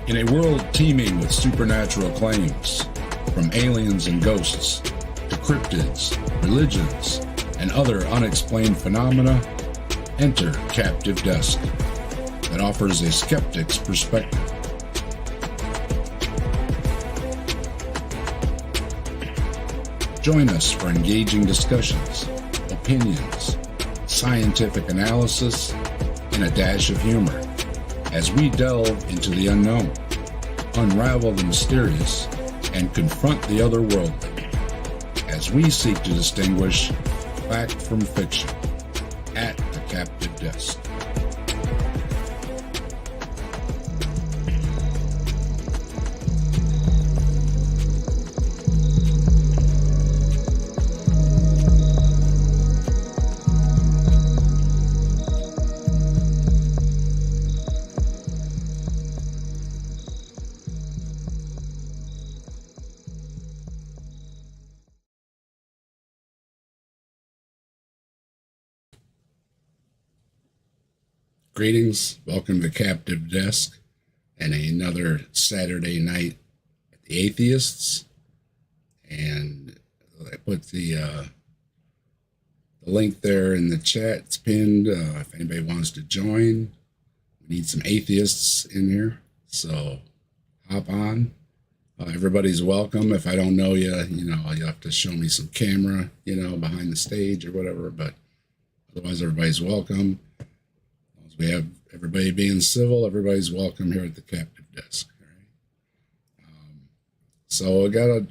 In a world teeming with supernatural claims, from aliens and ghosts to cryptids, religions, and other unexplained phenomena, enter Captive Desk, that offers a skeptic's perspective. Join us for engaging discussions, opinions, scientific analysis, and a dash of humor as we delve into the unknown, unravel the mysterious, and confront the otherworldly as we seek to distinguish fact from fiction at the Captive Desk. Greetings, welcome to Captive Desk and another Saturday night at the Atheists. And I put the link there in the chat. It's pinned if anybody wants to join. We need some atheists in here, so hop on. Everybody's welcome. If I don't know you, you have to show me some camera, behind the stage or whatever, but otherwise everybody's welcome. We have everybody being civil. Everybody's welcome here at the Captive Desk. All right? So I got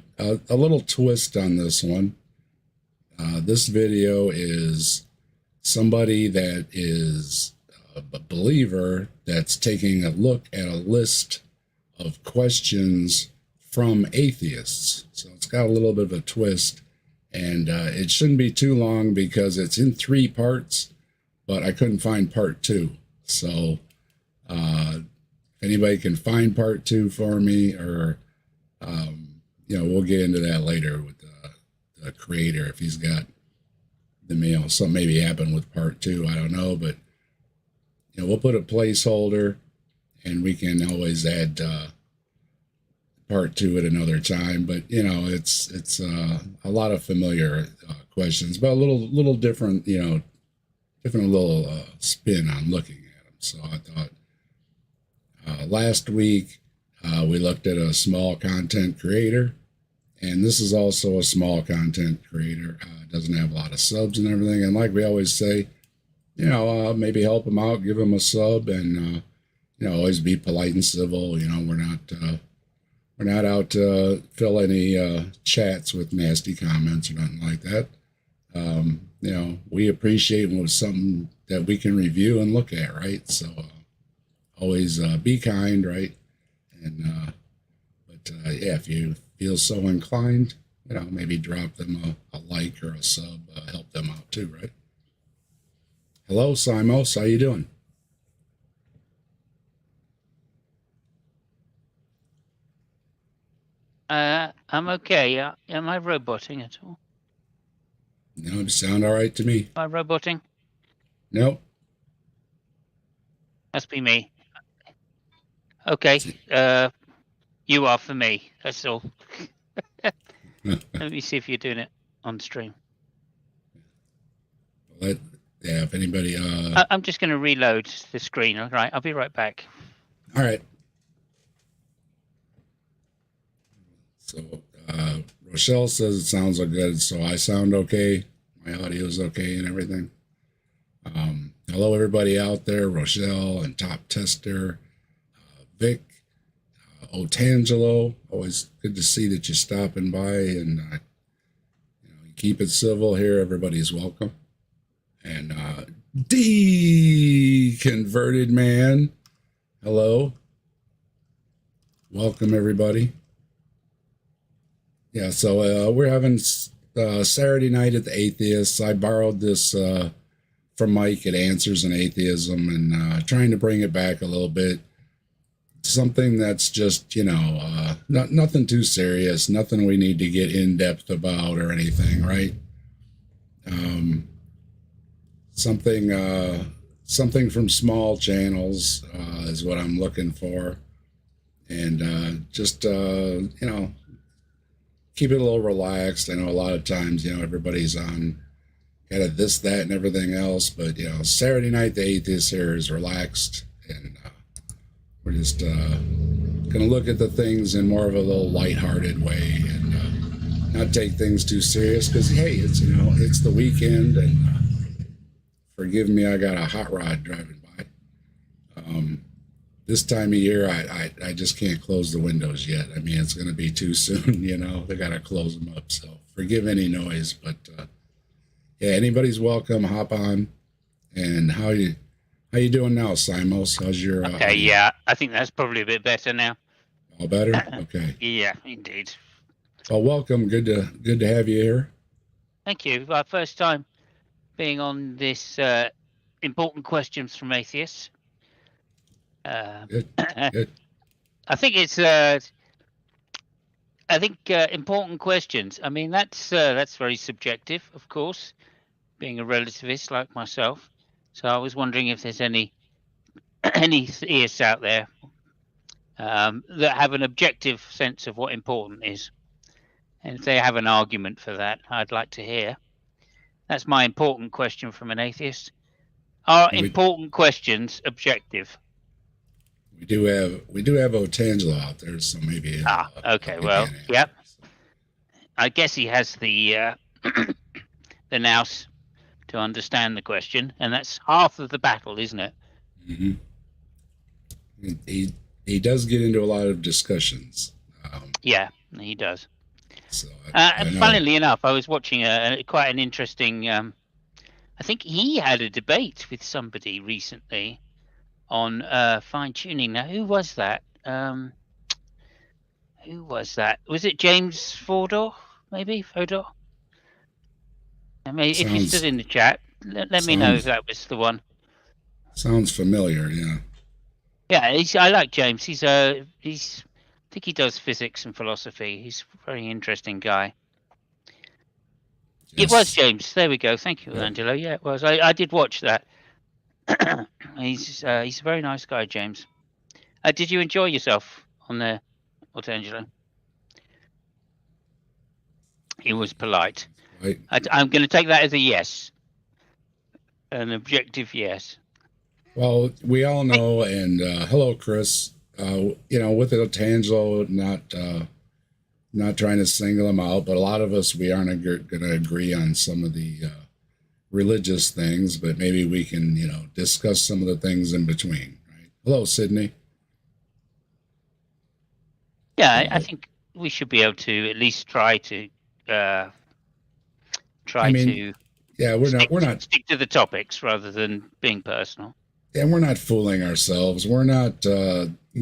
a little twist on this one. This video is somebody that is a believer that's taking a look at a list of questions from atheists. So it's got a little bit of a twist, and it shouldn't be too long because it's in 3 parts. But I couldn't find part 2. So if anybody can find part 2 for me, or, we'll get into that later with the creator. If he's got something maybe happened with part 2, I don't know. But, we'll put a placeholder and we can always add part 2 at another time. But, it's a lot of familiar questions, but a little different, different little spin on looking at them. So I thought last week we looked at a small content creator, and this is also a small content creator. Doesn't have a lot of subs and everything. And like we always say, maybe help them out, give them a sub, and always be polite and civil. We're not out to fill any chats with nasty comments or nothing like that. We appreciate when it's something that we can review and look at, right? So always be kind, right? And if you feel so inclined, maybe drop them a like or a sub, help them out too, right? Hello, Simos, how you doing? I'm okay. Am I roboting at all? No, you sound all right to me. Am I roboting? Nope. Must be me. Okay. You are for me. That's all. Let me see if you're doing it on stream. If anybody... I'm just going to reload the screen. All right, I'll be right back. All right. So Rochelle says it sounds good, so I sound okay. My audio is okay and everything. Hello, everybody out there. Rochelle and Top Tester, Vic, Otangelo. Always good to see that you're stopping by, and keep it civil here. Everybody's welcome. And D Converted Man. Hello. Welcome, everybody. Yeah, so we're having Saturday night at the Atheists. I borrowed this from Mike at Answers in Atheism, and trying to bring it back a little bit. Something that's just, nothing too serious, nothing we need to get in depth about or anything, right? Something from small channels is what I'm looking for. and just keep it a little relaxed. I know a lot of times everybody's on kind of this, that, and everything else, but Saturday night the Atheist here is relaxed, and we're just gonna look at the things in more of a little lighthearted way, and not take things too serious, because hey, it's the weekend, and forgive me, I got a hot rod driving by. This time of year, I just can't close the windows yet. I mean, it's going to be too soon. They got to close them up. So forgive any noise, but yeah, anybody's welcome. Hop on. And how you doing now, Simos? How's your? Okay, yeah, I think that's probably a bit better now. All better. Okay. Yeah, indeed. Well, welcome. Good to have you here. Thank you. Our first time being on this important questions from atheists. Good. Good. I think it's. Important questions. I mean, that's very subjective, of course, being a relativist like myself. So I was wondering if there's any theists out there that have an objective sense of what important is, and if they have an argument for that, I'd like to hear. That's my important question from an atheist. Are important questions objective? We do have Otangelo out there, so maybe. Okay. Well, yep. I guess he has the the nous to understand the question, and that's half of the battle, isn't it? Mm-hmm. He does get into a lot of discussions. Yeah, he does. So funnily enough, I was watching quite an interesting. I think he had a debate with somebody recently on fine tuning. Now, who was that? Who was that? Was it James Fodor? Maybe Fodor. I mean, if you stood in the chat, let me know if that was the one. Sounds familiar, yeah. Yeah, I like James. He's I think he does physics and philosophy. He's a very interesting guy. Yes. It was James. There we go. Thank you, Angelo. Yeah, it was. I did watch that. He's a very nice guy, James. Did you enjoy yourself on there, Angelo? He was polite. Right. I'm going to take that as a yes, an objective yes. Well, we all know, and hello, Chris. With Otangelo, not trying to single him out, but a lot of us, we aren't going to agree on some of the religious things, but maybe we can, discuss some of the things in between. Right? Hello, Sydney. Yeah, I think we should be able to at least try to. Yeah, we're not stick to the topics rather than being personal. And we're not fooling ourselves. We're not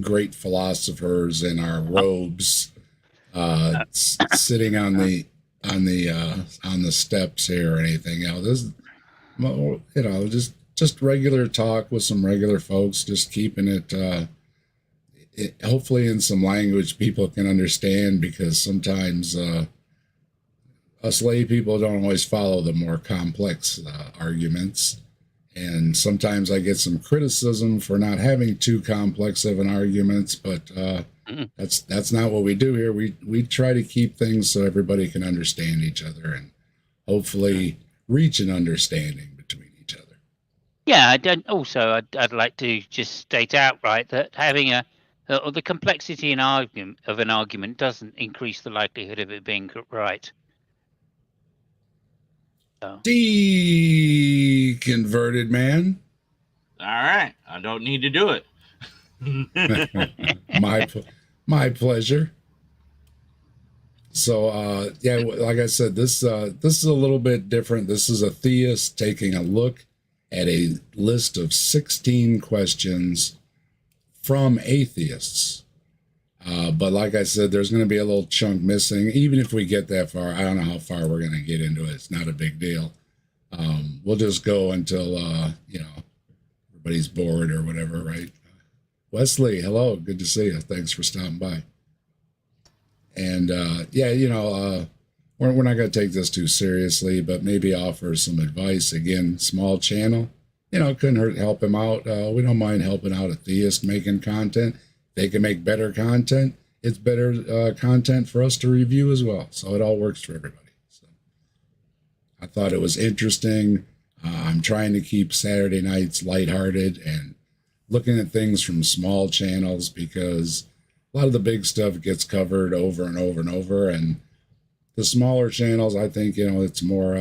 great philosophers in our robes, sitting on the steps here or anything. This, just regular talk with some regular folks. Just keeping it hopefully in some language people can understand, because sometimes us lay people don't always follow the more complex arguments. And sometimes I get some criticism for not having too complex of an arguments, but that's not what we do here. We try to keep things so everybody can understand each other and hopefully reach an understanding between each other. Yeah, I'd like to just state outright that having the complexity of an argument doesn't increase the likelihood of it being right. Deconverted man. All right, I don't need to do it. my pleasure. So like I said, this is a little bit different. This is a theist taking a look at a list of 16 questions from atheists. But like I said, there's going to be a little chunk missing. Even if we get that far, I don't know how far we're going to get into it. It's not a big deal. We'll just go until, everybody's bored or whatever, right? Wesley, hello. Good to see you. Thanks for stopping by. And, we're not going to take this too seriously, but maybe offer some advice. Again, small channel. Couldn't hurt help him out. We don't mind helping out a theist making content. they can make better content, it's better content for us to review as well. So it all works for everybody. So I thought it was interesting. I'm trying to keep Saturday nights lighthearted and looking at things from small channels, because a lot of the big stuff gets covered over and over and over. And the smaller channels, I think, it's more,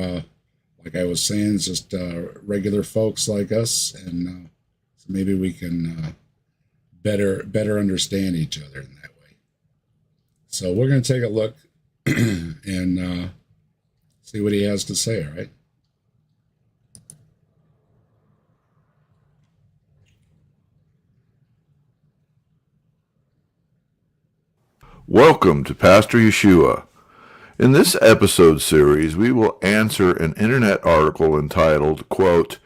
like I was saying, it's just regular folks like us. And so maybe we can better understand each other in that way. So we're going to take a look and see what he has to say, all right? Welcome to Pastor Yeshua. In this episode series, we will answer an internet article entitled, quote,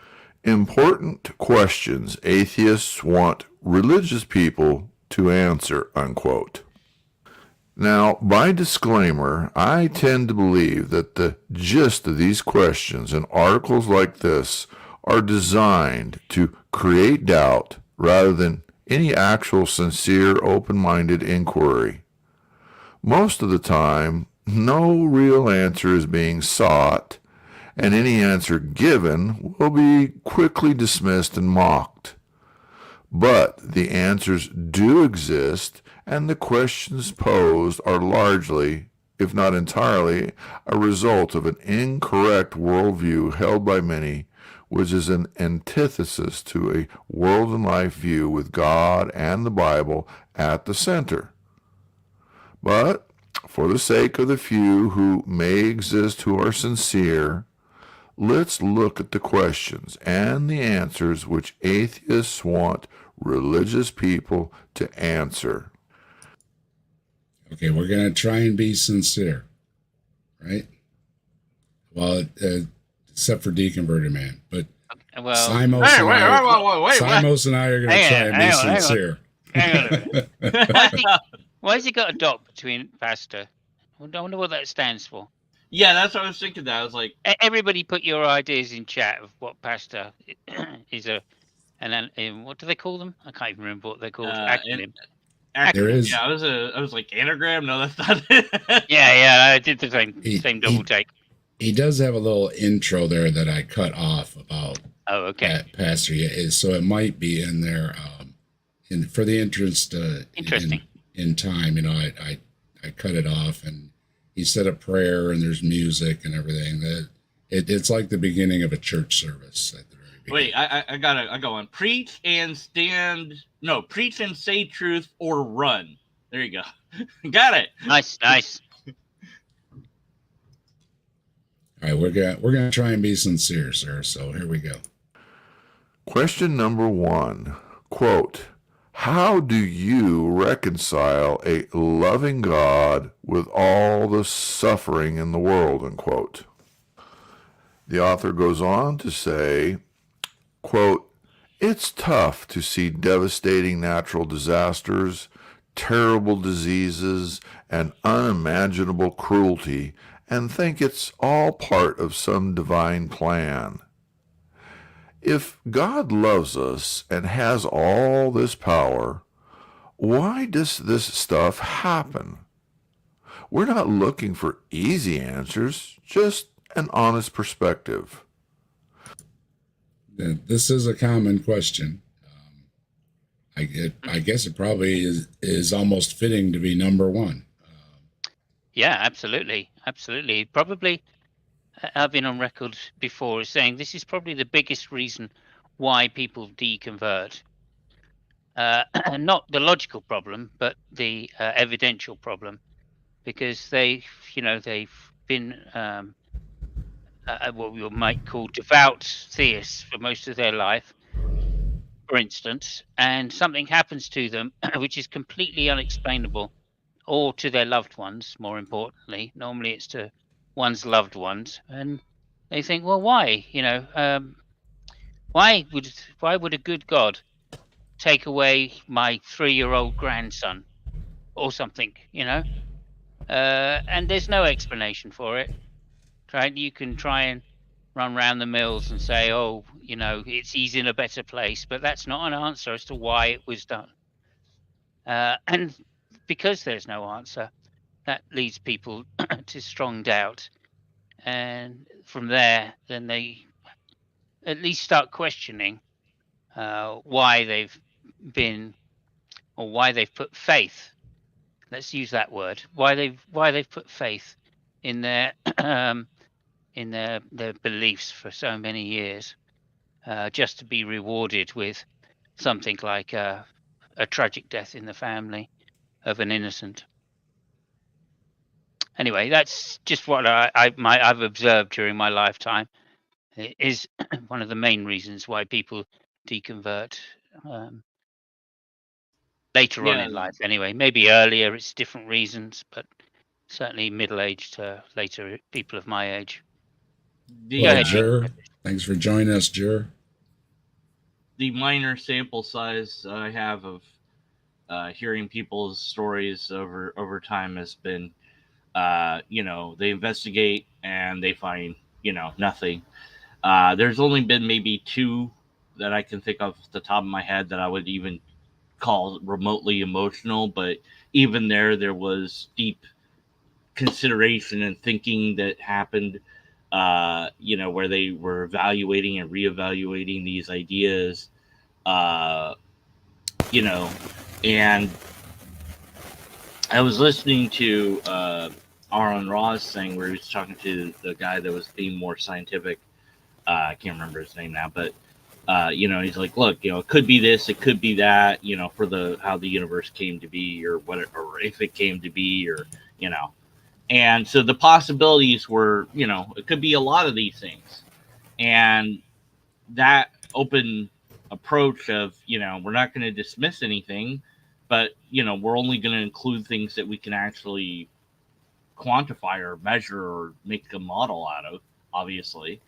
Important Questions Atheists Want Religious People to Answer, unquote. Now, by disclaimer, I tend to believe that the gist of these questions and articles like this are designed to create doubt rather than any actual sincere, open-minded inquiry. Most of the time, no real answer is being sought, and any answer given will be quickly dismissed and mocked. But the answers do exist, and the questions posed are largely, if not entirely, a result of an incorrect worldview held by many, which is an antithesis to a world and life view with God and the Bible at the center. But for the sake of the few who may exist who are sincere, let's look at the questions and the answers which atheists want religious people to answer. Okay, we're going to try and be sincere, right? Well, except for Deconverted Man. But Well, Simos and I are going to try and be sincere. hang on a minute. Why has he got a dot between pastor? I wonder what that stands for. Yeah, that's what I was thinking. That I was like, Everybody, put your ideas in chat of what pastor is and then what do they call them? I can't even remember what they're called. Acronym. There is. Yeah, I was like anagram. No, that's not it. Yeah, I did the same double take. He does have a little intro there that I cut off about. Oh, okay. Pastor, so it might be in there. For the interest. Interesting. In time, I cut it off, and he said a prayer, and there's music and everything. That it's like the beginning of a church service at the very beginning. Wait, I got one. Preach and say truth or run. There you go. Got it. Nice. All right, we're gonna try and be sincere, sir. So here we go. Question number 1, quote, How do you reconcile a loving God with all the suffering in the world, unquote? The author goes on to say, quote, It's tough to see devastating natural disasters, terrible diseases, and unimaginable cruelty and think it's all part of some divine plan. If God loves us and has all this power, why does this stuff happen? We're not looking for easy answers, just an honest perspective. This is a common question. I guess it probably is almost fitting to be number one. Yeah, absolutely. Probably, I've been on record before as saying this is probably the biggest reason why people deconvert. Not the logical problem, but the evidential problem, because they've been what we might call devout theists for most of their life, for instance, and something happens to them which is completely unexplainable, or to their loved ones, more importantly. Normally it's to one's loved ones, and they think, well, why? Why would a good God take away my 3-year-old grandson or something, and there's no explanation for it, right? You can try and run around the mills and say, he's in a better place, but that's not an answer as to why it was done. And because there's no answer, that leads people to strong doubt. And from there, then they at least start questioning why they've been, or why they've put faith. Let's use that word. Why they've put faith in their in their beliefs for so many years, just to be rewarded with something like a tragic death in the family of an innocent. Anyway, that's just what I've observed during my lifetime. It is one of the main reasons why people deconvert later on in life. Anyway, maybe earlier it's different reasons, but certainly middle-aged, later people of my age. The, Go ahead, Jur, thanks for joining us, Jur. the minor sample size I have of hearing people's stories over time has been, they investigate and they find, nothing. There's only been maybe 2 that I can think of off the top of my head that I would even call remotely emotional, but even there was deep consideration and thinking that happened, where they were evaluating and reevaluating these ideas, and I was listening to Aaron Ross thing where he was talking to the guy that was being more scientific. I can't remember his name now, but he's like, look, it could be this, it could be that, for how the universe came to be, or what, or if it came to be, or and so the possibilities were, it could be a lot of these things, and that open approach of, we're not going to dismiss anything, but we're only going to include things that we can actually quantify or measure or make a model out of, obviously.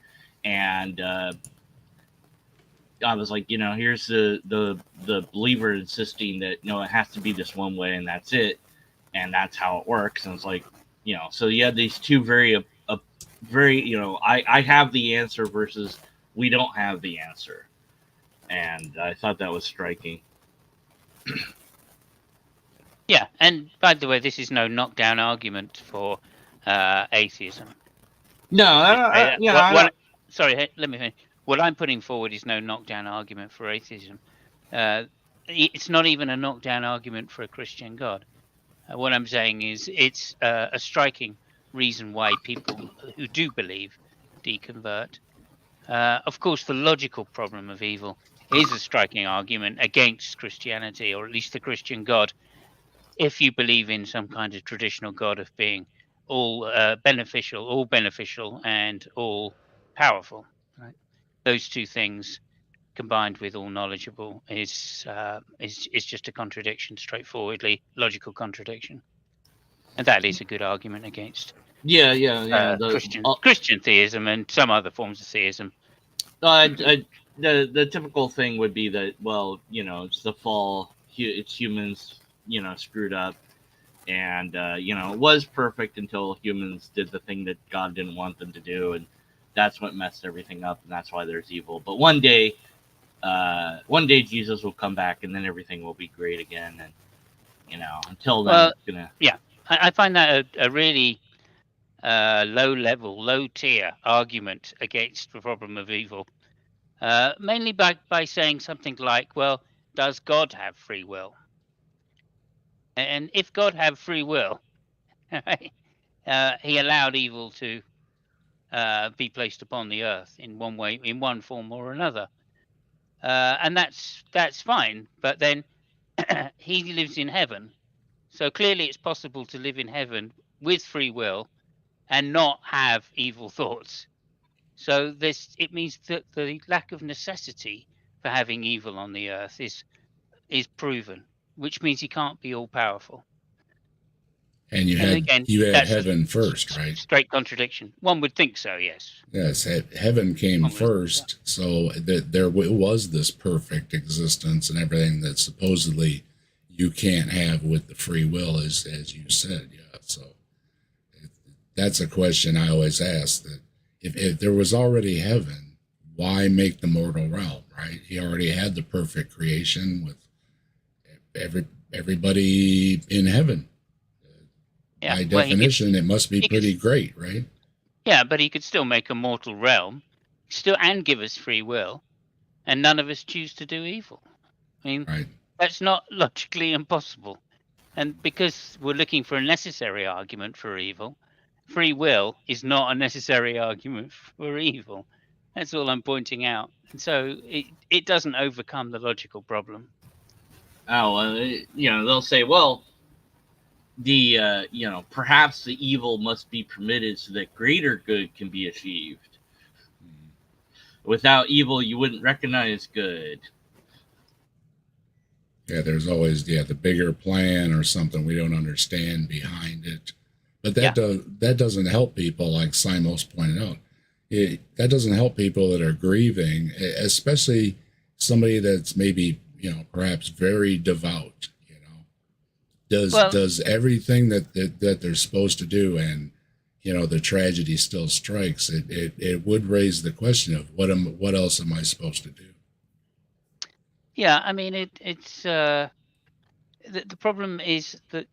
And I was like, here's the believer insisting that no, it has to be this one way and that's it, and that's how it works. And it's like, so you had these two very I have the answer versus we don't have the answer, and I thought that was striking. Yeah, and by the way, this is no knockdown argument for atheism. No, sorry, let me finish. What I'm putting forward is no knockdown argument for atheism. It's not even a knockdown argument for a Christian God. What I'm saying is it's a striking reason why people who do believe deconvert. Of course, the logical problem of evil is a striking argument against Christianity, or at least the Christian God, if you believe in some kind of traditional God of being all beneficial, and all powerful. Right? Those two things combined with all knowledgeable is just a contradiction, straightforwardly logical contradiction, and that is a good argument against Christian theism and some other forms of theism. The typical thing would be that, well, it's the fall, it's humans, screwed up, and it was perfect until humans did the thing that God didn't want them to do, and that's what messed everything up, and that's why there's evil. But one day Jesus will come back, and then everything will be great again. And until then, it's gonna. Yeah, I find that a really low tier argument against the problem of evil, mainly by saying something like, well, does God have free will? And if God had free will, he allowed evil to be placed upon the earth in one way, in one form or another, and that's fine. But then he lives in heaven, so clearly it's possible to live in heaven with free will and not have evil thoughts. So it means that the lack of necessity for having evil on the earth is proven, which means he can't be all powerful. And you had heaven first, right? Straight contradiction. One would think so, yes. Yes, heaven came first, so that there was this perfect existence and everything that supposedly you can't have with the free will, as you said. Yeah, so that's a question I always ask, that if there was already heaven, why make the mortal realm, right? He already had the perfect creation with everybody in heaven. Yeah. By Well, definition, it must be he pretty great, right? yeah, but he could still make a mortal realm, still and give us free will, and none of us choose to do evil. I mean, Right. that's not logically impossible. And because we're looking for a necessary argument for evil, free will is not a necessary argument for evil. That's all I'm pointing out. And so it doesn't overcome the logical problem. They'll say, well, perhaps the evil must be permitted so that greater good can be achieved. Without evil, you wouldn't recognize good. Yeah, there's always the bigger plan or something we don't understand behind it. But that doesn't help people, like Simos pointed out. That doesn't help people that are grieving, especially somebody that's maybe, perhaps very devout. Does everything that they're supposed to do, and the tragedy still strikes. It would raise the question of what else am I supposed to do? Yeah, I mean it's the problem is that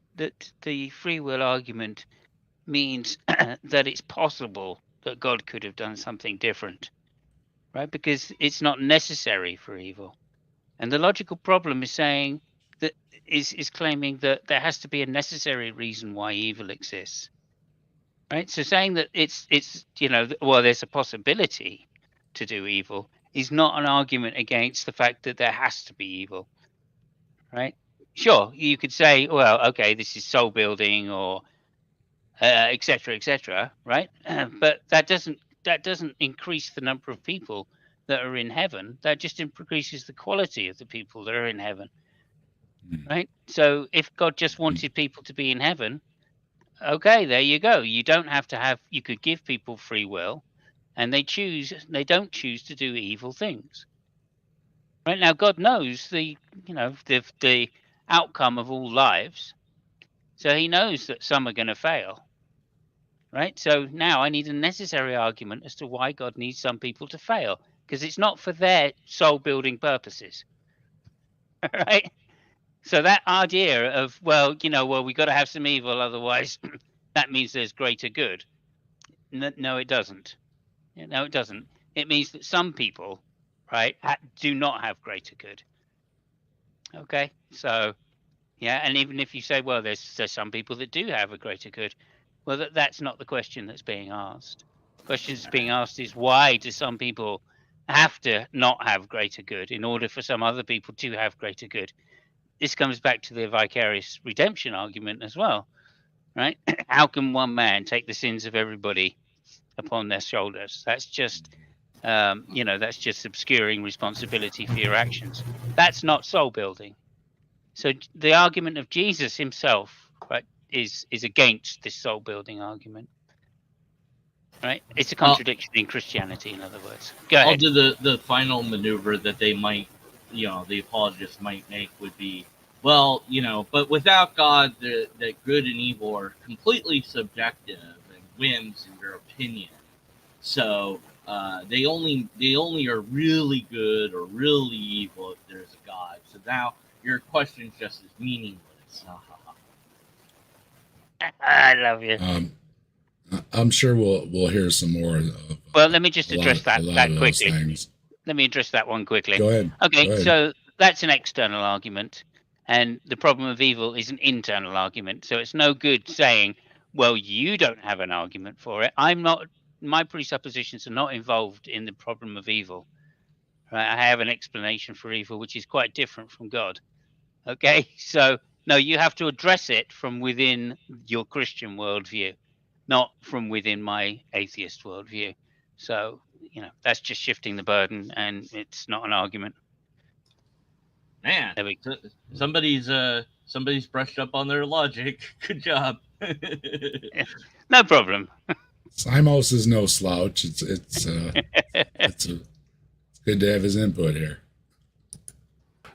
the free will argument means that it's possible that God could have done something different, right? Because it's not necessary for evil. And the logical problem is saying that is claiming that there has to be a necessary reason why evil exists, right? So saying that it's there's a possibility to do evil is not an argument against the fact that there has to be evil, right? Sure, you could say, well, okay, this is soul building or etc., right? But that doesn't increase the number of people that are in heaven. That just increases the quality of the people that are in heaven, right? So if God just wanted people to be in heaven, okay, there you go. You don't have to have. You could give people free will, and they don't choose to do evil things. Right now, God knows the outcome of all lives, so He knows that some are going to fail. Right. So now I need a necessary argument as to why God needs some people to fail, because it's not for their soul building purposes. Right. So that idea of, we got to have some evil, otherwise that means there's greater good. No, it doesn't. No, it doesn't. It means that some people, right, do not have greater good. Okay. So, yeah. And even if you say, well, there's some people that do have a greater good. Well, that's not the question that's being asked. The question that's being asked is, why do some people have to not have greater good in order for some other people to have greater good? This comes back to the vicarious redemption argument as well, right? How can one man take the sins of everybody upon their shoulders? That's just, that's just obscuring responsibility for your actions. That's not soul building. So the argument of Jesus himself, right, is against this soul building argument, right? It's a contradiction in Christianity, in other words. Go ahead. I'll do the final maneuver that they might, the apologists might make would be, well, but without God, that good and evil are completely subjective and whims in your opinion. So they only are really good or really evil if there's a God. So now your question's just as meaningless. I love you. I'm sure we'll hear some more. Well, let me just address that quickly. Things. Let me address that one quickly. Go ahead. Okay, Go ahead. So that's an external argument, and the problem of evil is an internal argument. So it's no good saying, well, you don't have an argument for it. My presuppositions are not involved in the problem of evil. Right? I have an explanation for evil, which is quite different from God. Okay, so no, you have to address it from within your Christian worldview, not from within my atheist worldview. So, that's just shifting the burden, and it's not an argument. Man, somebody's brushed up on their logic. Good job. No problem. Simos is no slouch. It's good to have his input here.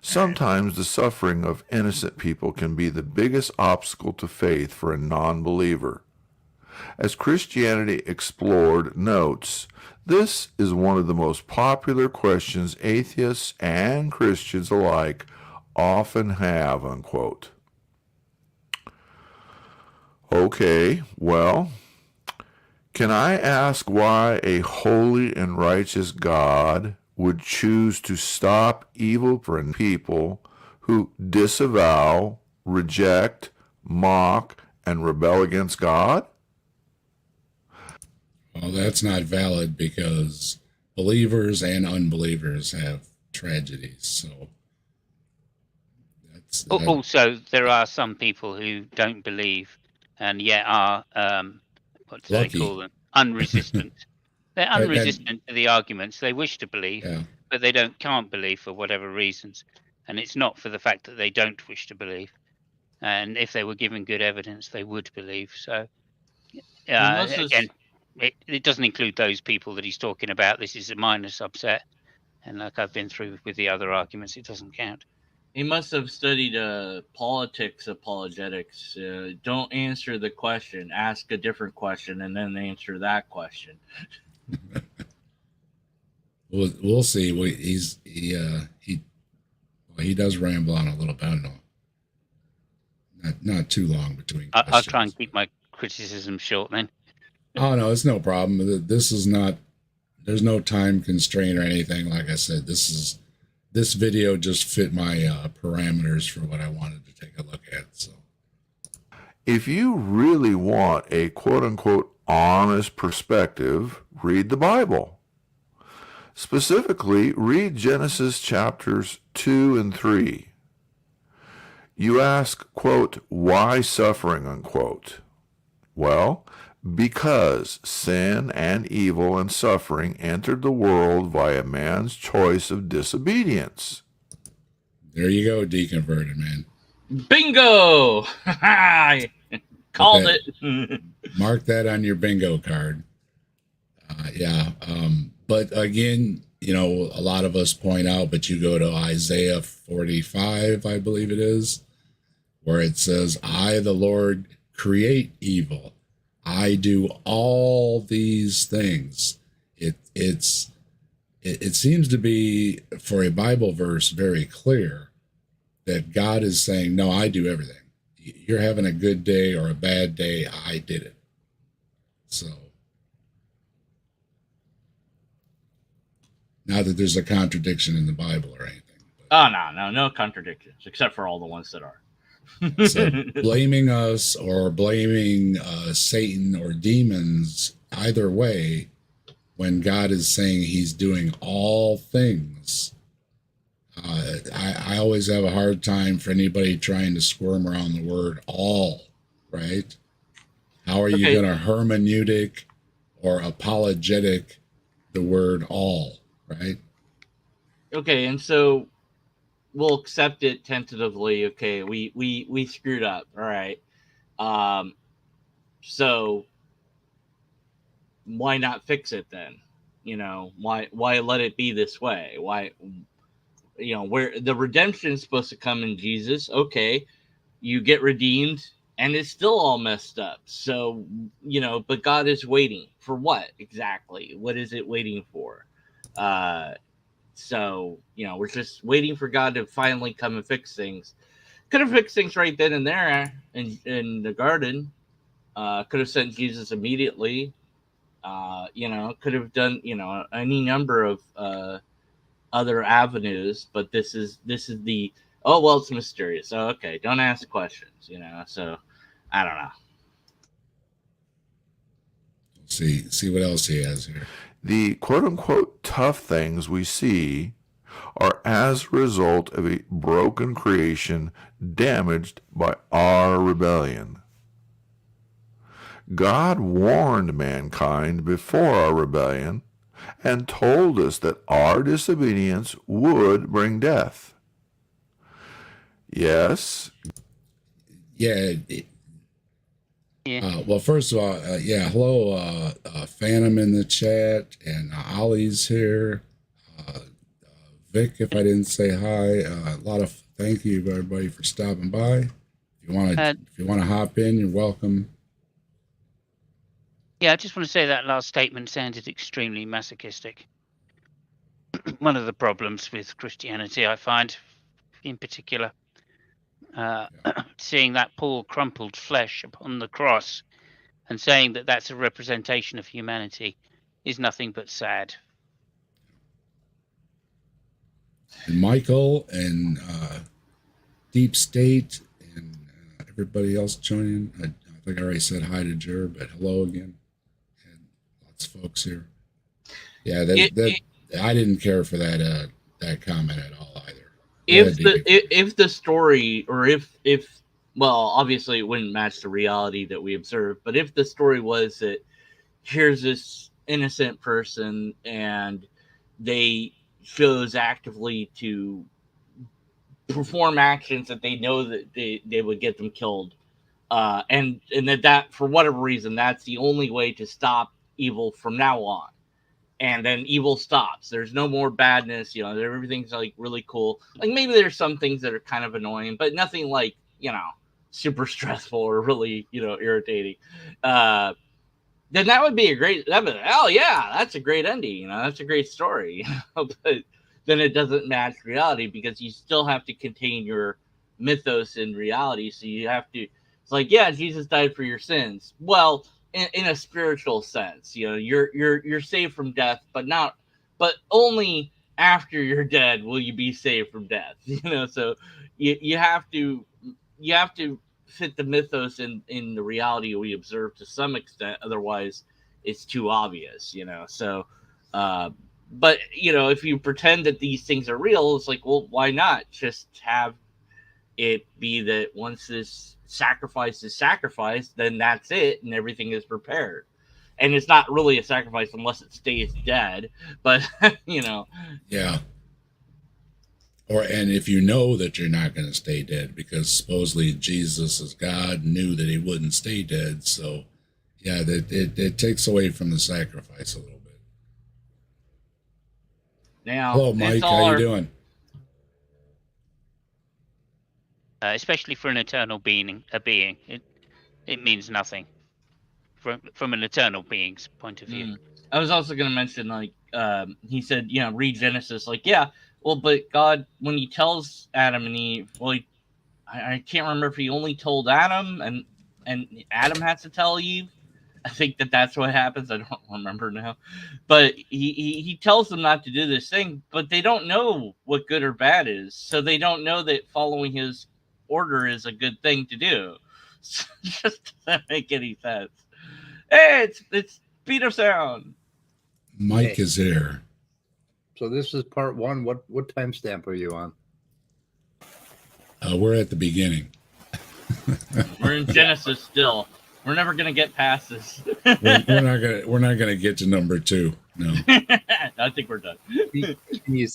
Sometimes the suffering of innocent people can be the biggest obstacle to faith for a non-believer. As Christianity Explored notes, this is one of the most popular questions atheists and Christians alike often have, unquote. Okay, well, can I ask why a holy and righteous God would choose to stop evil people who disavow, reject, mock, and rebel against God? Well, that's not valid because believers and unbelievers have tragedies. So that's Also, there are some people who don't believe and yet are what do they call lucky. them? Unresistant. They're And unresistant to the arguments. They wish to believe, yeah, but they can't believe for whatever reasons. And it's not for the fact that they don't wish to believe. And if they were given good evidence, they would believe. So He must have again, it doesn't include those people that he's talking about. This is a minor subset. And like I've been through with the other arguments, it doesn't count. he must have studied politics apologetics. Don't answer the question. Ask a different question and then answer that question. we'll see. He does ramble on a little bit. I don't know. Not too long between questions. I'll try and keep my criticism short then. Oh no, it's no problem. This is not. There's no time constraint or anything. Like I said, this video just fit my parameters for what I wanted to take a look at. So, if you really want a quote-unquote honest perspective, read the Bible. Specifically, read Genesis chapters 2 and 3. You ask, quote, why suffering, unquote? Well, because sin and evil and suffering entered the world via man's choice of disobedience. there you go, deconverted man. Bingo! Called it. Mark that on your bingo card. But again, a lot of us point out, but you go to Isaiah 45, I believe it is, where it says, I, the Lord, create evil. I do all these things. It seems to be, for a Bible verse, very clear that God is saying, no, I do everything. You're having a good day or a bad day, I did it. So, not that there's a contradiction in the Bible or anything. Oh, no contradictions, except for all the ones that are. So blaming us or blaming Satan or demons, either way, when God is saying he's doing all things, I always have a hard time for anybody trying to squirm around the word all, right? How are you going to hermeneutic or apologetic the word all, right? Okay, and so we'll accept it tentatively. Okay, we screwed up. All right. So why not fix it then? Why let it be this way? Why, where the redemption is supposed to come in Jesus. Okay, you get redeemed and it's still all messed up. So, but God is waiting for what exactly? What is it waiting for? So, we're just waiting for God to finally come and fix things. Could have fixed things right then and there in the garden. Could have sent Jesus immediately. Could have done, any number of other avenues, but this is the, oh, well, it's mysterious. Oh, okay. Don't ask questions, so I don't know. See what else he has here. The quote-unquote tough things we see are as a result of a broken creation damaged by our rebellion. God warned mankind before our rebellion and told us that our disobedience would bring death. Yes. Yeah. Well, first of all, hello, Phantom in the chat, and Ollie's here. Vic, if I didn't say hi, a lot of thank you everybody for stopping by. If you want to hop in, you're welcome. Yeah, I just want to say that last statement sounded extremely masochistic. One of the problems with Christianity, I find, in particular. Seeing that poor crumpled flesh upon the cross and saying that that's a representation of humanity is nothing but sad. And Michael and Deep State and everybody else joining. I think I already said hi to Jer, but hello again. And lots of folks here. Yeah, I didn't care for that comment at all either. If the story, or if well, obviously it wouldn't match the reality that we observe, but if the story was that here's this innocent person and they chose actively to perform actions that they know that they would get them killed, and that for whatever reason that's the only way to stop evil from now on, and then evil stops, there's no more badness, everything's like really cool. Like maybe there's some things that are kind of annoying, but nothing like super stressful or really irritating. Then that would be oh yeah, that's a great ending, that's a great story. But then it doesn't match reality, because you still have to contain your mythos in reality. So you have to, it's like, yeah, Jesus died for your sins. Well, in a spiritual sense, you're saved from death, but only after you're dead will you be saved from death. So you have to fit the mythos in the reality we observe to some extent. Otherwise, it's too obvious. So, but if you pretend that these things are real, it's like, well, why not just have it be that once this sacrifice is sacrificed, then that's it, and everything is prepared. And it's not really a sacrifice unless it stays dead. But Yeah. And if you know that you're not going to stay dead, because supposedly Jesus as God knew that he wouldn't stay dead. So yeah, it takes away from the sacrifice a little bit. Now, hello, Mike. How you doing? Especially for an eternal being, it means nothing from an eternal being's point of view. I was also going to mention, like, he said, read Genesis. Like, yeah, well, but God, when he tells Adam and Eve, well, I can't remember if he only told Adam and Adam has to tell Eve. I think that's what happens. I don't remember now. But he tells them not to do this thing, but they don't know what good or bad is. So they don't know that following his order is a good thing to do. So it just doesn't make any sense. Hey, it's Peter Sound. Mike is here. So this is part one. What timestamp are you on? We're at the beginning. We're in Genesis still. We're never gonna get past this. we're not gonna get to number 2. No. I think we're done. Can you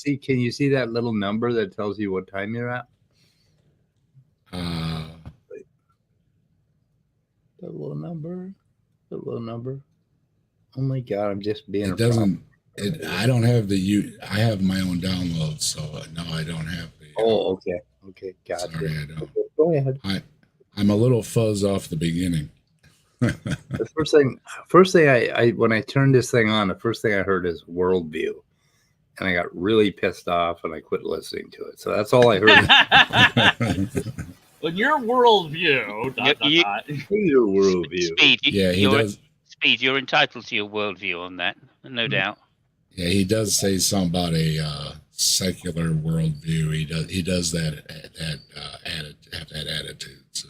see that little number that tells you what time you're at? The little number. Oh my God! I'm just being. It doesn't. I don't have I have my own download, so no, I don't have the. Oh, okay. Gotcha. Sorry, I don't. Go ahead. I'm a little fuzz off the beginning. The first thing I when I turned this thing on, the first thing I heard is worldview, and I got really pissed off and I quit listening to it. So that's all I heard. When your worldview, Your worldview. Speed, yeah, he does. Speed, you're entitled to your worldview on that, no doubt. Yeah, he does say something about a secular worldview. He does that have that attitude. So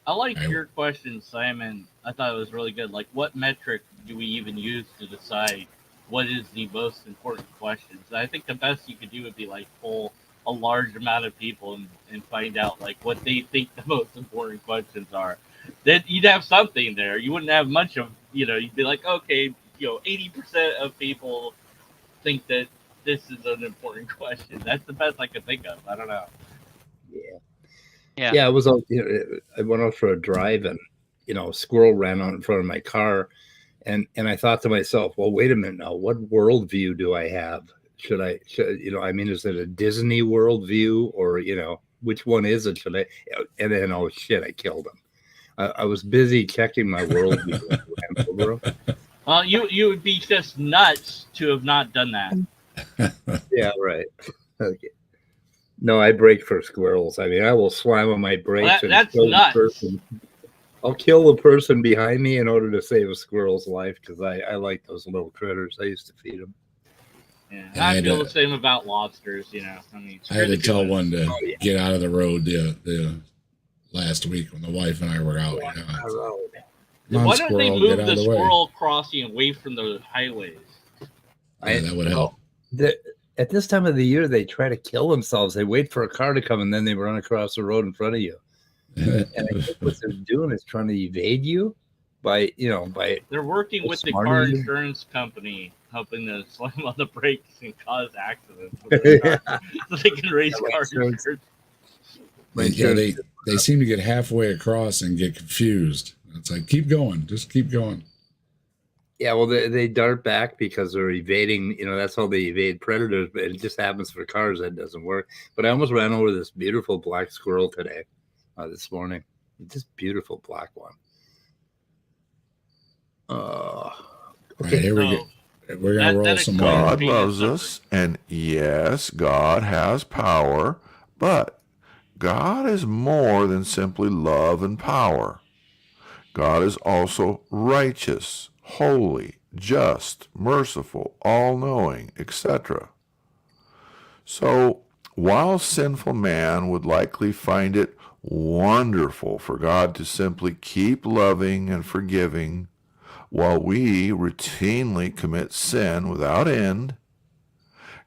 I like your question, Simon. I thought it was really good. Like, what metric do we even use to decide what is the most important questions? I think the best you could do would be like pull a large amount of people and find out like what they think the most important questions are. Then you'd have something there. You wouldn't have much of, you'd be like, okay, 80% of people think that this is an important question. That's the best I could think of. I don't know. Yeah. It was. I went out for a drive and a squirrel ran out in front of my car, and I thought to myself, well, wait a minute now. What worldview do I have? Should is it a Disney worldview or which one is it? Should I? And then oh shit, I killed him. I was busy checking my worldview. Well, you would be just nuts to have not done that. Yeah, right. Okay. No, I brake for squirrels. I mean, I will slam on my brakes and that's kill the nuts. person. I'll kill the person behind me in order to save a squirrel's life because I like those little critters. I used to feed them. Yeah, Yeah, I feel the same about lobsters. You know, I mean, I had to tell one to Oh, yeah. get out of the road the last week when the wife and I were out. Yeah, You know, I love it. come on, Why don't they squirrel, move get out the of the way. squirrel crossing away from the highways? Yeah, that would help. At this time of the year, they try to kill themselves. They wait for a car to come, and then they run across the road in front of you. And I think what they're doing is trying to evade you by They're working How with the smart car are you? insurance company, helping to slam on the brakes and cause accidents with their car, so they can raise Yeah, car insurance. insurance. They seem to get halfway across and get confused. It's like, keep going, just keep going. Yeah, well, they dart back because they're evading. That's how they evade predators. But it just happens for cars that doesn't work. But I almost ran over this beautiful black squirrel today, this morning. Just beautiful black one. All Okay. right, here we go. We're gonna roll some more. God loves us, and yes, God has power, but God is more than simply love and power. God is also righteous, holy, just, merciful, all-knowing, etc. So, while sinful man would likely find it wonderful for God to simply keep loving and forgiving, while we routinely commit sin without end,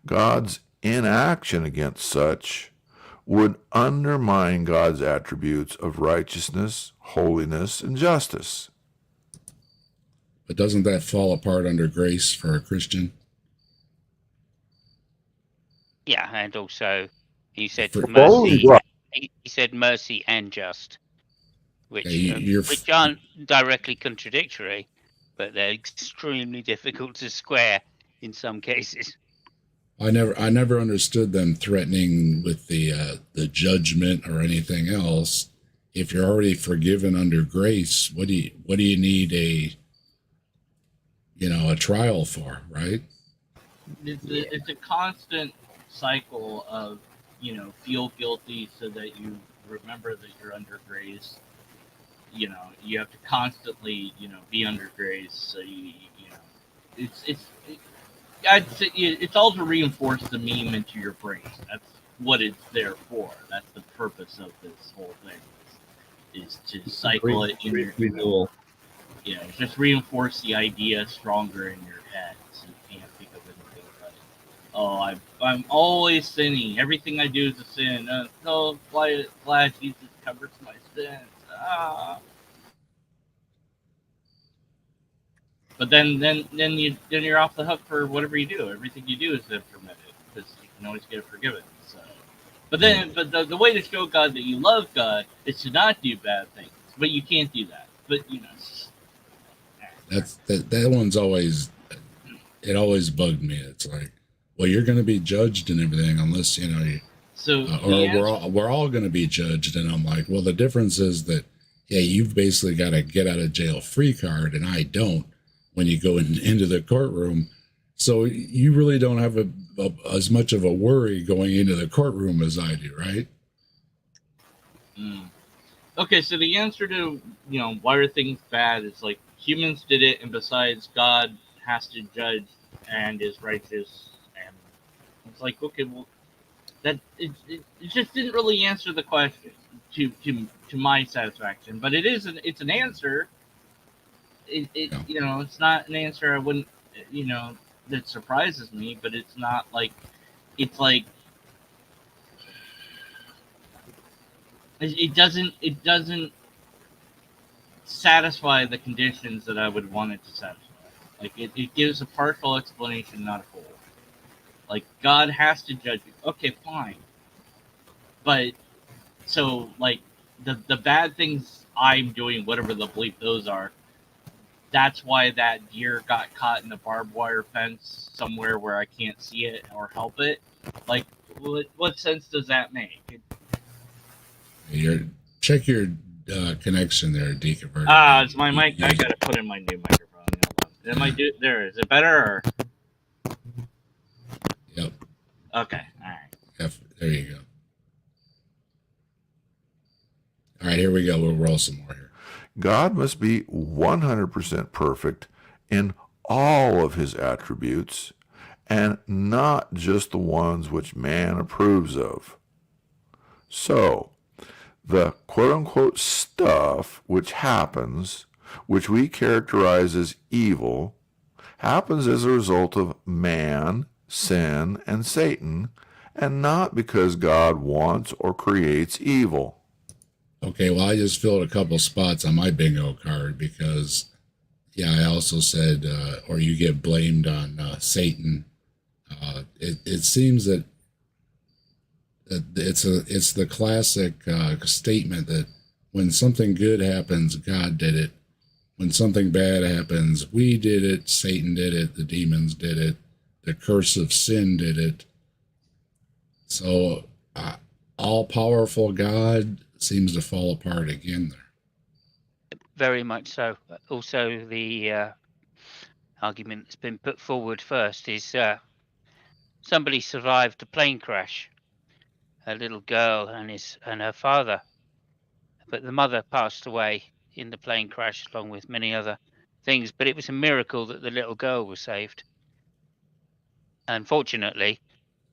God's inaction against such would undermine God's attributes of righteousness, holiness, and justice. But doesn't that fall apart under grace for a Christian? Yeah, and also he said For- mercy. He said mercy and just, which which aren't directly contradictory, but they're extremely difficult to square in some cases. I never understood them threatening with the judgment or anything else. If you're already forgiven under grace, what do you need a trial for, right? It's a constant cycle of feel guilty so that you remember that you're under grace. You have to constantly be under grace. So I'd say it's all to reinforce the meme into your brain. That's what it's there for. That's the purpose of this whole thing. Is to cycle it in your renewal. Just reinforce the idea stronger in your head, so you can't think of anything but it. Oh, I'm always sinning. Everything I do is a sin. No, glad Jesus covers my sins. But then you're off the hook for whatever you do. Everything you do is then permitted because you can always get it forgiven. So, but the way to show God that you love God is to not do bad things. But you can't do that. But that one's always bugged me. It's like, well, you're going to be judged and everything unless we're all going to be judged. And I'm like, well, the difference is that you've basically got a get out of jail free card, and I don't. When you go into the courtroom, so you really don't have as much of a worry going into the courtroom as I do, right? Okay, so the answer to why are things bad is like humans did it, and besides, God has to judge and is righteous, and it's like, okay, well, that it just didn't really answer the question to my satisfaction, but it's an answer. It's not an answer I wouldn't that surprises me, but it's not like it's like it doesn't satisfy the conditions that I would want it to satisfy. Like it gives a partial explanation, not a full. Like God has to judge you. Okay, fine. But so like the bad things I'm doing, whatever the bleep those are, that's why that deer got caught in the barbed wire fence somewhere where I can't see it or help it. Like, what sense does that make? Check your connection there, Deacon. It's my mic. I gotta put in my new microphone. There? Is it better? Or? Yep. Okay. All right. There you go. All right, here we go. We'll roll some more here. God must be 100% perfect in all of his attributes and not just the ones which man approves of. So, the quote-unquote stuff which happens, which we characterize as evil, happens as a result of man, sin, and Satan, and not because God wants or creates evil. Okay, well, I just filled a couple spots on my bingo card because, yeah, I also said, or you get blamed on Satan. It seems that it's the classic statement that when something good happens, God did it. When something bad happens, we did it, Satan did it, the demons did it, the curse of sin did it. So, all-powerful God seems to fall apart again there. Very much so. Also, the argument that's been put forward first is somebody survived a plane crash, a little girl and her father, but the mother passed away in the plane crash along with many other things. But it was a miracle that the little girl was saved. Unfortunately,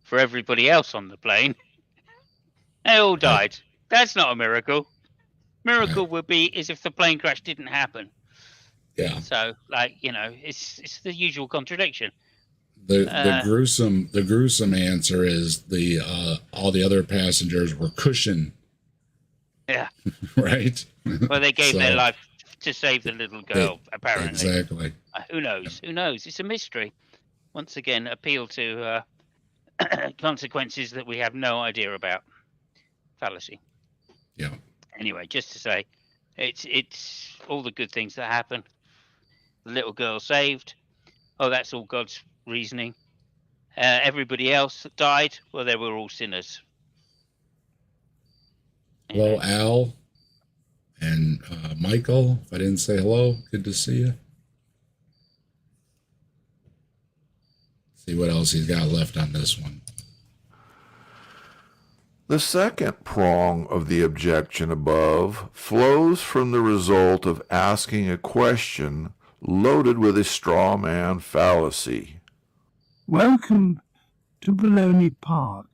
for everybody else on the plane, they all died. That's not a miracle. Miracle would be is if the plane crash didn't happen. Yeah. So, like, it's the usual contradiction. The gruesome answer is the all the other passengers were cushioned. Yeah. Right. Well, they gave their life to save the little girl. Apparently. Exactly. Who knows? Who knows? It's a mystery. Once again, appeal to consequences that we have no idea about. Fallacy. Yeah. Anyway, just to say, it's all the good things that happen. The little girl saved. Oh, that's all God's reasoning. Everybody else that died, well, they were all sinners. Hello, Al and Michael. If I didn't say hello, good to see you. See what else he's got left on this one. The second prong of the objection above flows from the result of asking a question loaded with a straw man fallacy. Welcome to Baloney Park.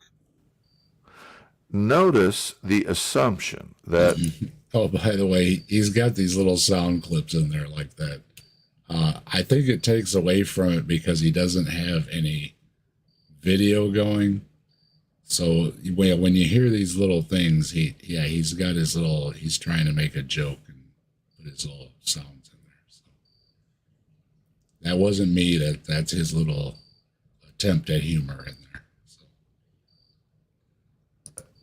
Notice the assumption that... Oh, by the way, he's got these little sound clips in there like that. I think it takes away from it because he doesn't have any video going. So when you hear these little things, he's got his little, he's trying to make a joke and put his little sounds in there. So that wasn't me. That's his little attempt at humor in there. So.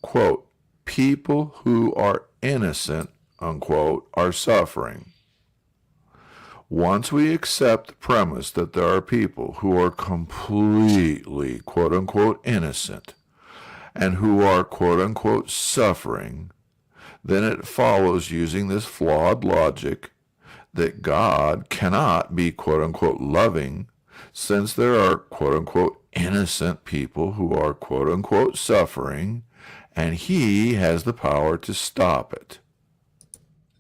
Quote, people who are innocent, unquote, are suffering. Once we accept the premise that there are people who are completely, quote unquote, innocent and who are, quote unquote, suffering, then it follows, using this flawed logic, that God cannot be, quote unquote, loving, since there are, quote unquote, innocent people who are, quote unquote, suffering, and he has the power to stop it.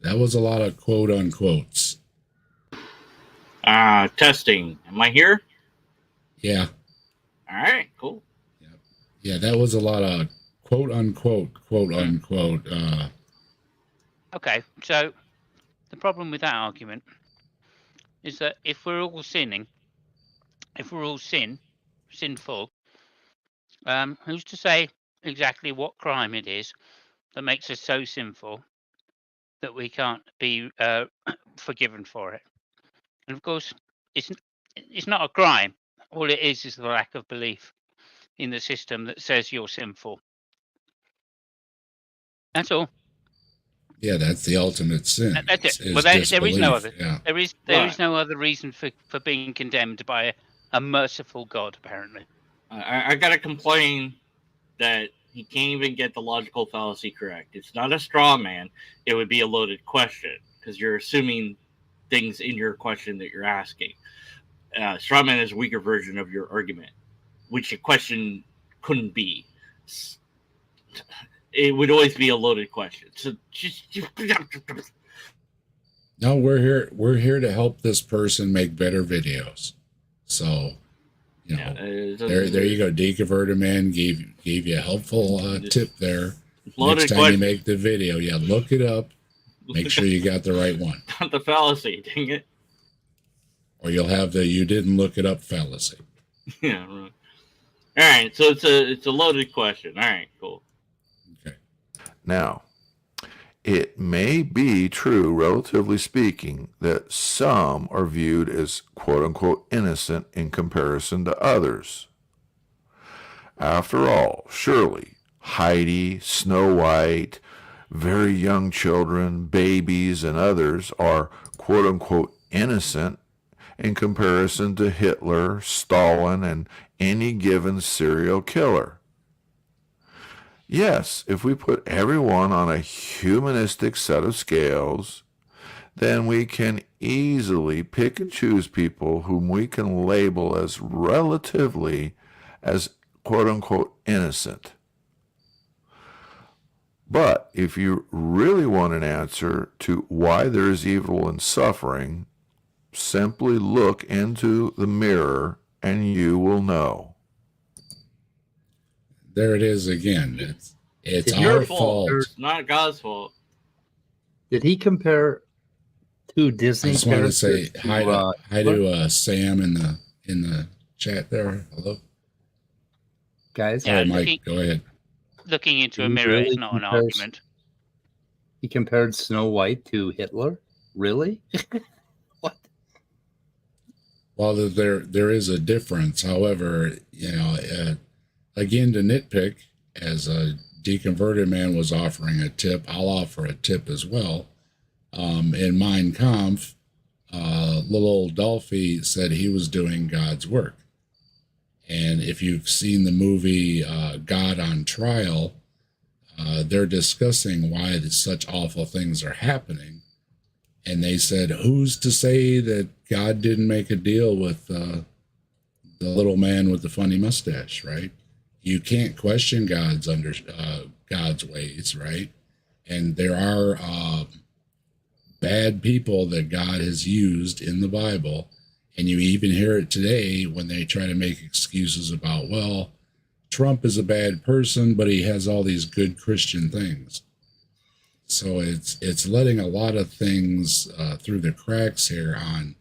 That was a lot of quote unquotes. Testing. Am I here? Yeah. All right, cool. Yeah, that was a lot of quote unquote. Okay, so the problem with that argument is that if we're all sinning, if we're all sinful, who's to say exactly what crime it is that makes us so sinful that we can't be forgiven for it? And of course, it's not a crime. All it is the lack of belief in the system that says you're sinful. That's all. Yeah, that's the ultimate sin. That's it. Is Well, there is no other. Yeah. There is no other reason for being condemned by a merciful God. Apparently, I gotta complain that he can't even get the logical fallacy correct. It's not a straw man. It would be a loaded question because you're assuming things in your question that you're asking. Straw man is a weaker version of your argument, which a question couldn't be. it would always be a loaded question. So just No, we're here to help this person make better videos. So, you know, there you go. Deconverted Man gave you a helpful tip there. Next time you make the video, look it up. Make sure you got the right one. Not the fallacy, dang it. Or you'll have the "you didn't look it up" fallacy. Yeah, right. All right, so it's a loaded question. All right, cool. Okay. Now, it may be true, relatively speaking, that some are viewed as quote-unquote innocent in comparison to others. After all, surely Heidi, Snow White, very young children, babies, and others are quote-unquote innocent in comparison to Hitler, Stalin, and any given serial killer. Yes, if we put everyone on a humanistic set of scales, then we can easily pick and choose people whom we can label as relatively as quote-unquote innocent. But if you really want an answer to why there is evil and suffering, simply look into the mirror and you will know. There it is again. It's your our fault. It's not God's fault. Did he compare two I Disney just want to characters? say hi to Sam in the chat there. Hello, guys. Yeah, Mike, go ahead. Looking into a He mirror really is not an compares- argument. He compared Snow White to Hitler? Really? What? Well, there is a difference. However, again, to nitpick, as a Deconverted Man was offering a tip, I'll offer a tip as well. In Mein Kampf, little old Dolphy said he was doing God's work. And if you've seen the movie God on Trial, they're discussing why such awful things are happening. And they said, who's to say that God didn't make a deal with the little man with the funny mustache, right? You can't question God's ways, right? And there are bad people that God has used in the Bible. And you even hear it today when they try to make excuses about, well, Trump is a bad person, but he has all these good Christian things. So it's letting a lot of things through the cracks here on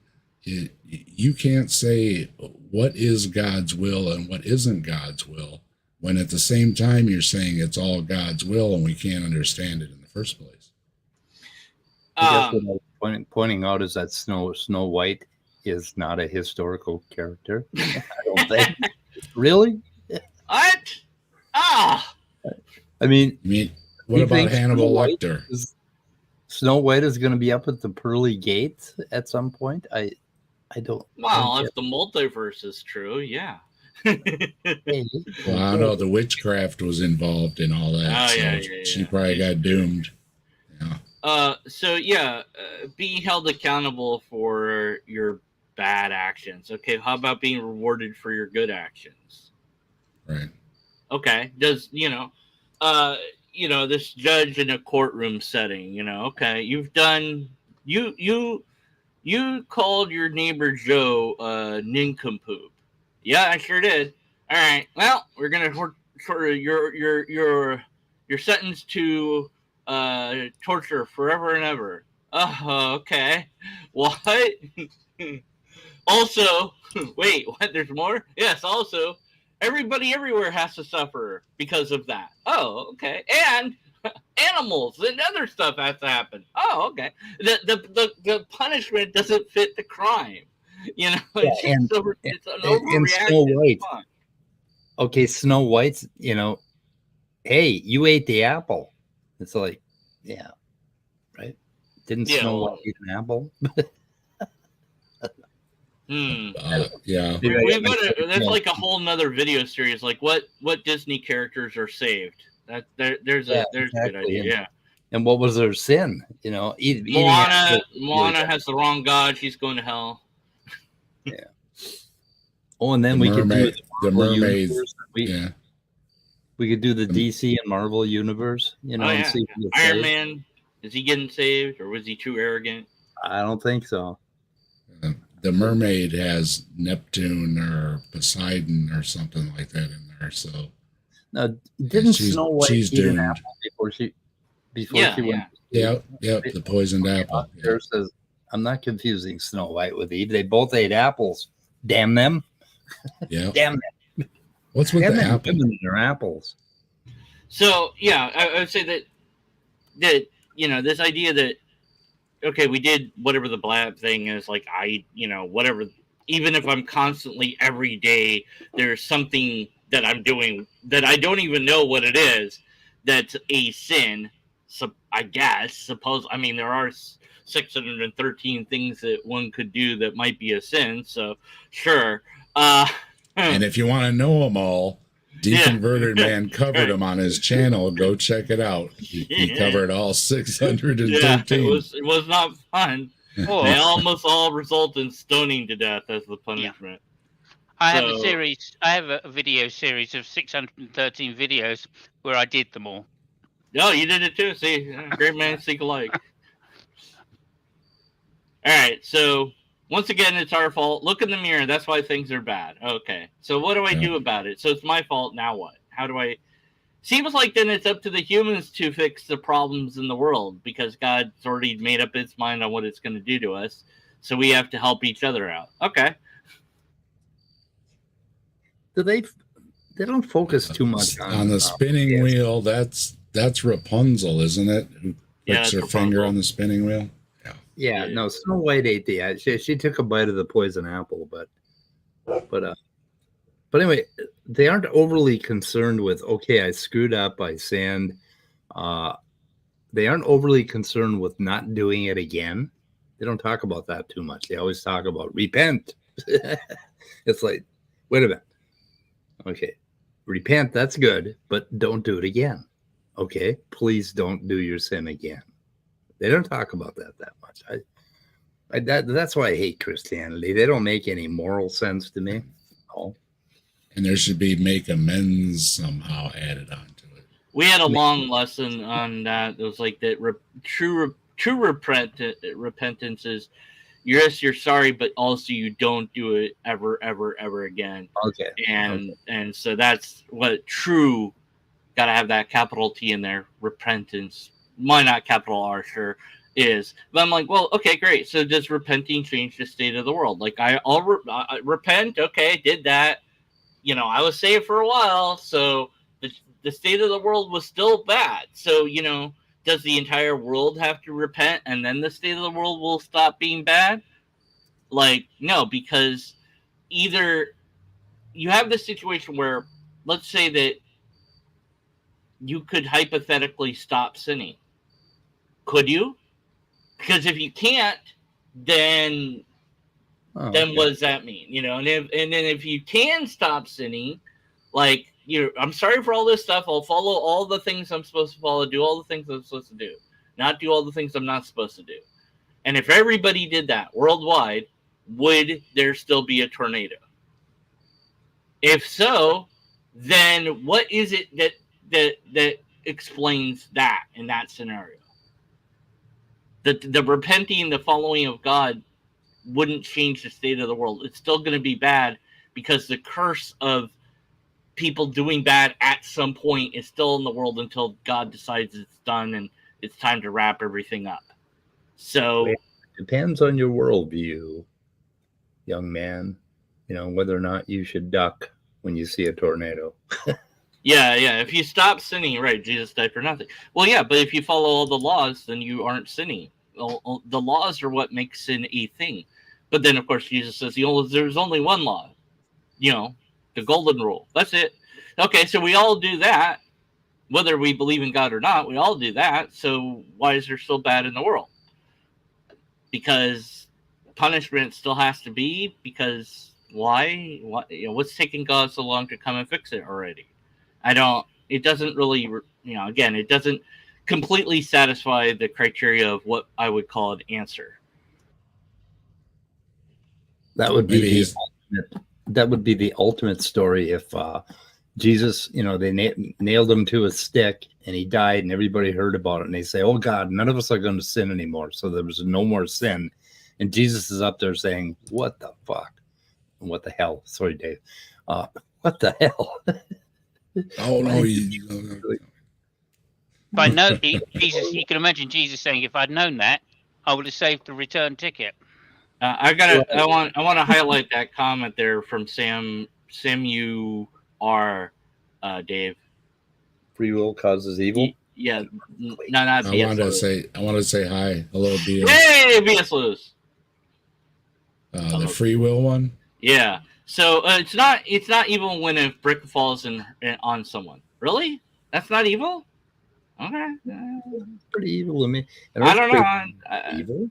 it. You can't say what is God's will and what isn't God's will, when at the same time you're saying it's all God's will and we can't understand it in the first place. I guess what I'm pointing out is that Snow White is not a historical character. I don't think. Really? What? Ah! I mean, what about Hannibal Lecter? Snow White is going to be up at the pearly gates at some point. I don't. Well, if the multiverse is true, yeah. Well, I don't know. The witchcraft was involved in all that. She probably got doomed. Yeah. Being held accountable for your bad actions. Okay, how about being rewarded for your good actions? Right. Okay. Does this judge in a courtroom setting, okay, you've done you called your neighbor Joe nincompoop. Yeah, I sure did. All right. Well, we're gonna you're sentenced to torture forever and ever. Okay. What? Also, wait, what? There's more? Yes. Also, everybody everywhere has to suffer because of that. Oh, okay. And animals and other stuff has to happen. Oh, okay. The punishment doesn't fit the crime. It's an overreaction. Snow White. Okay, Snow White's, hey, you ate the apple. It's like, yeah, right? Didn't Snow White eat an apple? Yeah. That's like a whole nother video series. Like what Disney characters are saved. There's a good idea. Yeah. And what was their sin? Moana has the wrong god. She's going to hell. Yeah. Oh, and then we could do the mermaids. We could do the DC and Marvel universe, you know, Oh, and yeah. see who gets Iron saved. Man, is he getting saved or was he too arrogant? I don't think so. The mermaid has Neptune or Poseidon or something like that in there. So Now, didn't she's- Snow White she's eat an doomed. apple before she Yeah, went? Yep, the poisoned apple. Yeah. There says, I'm not confusing Snow White with Eve. They both ate apples. Damn them. Yeah. Damn them. What's with Damn the them apple? women and their apples. So, yeah, I would say that, you know, this idea that, okay, we did whatever the blab thing is, like, whatever, even if I'm constantly every day, there's something that I'm doing that I don't even know what it is, that's a sin. So I guess, there are 613 things that one could do that might be a sin. So sure. And if you want to know them all, Deconverted Man covered them on his channel. Go check it out. He covered all 613. Yeah, it was not fun. Or They almost all result in stoning to death as the punishment. I have a series. I have a video series of 613 videos where I did them all. Oh, you did it too. See, great man, seek alike. All right, so once again, it's our fault. Look in the mirror. That's why things are bad. Okay, so what do I do about it? So it's my fault. Now what? How do I? Seems like then it's up to the humans to fix the problems in the world because God's already made up its mind on what it's going to do to us. So we have to help each other out. Okay. Do they don't focus too much on the spinning wheel? That's Rapunzel, isn't it? Who puts her finger on the spinning wheel? Yeah, no, Snow White ate the. She took a bite of the poison apple, but anyway, they aren't overly concerned with. Okay, I screwed up. I sinned. They aren't overly concerned with not doing it again. They don't talk about that too much. They always talk about repent. It's like, wait a minute. Okay, repent. That's good, but don't do it again. Okay, please don't do your sin again. They don't talk about that much. That's why I hate Christianity. They don't make any moral sense to me. No. And there should be make amends somehow added onto it. We had a long lesson on that. It was like that true repentance is, yes, you're sorry, but also you don't do it ever again. Okay. And so that's what true, got to have that capital T in there, repentance. Why not capital R, sure, is. But I'm like, well, okay, great. So does repenting change the state of the world? Like, I'll repent. Okay, did that. You know, I was saved for a while, so the state of the world was still bad. So, you know, does the entire world have to repent and then the state of the world will stop being bad? Like, no, because either you have this situation where, let's say that you could hypothetically stop sinning. Could you? Because if you can't, then what does that mean? You know, and then if you can stop sinning, like, I'm sorry for all this stuff. I'll follow all the things I'm supposed to follow, do all the things I'm supposed to do, not do all the things I'm not supposed to do. And if everybody did that worldwide, would there still be a tornado? If so, then what is it that explains that in that scenario? The repenting, the following of God wouldn't change the state of the world. It's still going to be bad because the curse of people doing bad at some point is still in the world until God decides it's done and it's time to wrap everything up. So it depends on your worldview, young man, you know, whether or not you should duck when you see a tornado. Yeah. If you stop sinning, right, Jesus died for nothing. Well, yeah, but if you follow all the laws, then you aren't sinning. The laws are what makes sin a thing. But then, of course, Jesus says there's only one law, you know, the golden rule. That's it. Okay, so we all do that, whether we believe in God or not. We all do that. So why is there still bad in the world? Because punishment still has to be. Because why? What? You know, what's taking God so long to come and fix it already? It doesn't really, you know, again, it doesn't completely satisfy the criteria of what I would call an answer. That would be the ultimate story if Jesus, they nailed him to a stick and he died and everybody heard about it. And they say, oh God, none of us are going to sin anymore. So there was no more sin. And Jesus is up there saying, what the fuck? What the hell? Sorry, Dave. What the hell? Oh no, If I know Jesus, you can imagine Jesus saying, "If I'd known that, I would have saved the return ticket." I want to highlight that comment there from Sam Dave. Free will causes evil. Yeah, not I BS wanted to Lewis. say hi. Hello, BS. Hey, BS Lewis. The free will one. Yeah. So it's not evil when a brick falls on someone. Really? That's not evil? Okay. Pretty evil to me. I don't know. Evil?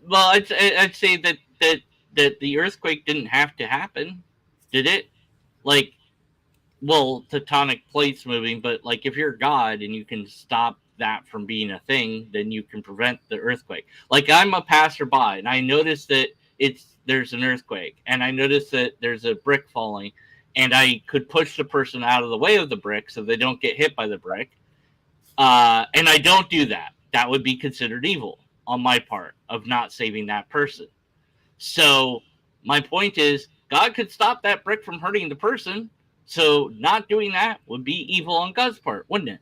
Well, I'd say that the earthquake didn't have to happen, did it? Like, well, tectonic plates moving, but like if you're God and you can stop that from being a thing, then you can prevent the earthquake. Like I'm a passerby and I notice that there's an earthquake and I notice that there's a brick falling and I could push the person out of the way of the brick so they don't get hit by the brick. And I don't do that. That would be considered evil on my part of not saving that person. So my point is God could stop that brick from hurting the person. So not doing that would be evil on God's part, wouldn't it?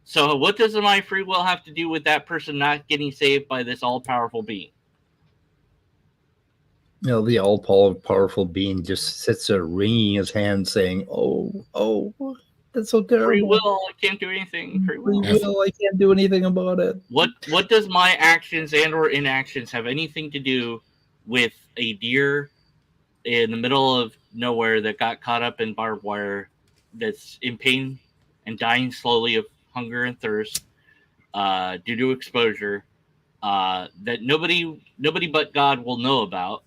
So what does my free will have to do with that person not getting saved by this all-powerful being? The all-powerful being just sits there wringing his hands saying, oh, that's so terrible. Free will, I can't do anything. Free will, I can't do anything about it. What does my actions and or inactions have anything to do with a deer in the middle of nowhere that got caught up in barbed wire that's in pain and dying slowly of hunger and thirst due to exposure that nobody but God will know about?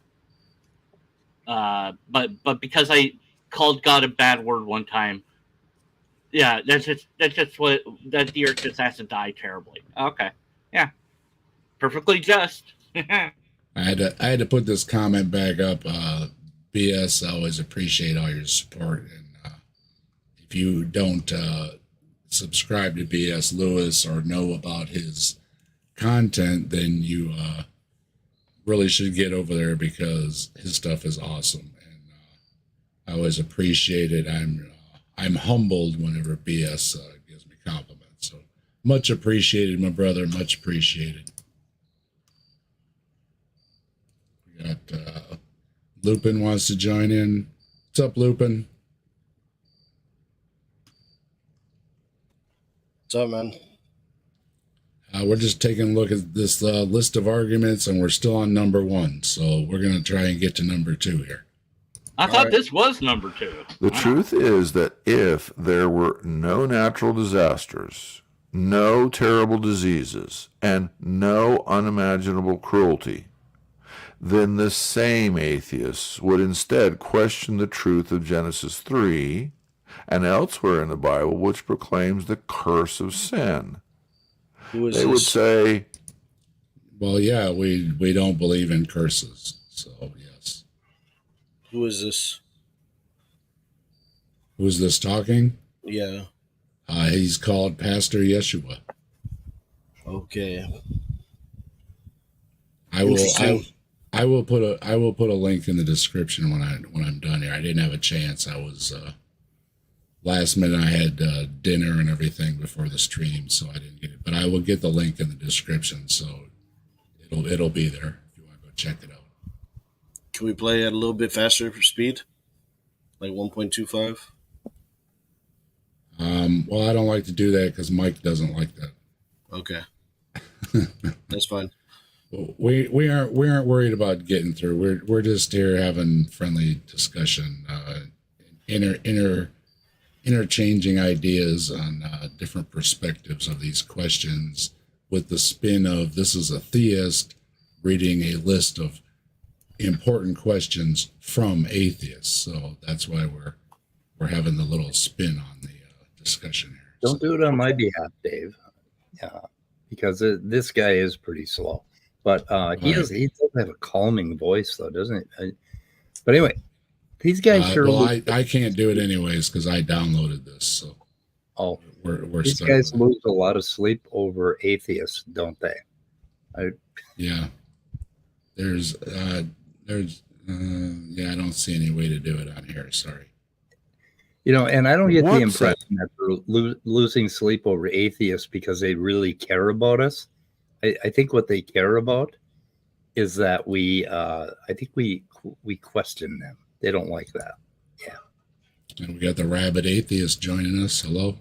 But because I called God a bad word one time, yeah, that's just what that deer just has to die terribly. Okay, yeah, perfectly just. I had to put this comment back up. BS, I always appreciate all your support, and if you don't subscribe to BS Lewis or know about his content, then you really should get over there because his stuff is awesome, and I always appreciate it. I'm humbled whenever BS gives me compliments. So much appreciated, my brother. Much appreciated. We got Lupin wants to join in. What's up, Lupin? What's up, man? We're just taking a look at this list of arguments, and we're still on number 1. So we're going to try and get to number 2 here. I thought this was number 2. The truth is that if there were no natural disasters, no terrible diseases, and no unimaginable cruelty, then the same atheists would instead question the truth of Genesis 3 and elsewhere in the Bible, which proclaims the curse of sin. They would say, well, yeah, we don't believe in curses. So, yes. Who is this? Who's this talking? Yeah. He's called Pastor Yeshua. Okay. I will put a link in the description when I'm done here. I didn't have a chance. I was last minute. I had dinner and everything before the stream, so I didn't get it. But I will get the link in the description, so it'll be there if you want to go check it out. Can we play at a little bit faster for speed, like 1.25? Well, I don't like to do that because Mike doesn't like that. Okay, that's fine. We aren't worried about getting through. We're just here having friendly discussion, interchanging ideas on different perspectives of these questions, with the spin of this is a theist reading a list of important questions from atheists. So that's why we're having the little spin on the discussion here. Don't do it on my behalf, Dave. Yeah, because this guy is pretty slow. But he does have a calming voice, though, doesn't he? But anyway, These guys sure Well, lose. I can't do it anyways because I downloaded this. So Oh, we're these stuck guys with it. lose a lot of sleep over atheists, don't they? Yeah. There's yeah, I don't see any way to do it on here. Sorry. And I don't get the What's impression that they're losing sleep over atheists because they really care about us. I think what they care about is that I think we question them. They don't like that. And we got the rabid atheist joining us. Hello.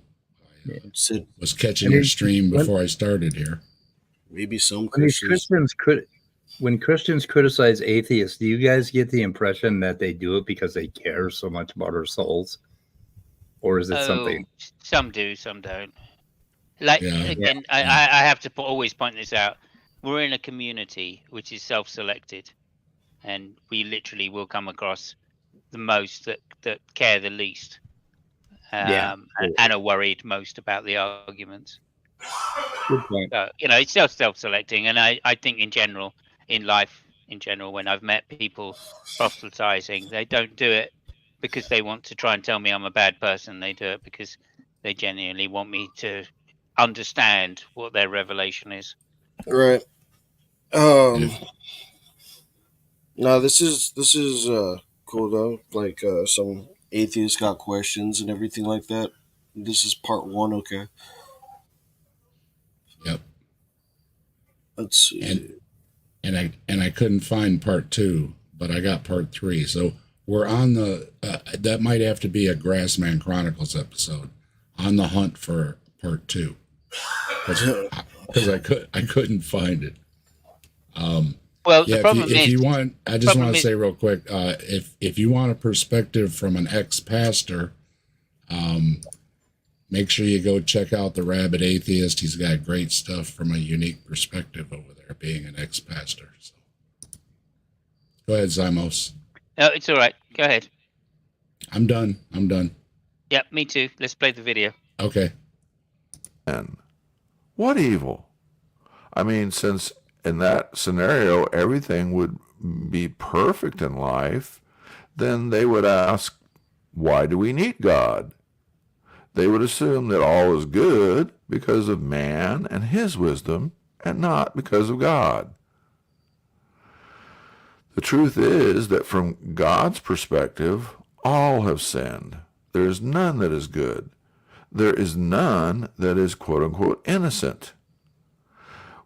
I Sid, was catching your stream before I started here. maybe some When these Christians. when Christians criticize atheists, do you guys get the impression that they do it because they care so much about our souls, or is it something? Some do, some don't. Like Yeah. again, Yeah. I have to always point this out. We're in a community which is self-selected, and we literally will come across the most that care the least, Yeah. and are worried most about the arguments. Good point. So, it's self-selecting, and I think in general, in life in general, when I've met people proselytizing, they don't do it because they want to try and tell me I'm a bad person. They do it because they genuinely want me to understand what their revelation is. Right. No, this is cool though. Like some atheists got questions and everything like that. This is part 1, okay. Yep. Let's see. And I couldn't find part 2, but I got part 3. So we're on the that might have to be a Grassman Chronicles episode, on the hunt for part 2, because I couldn't find it. Well, Yeah, the problem if is, you want, I just want to say real quick, if you want a perspective from an ex-pastor, make sure you go check out the Rabid Atheist. He's got great stuff from a unique perspective over there, being an ex-pastor. So. Go ahead, Zymos. no, it's all right. Go ahead. I'm done. Yeah, me too. Let's play the video. Okay. And what evil? I mean, since in that scenario everything would be perfect in life, then they would ask, why do we need God? They would assume that all is good because of man and his wisdom, and not because of God. The truth is that from God's perspective, all have sinned. There is none that is good. There is none that is quote-unquote innocent.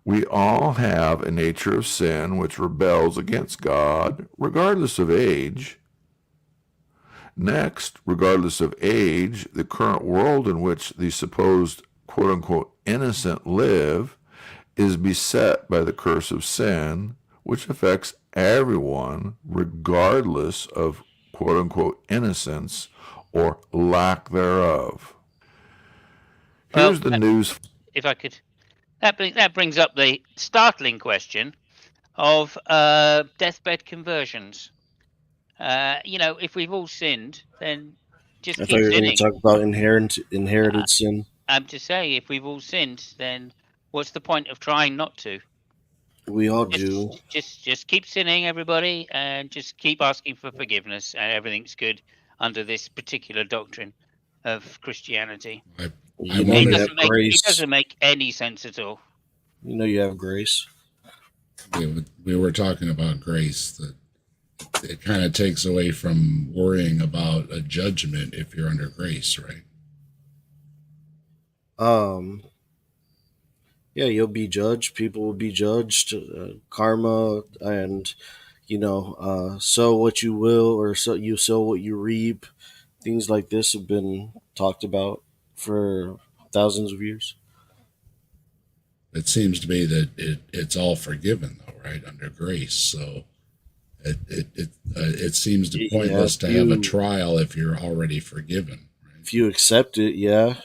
We all have a nature of sin which rebels against God, regardless of age. Next, regardless of age, the current world in which the supposed quote-unquote innocent live is beset by the curse of sin, which affects everyone regardless of quote-unquote innocence or lack thereof. Here's the news. If I could, that brings up the startling question of deathbed conversions. If we've all sinned, then just I thought keep you were going sinning. to talk about inherited sin. I'm to say, if we've all sinned, then what's the point of trying not to? We all do. Just keep sinning, everybody, and just keep asking for forgiveness, and everything's good under this particular doctrine of Christianity. It doesn't make any sense at all. You know you have grace. We were talking about grace, that it kind of takes away from worrying about a judgment if you're under grace, right? Yeah, you'll be judged. People will be judged. Karma, and sow what you will, or you sow what you reap. Things like this have been talked about for thousands of years. It seems to me that it's all forgiven, though, right, under grace. So it seems to pointless to have a trial if you're already forgiven. Right? If you accept it, yeah.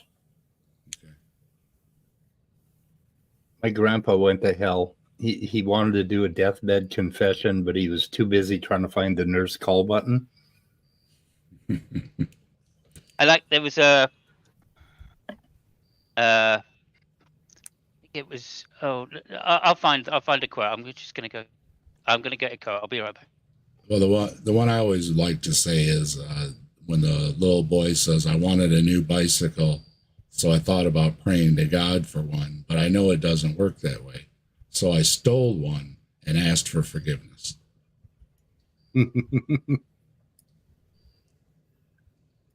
My grandpa went to hell. He wanted to do a deathbed confession, but he was too busy trying to find the nurse call button. There was it was. Oh, I'll find a quote. I'm just gonna go. I'm gonna get a quote. I'll be right back. Well, the one I always like to say is when the little boy says, "I wanted a new bicycle, so I thought about praying to God for one, but I know it doesn't work that way, so I stole one and asked for forgiveness." Good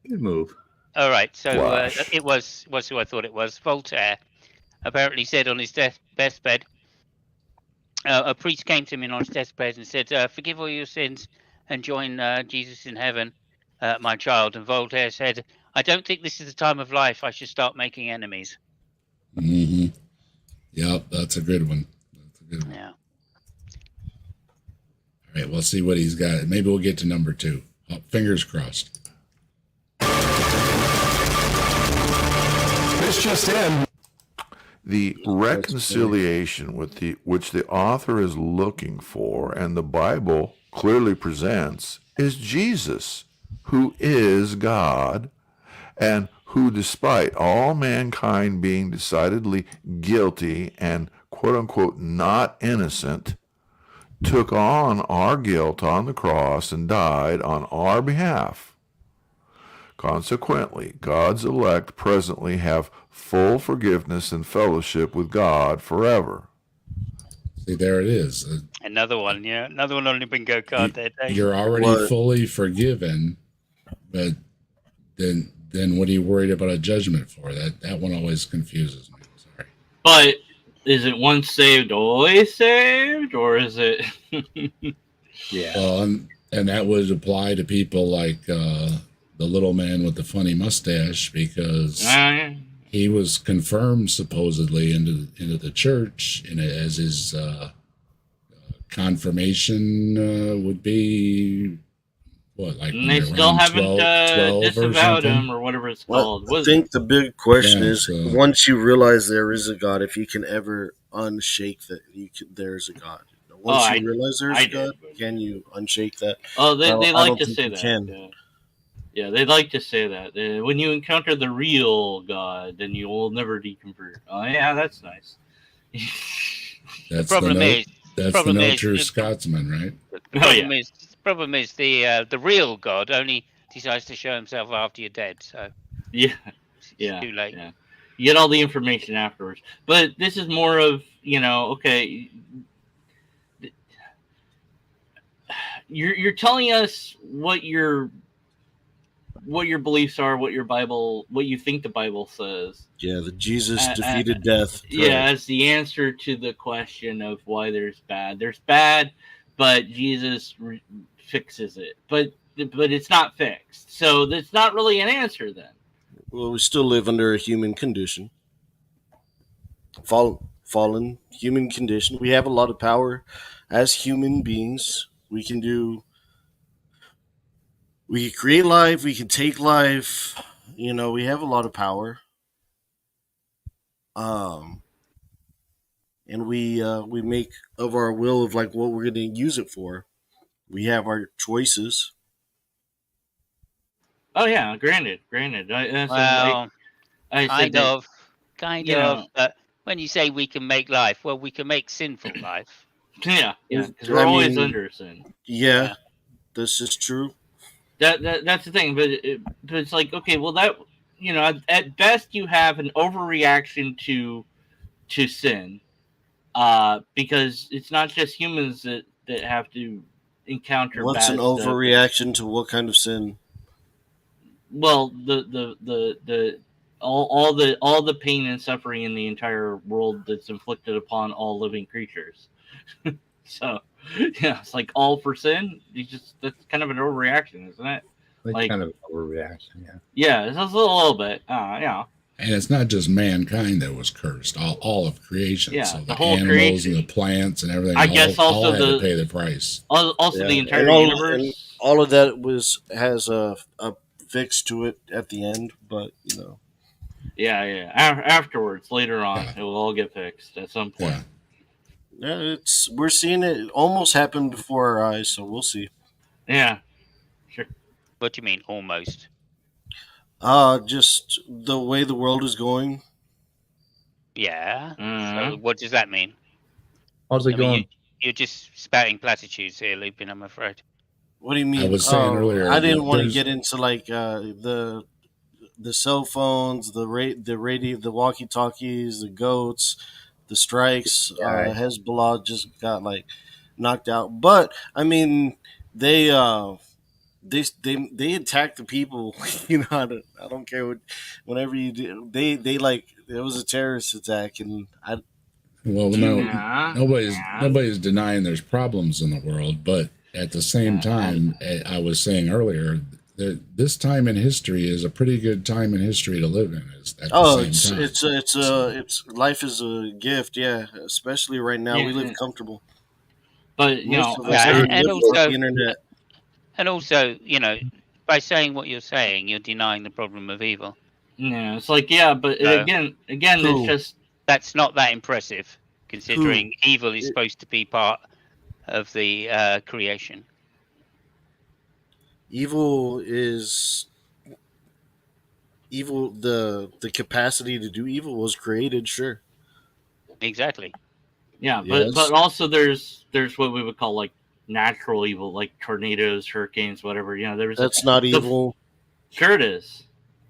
move. All right, so Flash. it was who I thought it was. Voltaire apparently said on his deathbed, a priest came to him on his deathbed and said, "Forgive all your sins and join Jesus in heaven, my child." And Voltaire said, "I don't think this is the time of life I should start making enemies." Mm-hmm. Yep, that's a good one. That's a good one. Yeah. All right, we'll see what he's got. Maybe we'll get to number 2. Oh, fingers crossed. This just in. The reconciliation which the author is looking for and the Bible clearly presents is Jesus, who is God, and who, despite all mankind being decidedly guilty and quote-unquote not innocent, took on our guilt on the cross and died on our behalf. Consequently, God's elect presently have full forgiveness and fellowship with God forever. See, there it is. Another one, yeah. Another one on the bingo card there, Dave. You're already What? fully forgiven, but then what are you worried about a judgment for? That one always confuses me. Sorry. But is it once saved, always saved, or is it? Yeah. Well, and that would apply to people like the little man with the funny mustache, because he was confirmed supposedly into the church, and as his confirmation would be what, like And they still haven't 12 disavowed or him or whatever it's Well, called. I think the big question Yeah, is, so- once you realize there is a God, if you can ever unshake that there's a God. Once Oh, you realize there's I a God, did, but- can you unshake that? Oh, they I like don't to think say you that. can. Yeah, they like to say that. When you encounter the real God, then you will never deconvert. Oh, yeah, that's nice. That's problem the is- that's problem the no is- true Scotsman, right? The problem is the real God only decides to show himself after you're dead. So Yeah, it's yeah, too late. yeah. You get all the information afterwards. But this is more of, okay, you're telling us what your beliefs are, what you think the Bible says. Yeah, the Jesus defeated death. Yeah, as the answer to the question of why there's bad. There's bad, but Jesus fixes it. But it's not fixed. So that's not really an answer then. Well, we still live under a human condition. Fallen human condition. We have a lot of power as human beings. We can create life, we can take life. We have a lot of power. And we make of our will of like what we're going to use it for. We have our choices. Oh yeah, granted. I said Kind of. you know- When you say we can make life, well, we can make sinful life. Yeah, because I we're always mean- under sin. Yeah, this is true. That's the thing, but it's like, okay, well, that at best you have an overreaction to sin, because it's not just humans that have to encounter. What's bad an stuff. overreaction to what kind of sin? Well, the all the pain and suffering in the entire world that's inflicted upon all living creatures. So, yeah, it's like all for sin. That's kind of an overreaction, isn't it? Like kind of overreaction, yeah. Yeah, it's just a little bit. Yeah. And it's not just mankind that was cursed; all of creation. Yeah, so the the whole animals creation. and the plants and everything. I guess all also had the- to pay the price. Also, Yeah. the entire And universe. all of that has a fix to it at the end, but Yeah. Afterwards, later on, Yeah. it will all get fixed at some point. Yeah. we're seeing it almost happen before our eyes, so we'll see. Yeah. What do you mean, almost? Just the way the world is going. Yeah. Mhm. So what does that mean? How's it I mean, going? you're just spouting platitudes here, Lupin, I'm afraid. What do you mean? I was saying earlier, I didn't want to there's- get into like the cell phones, the radio, the walkie talkies, the goats, the strikes. Hezbollah just got like knocked out, but I mean they they attack the people. You know, I don't care what. Whenever you do, they like it was a terrorist attack, and well, no, Yeah. nobody's denying there's problems in the world, but at the same time, I was saying earlier that this time in history is a pretty good time in history to live in. At the same time. it's life is a gift, yeah. Especially right now, we live comfortable. But you Most know, of us and live also- off the internet. And also, you know, by saying what you're saying, you're denying the problem of evil. yeah, it's like but No. again, Cool. it's just That's not that impressive, considering evil is supposed to be part of the creation. Evil is evil. The capacity to do evil was created, sure. Exactly. yeah, Yes. but also there's what we would call like natural evil, like tornadoes, hurricanes, whatever. You know, That's not evil. Sure, it is.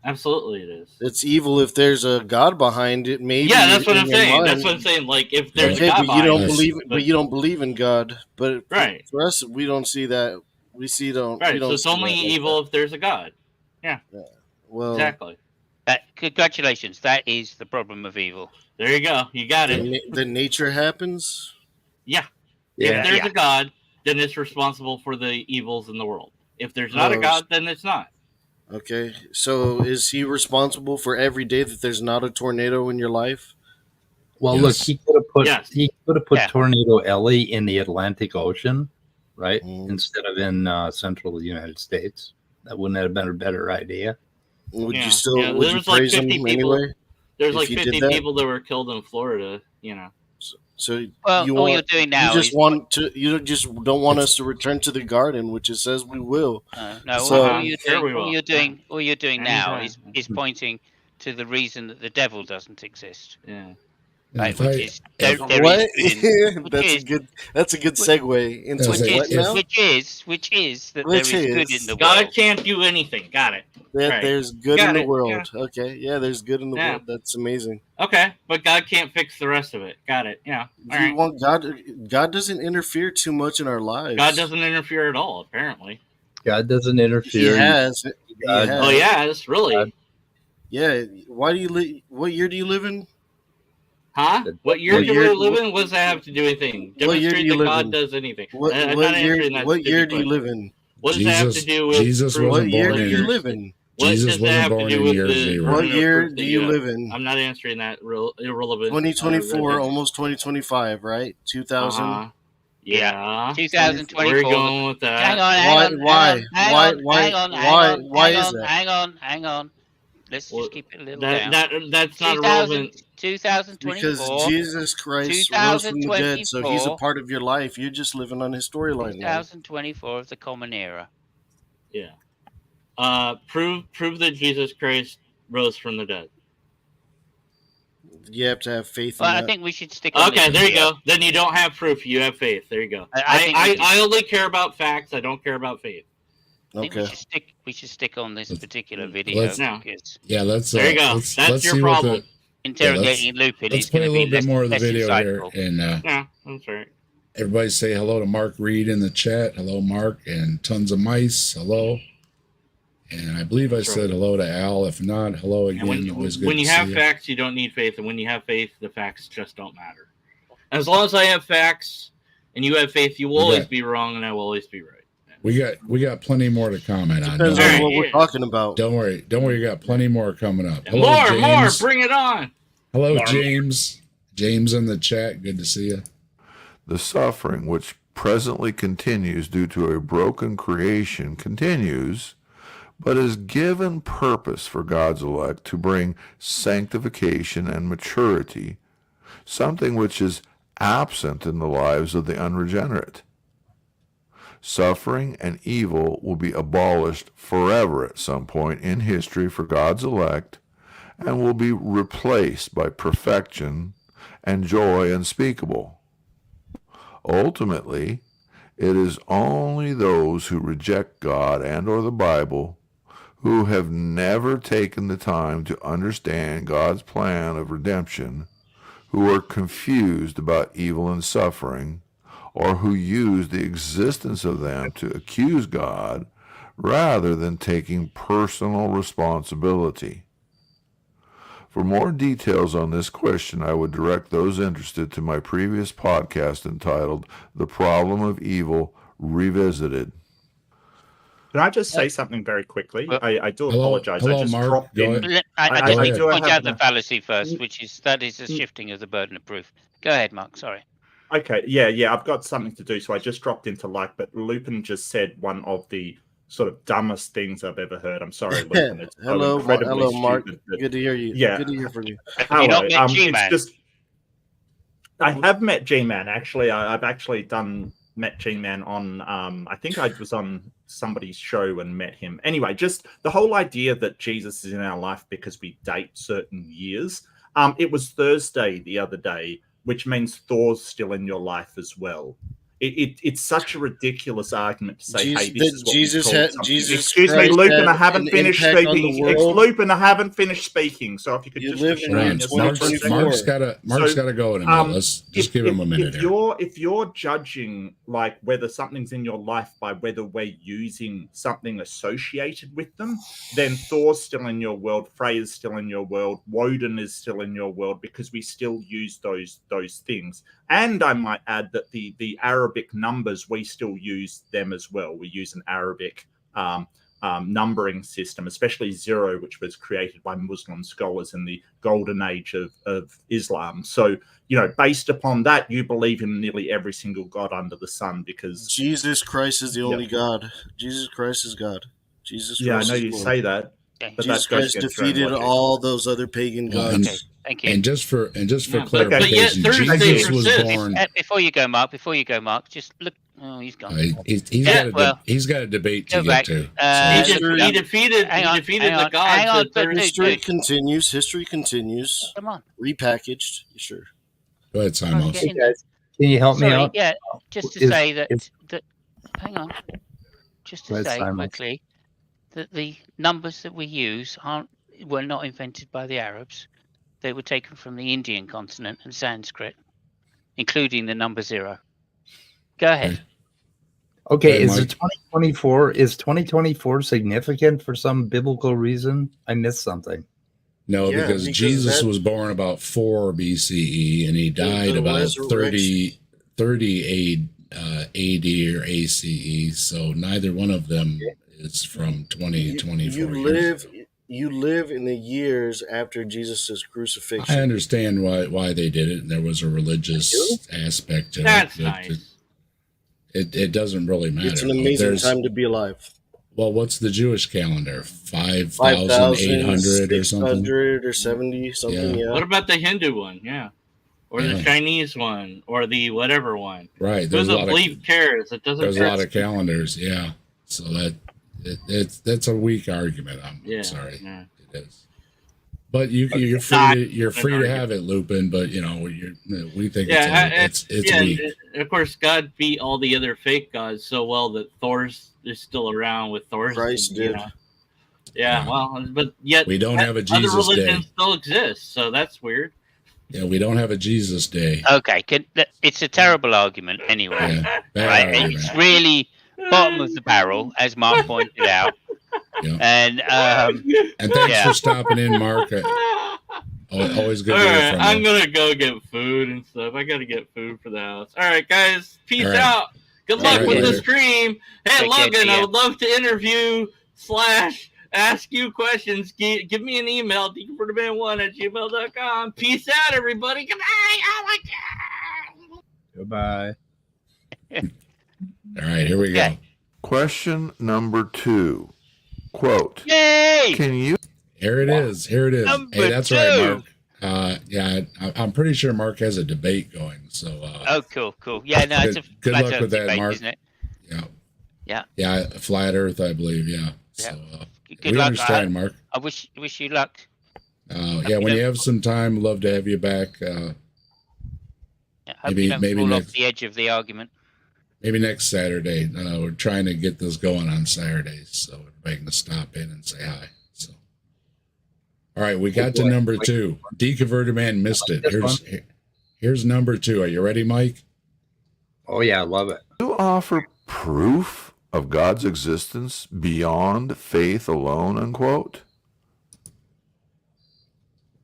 Absolutely, it is. It's evil if there's a God behind it. Maybe. Yeah, that's what in I'm your saying. mind. That's what I'm saying. Like if there's Okay, a God but you don't behind it, believe. But you don't believe in God. But Right. for us, we don't see that. We see don't. right. We don't So it's see only that like evil that. if there's a God. Well, Exactly. Congratulations. That is the problem of evil. There you go. You got it. the nature happens. Yeah. Yeah. If there's Yeah. a God, then it's responsible for the evils in the world. If there's not a Oh, God, then it's not. Okay, so is he responsible for every day that there's not a tornado in your life? Well, Yes. look, he could have put Yes. Yeah. Tornado Ellie in the Atlantic Ocean, right, Mm. instead of in central United States. That wouldn't have been a better idea. Would Yeah. you still Yeah, would there you was like praise him 50 people. anyway? There's If like you did 50 that? people that were killed in Florida, you know. So Well, you all want, you're doing now you just is want to you just don't want us to return to the garden, which it says we will. no. So- all you're Sure doing, we will. all you're doing now Anytime. is pointing to the reason that the devil doesn't exist. Yeah. Right, If which I- is there is What? good in, That's a good segue into Which what now? which is that Which there is good is- in the God world. can't do anything. Got it. That Right. there's good Got in the it, world. Okay, yeah, there's good in the Yeah. world. That's amazing. Okay, but God can't fix the rest of it. Got it. Yeah. All We right. want God doesn't interfere too much in our lives. God doesn't interfere at all, apparently. God doesn't He interfere. has. He God- has. Oh yeah, it's really. God. Yeah. Why do you what year do you live in? Huh? What year What do year- we live in? What does that have to do with anything? What year do Demonstrate you that live God in? does anything. What, I'm what not year? answering that What stupid year do you question. live in? What does that have to Jesus- do with Jesus proof? What wasn't year born do in- you live in? What Jesus does that wasn't have to born do in with year the zero. What permanent year proof that do you have? live in? I'm not answering that irrelevant. 2024, redundant. almost 2025, right? 2000. Uh-huh. Yeah. 2024. Where are you going with that? Hang on, Why- hang on, why- hang on, hang why- on, why- hang on, why- hang on, why hang is on, that? hang on. Let's Well, just keep it a little down. That's not irrelevant. 2024. Because Jesus Christ rose from the dead, so he's a 2024. part of your life. You're just living on his storyline now. 2024 of the Common Era. Yeah. Prove that Jesus Christ rose from the dead. You have to have faith in Well, I that. think we should stick on Okay, this there you video. go. Then you don't have proof. You have faith. There you go. I think we should- I only care about facts. I don't care about faith. I think Okay. we should stick on this Let's- particular video let's- No. because Yeah, let's. There you go. Let's That's your see what problem. interrogating Lupin Let's is play going a to be little bit less, more of the less video here, insightful. and Yeah, that's right. everybody say hello to Mark Reed in the chat. Hello, Mark, and tons of mice. Hello. And I believe I That's said hello to Al. If not, hello And again. Always good when to you see have you. facts, you don't need faith, and when you have faith, the facts just don't matter. As long as I have facts and you have faith, you will always be wrong, and I will always be right. We got plenty more to comment on. Depends Don't on Alright, what we're yeah. talking about. Don't worry. We got plenty more coming up. Hello, More, James. bring it on. Hello, more. James. James in the chat. Good to see you. The suffering which presently continues due to a broken creation continues, but is given purpose for God's elect to bring sanctification and maturity, something which is absent in the lives of the unregenerate. Suffering and evil will be abolished forever at some point in history for God's elect, and will be replaced by perfection and joy unspeakable. Ultimately, It is only those who reject God and or the Bible, who have never taken the time to understand God's plan of redemption, who are confused about evil and suffering, or who use the existence of them to accuse God rather than taking personal responsibility. For more details on this question, I would direct those interested to my previous podcast entitled The Problem of Evil Revisited. Can I just say something very quickly? Well- I do Hello- apologize. hello, I just Mark. dropped Go in. ahead. I I just need do to point have out the an- fallacy first, which is that is a shifting of the burden of proof. Go ahead, Mark. Sorry. Okay, yeah, I've got something to do, so I just dropped into but Lupin just said one of the sort of dumbest things I've ever heard. I'm sorry, Lupin. It's so hello, incredibly Mark. stupid that- Good to hear you. Yeah. Good to hear from you. Have you not met It's G-Man? just I have met G-Man actually. I've actually met G-Man on I think I was on somebody's show and met him. Anyway, just the whole idea that Jesus is in our life because we date certain years. It was Thursday the other day, which means Thor's still in your life as well. It's such a ridiculous argument to say, "Hey, this is what Jesus we call had- something." Jesus Excuse me, Christ Lupin. I had haven't an finished impact on the speaking. world. Lupin, I haven't finished speaking. So if you could You just live in restrain in yourself for a 2024. second. Mark's got to go in a minute. Let's just give him a minute if here. if you're judging like whether something's in your life by whether we're using something associated with them, then Thor's still in your world, Freya's still in your world, Woden is still in your world because we still use those things. And I might add that the Arabic numbers, we still use them as well. We use an Arabic numbering system, especially 0, which was created by Muslim scholars in the golden age of Islam. So, based upon that, you believe in nearly every single god under the sun because Jesus Christ is the only God. Jesus Christ is God. Jesus Christ. yeah, I know is you Lord. say that, Okay. but Jesus that goes Christ against your own defeated logic. all those other pagan Well, gods. Okay. Thank you. And just for Yeah, clarification, but yet Thursday Jesus was persists. born. Before you go, Mark, just look. Oh, he's gone. He's got a debate to Go get back. to. He, So, History- he defeated Hang on, the hang gods on, at Thursday. History continues. History continues. Come on. Repackaged. Sure. go ahead, Simon. Get Hey in. guys, can you help me Sorry, out? yeah. Just to Is- say that is- hang on. Just to Go ahead, say Simon. quickly that the numbers that we use were not invented by the Arabs. They were taken from the Indian continent and Sanskrit, including the number 0. Go ahead. Okay, Hey, is Mike. it 2024 significant for some biblical reason? I missed something. No, Yeah, because because Jesus that- was born about 4 BCE and he died the about resurrection. 30 AD or ACE. So neither one of them is from 2024 years. You live in the years after Jesus' crucifixion. I understand why they did it, and there was a religious aspect to That's it. but nice. It doesn't really matter. It's an amazing There's- time to be alive. Well, what's the Jewish calendar? 5,800 or something? 5,600 or 70, something, yeah. What about the Hindu one? Yeah. Or the Yeah. Chinese one, or the whatever one. Right. Those There's a lot belief cares. It doesn't. There's a lot of calendars, yeah. So that's a weak argument. I'm Yeah. sorry, Yeah. it is. But you're free to have it, Lupin. But we think Yeah, it's yeah, weak. of course, God beat all the other fake gods so well that Thor's is still around with Thor's. Christ you did. know. Yeah, well, but yet We don't have a other Jesus religions day. still exist, so that's weird. Yeah, we don't have a Jesus day. Okay, it's a terrible argument anyway. Yeah, bad Right? argument. It's really bottom of the barrel, as Mark pointed out. Yeah. And And thanks Yeah. for stopping in, Mark. Always good All to hear right, from I'm you. gonna go get food and stuff. I gotta get food for the house. All right, guys, peace All right. out. Good All luck right, with the later. stream. Hey, Take care, Logan, I see ya. would love to interview / ask you questions. Give me an email, deaconfortheman1@gmail.com. Peace out, everybody. Good night. Oh my God. Goodbye. All right, here we go. Okay. Question number 2. Quote, yay! can you Here it is. Here it is. Number Hey, that's 2. right, Mark. Yeah, I'm pretty sure Mark has a debate going. So Oh, cool. Yeah, no, it's a Good flat luck earth with that, debate, Mark. isn't it? yeah, Yeah. flat Earth, I believe. Yeah. Yeah. So Good we luck. understand, Mark. I wish you luck. Yeah, when you have some time, love to have you back. Yeah, hope Maybe- you don't maybe fall off next- the edge of the argument. Maybe next Saturday. We're trying to get this going on Saturdays, so everybody can stop in and say hi. So, all right, we got to number 2. Deconverted man missed it. Here's number 2. Are you ready, Mike? Oh yeah, I love it. You offer proof of God's existence beyond faith alone, unquote.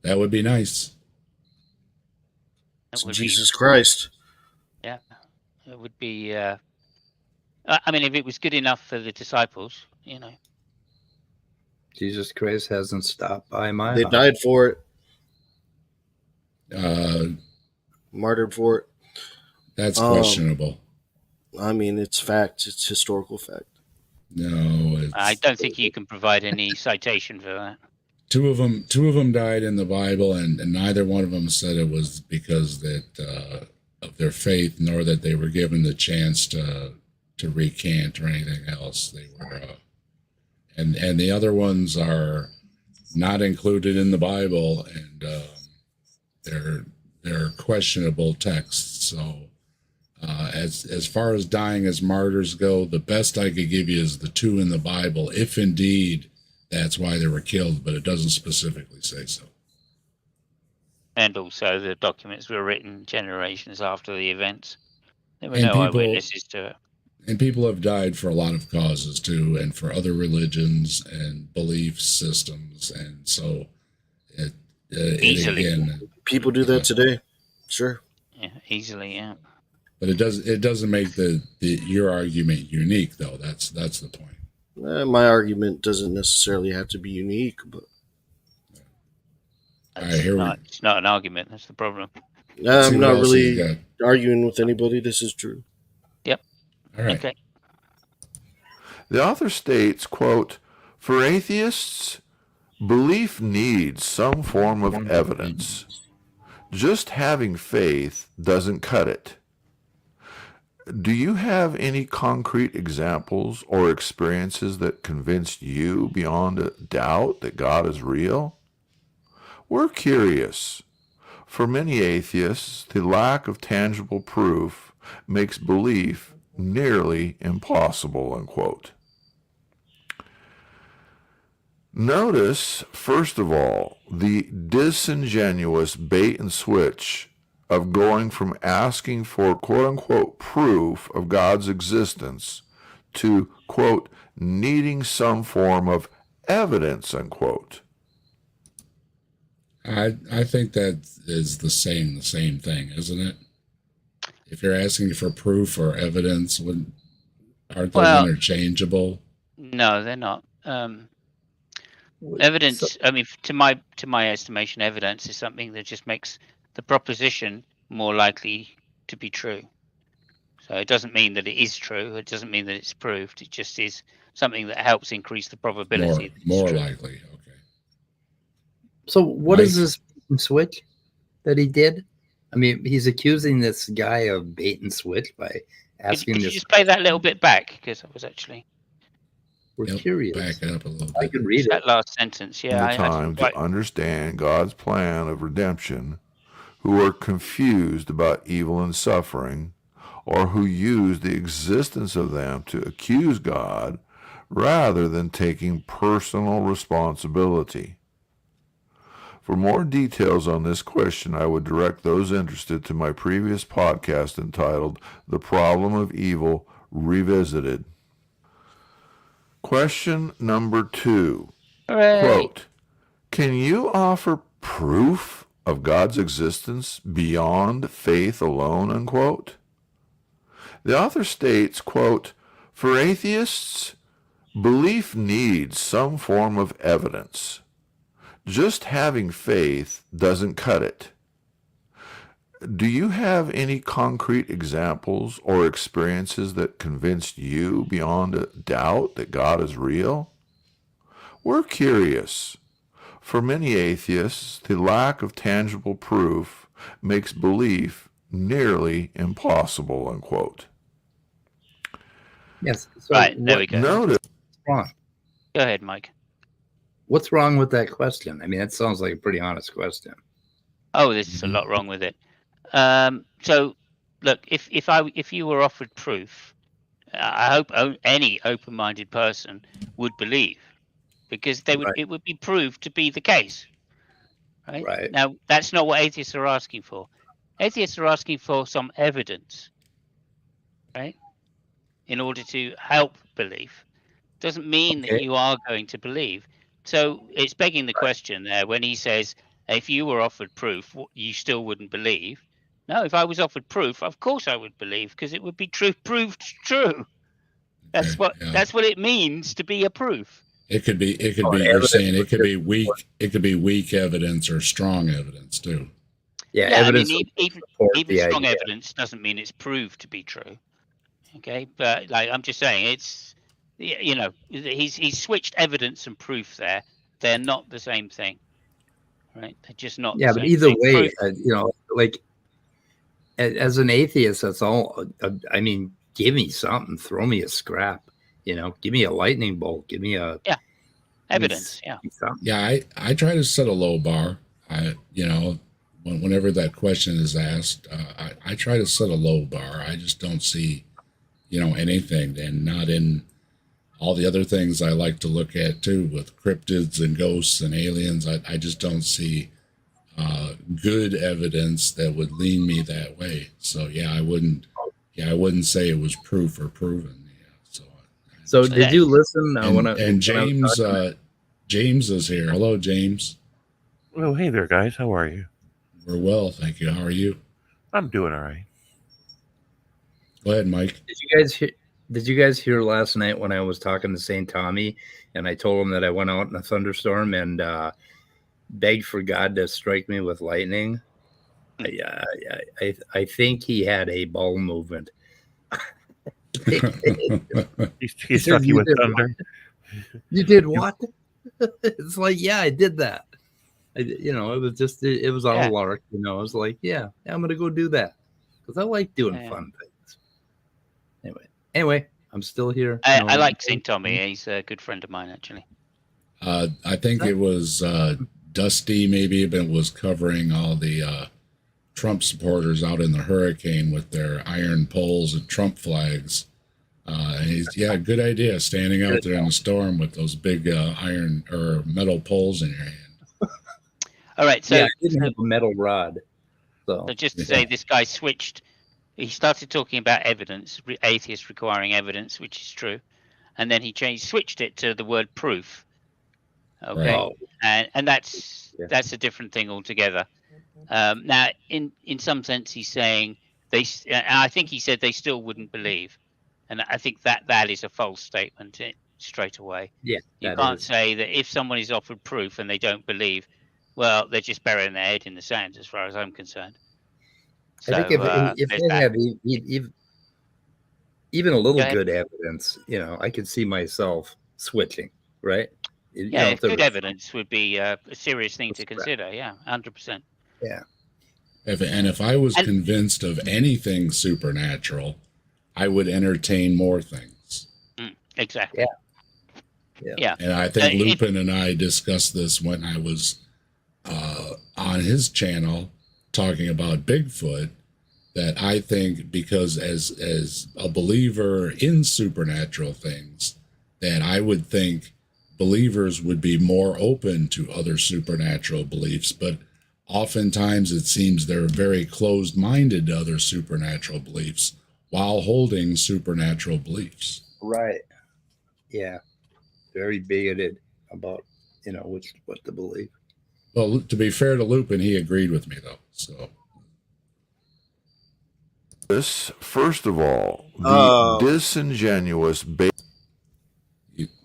That would be nice. That would Jesus Christ. Yeah, it would be. I mean, if it was good enough for the disciples, you know. Jesus Christ hasn't stopped by my They house. died for it, Uh, martyred for it. that's questionable. I mean, it's fact. It's historical fact. No, I don't think you can provide any citation for that. Two of them died in the Bible, and neither one of them said it was because that of their faith, nor that they were given the chance to recant or anything else. They were, and the other ones are not included in the Bible, and they're questionable texts. So, as far as dying as martyrs go, the best I could give you is the 2 in the Bible, if indeed that's why they were killed, but it doesn't specifically say so. And also, the documents were written generations after the events. There were And no people- eyewitnesses to it. And people have died for a lot of causes too, and for other religions and belief systems, and so Easily. again, People do that today. Sure. Yeah, easily, yeah. but it doesn't make your argument unique, though. That's the point. My argument doesn't necessarily have to be unique, but All right, here It's not an argument. That's the problem. see I'm what not else really he's got. arguing with anybody. This is true. All right. Okay. The author states, quote, for atheists, belief needs some form of evidence. Just having faith doesn't cut it. Do you have any concrete examples or experiences that convinced you beyond a doubt that God is real? We're curious. For many atheists, the lack of tangible proof makes belief nearly impossible, unquote. Notice, first of all, the disingenuous bait and switch of going from asking for quote-unquote proof of God's existence to, quote, needing some form of evidence, unquote. I think that is the same thing, isn't it? If you're asking for proof or evidence, aren't those interchangeable? No, they're not. Evidence. I mean, to my estimation, evidence is something that just makes the proposition more likely to be true. So it doesn't mean that it is true. It doesn't mean that it's proved. It just is something that helps increase the probability. that it's More true. likely. Okay. So what Mike? is this bait and switch that he did? I mean, he's accusing this guy of bait and switch by asking Could you this. just play that little bit back? Because I was actually We're Yep, curious. back it up a little I bit. could read it. that last sentence. Yeah, The time to understand God's plan of redemption, who are confused about evil and suffering, or who use the existence of them to accuse God rather than taking personal responsibility. For more details on this question, I would direct those interested to my previous podcast entitled The Problem of Evil Revisited. Question number 2. Hooray. Quote, can you offer proof of God's existence beyond faith alone, unquote? The author states, quote, for atheists, belief needs some form of evidence. Just having faith doesn't cut it. Do you have any concrete examples or experiences that convinced you beyond a doubt that God is real? We're curious. For many atheists, the lack of tangible proof makes belief nearly impossible, unquote. Yes. So Right, there we go. Notice What's wrong? Go ahead, Mike. What's wrong with that question? I mean, that sounds like a pretty honest question. Oh, there's a lot wrong with it. So look, if you were offered proof, I hope any open-minded person would believe, because they would Right. it would be proved to be the case. Right? Right. Now, that's not what atheists are asking for. Atheists are asking for some evidence, right, in order to help belief. Doesn't mean that Okay. you are going to believe. So it's begging the question there when he says, if you were offered proof, you still wouldn't believe. No, if I was offered proof, of course I would believe, because it would be proved true. That's Okay, yeah. that's what it means to be a proof. It could be. Oh, You're evidence saying it was could be just- weak. It could be weak evidence or strong evidence too. Yeah, Yeah, I evidence mean, would even support even the strong idea. evidence doesn't mean it's proved to be true. Okay, but like I'm just saying, it's he's switched evidence and proof there. They're not the same thing, right? They're just not. Yeah, the but same either thing. way, Proof, like as an atheist, that's all. I mean, give me something, throw me a scrap, give me a lightning bolt, give me a evidence. Yeah. something. Yeah, I try to set a low bar. Whenever that question is asked, I try to set a low bar. I just don't see, anything, and not in all the other things I like to look at too, with cryptids and ghosts and aliens. I just don't see good evidence that would lean me that way. So I wouldn't say it was proof or proven. Yeah. So did you listen And James James is here. Hello, James. Oh, hey there, guys. How are you? We're well, thank you. How are you? I'm doing all right. Go ahead, Mike. Did you guys hear last night when I was talking to St. Tommy and I told him that I went out in a thunderstorm and begged for God to strike me with lightning? I think he had a bowel movement. He struck you with thunder. You did what? It's like, yeah, I did that. It was just, it was all lark. I was like, yeah, I'm gonna go do that because I like doing fun things. Anyway, I'm still here. I like St. Tommy. He's a good friend of mine, actually. I think it was Dusty, maybe, but was covering all the Trump supporters out in the hurricane with their iron poles and Trump flags. Good idea, standing out there in the storm with those big iron or metal poles in your hand. All right, so I didn't have a metal rod. So just to say, this guy switched. He started talking about evidence, atheists requiring evidence, which is true, and then he switched it to the word proof. Okay, Right. and that's a different thing altogether. Now, in some sense, he's saying I think he said they still wouldn't believe, and I think that is a false statement straight away. Yeah, you can't say that if someone is offered proof and they don't believe, well, they're just burying their head in the sand, as far as I'm concerned. So, I think if they have even a little good evidence, I could see myself switching, right? If good evidence would be a serious thing to consider. Yeah, 100%. Yeah. If I was convinced of anything supernatural, I would entertain more things. Exactly. Yeah. And I think Lupin and I discussed this when I was on his channel talking about Bigfoot, that I think because as a believer in supernatural things, that I would think believers would be more open to other supernatural beliefs, but oftentimes it seems they're very closed-minded to other supernatural beliefs while holding supernatural beliefs. Right. Yeah. Very bigoted about, what to believe. Well, to be fair to Lupin, he agreed with me, though. So, first of all, the disingenuous.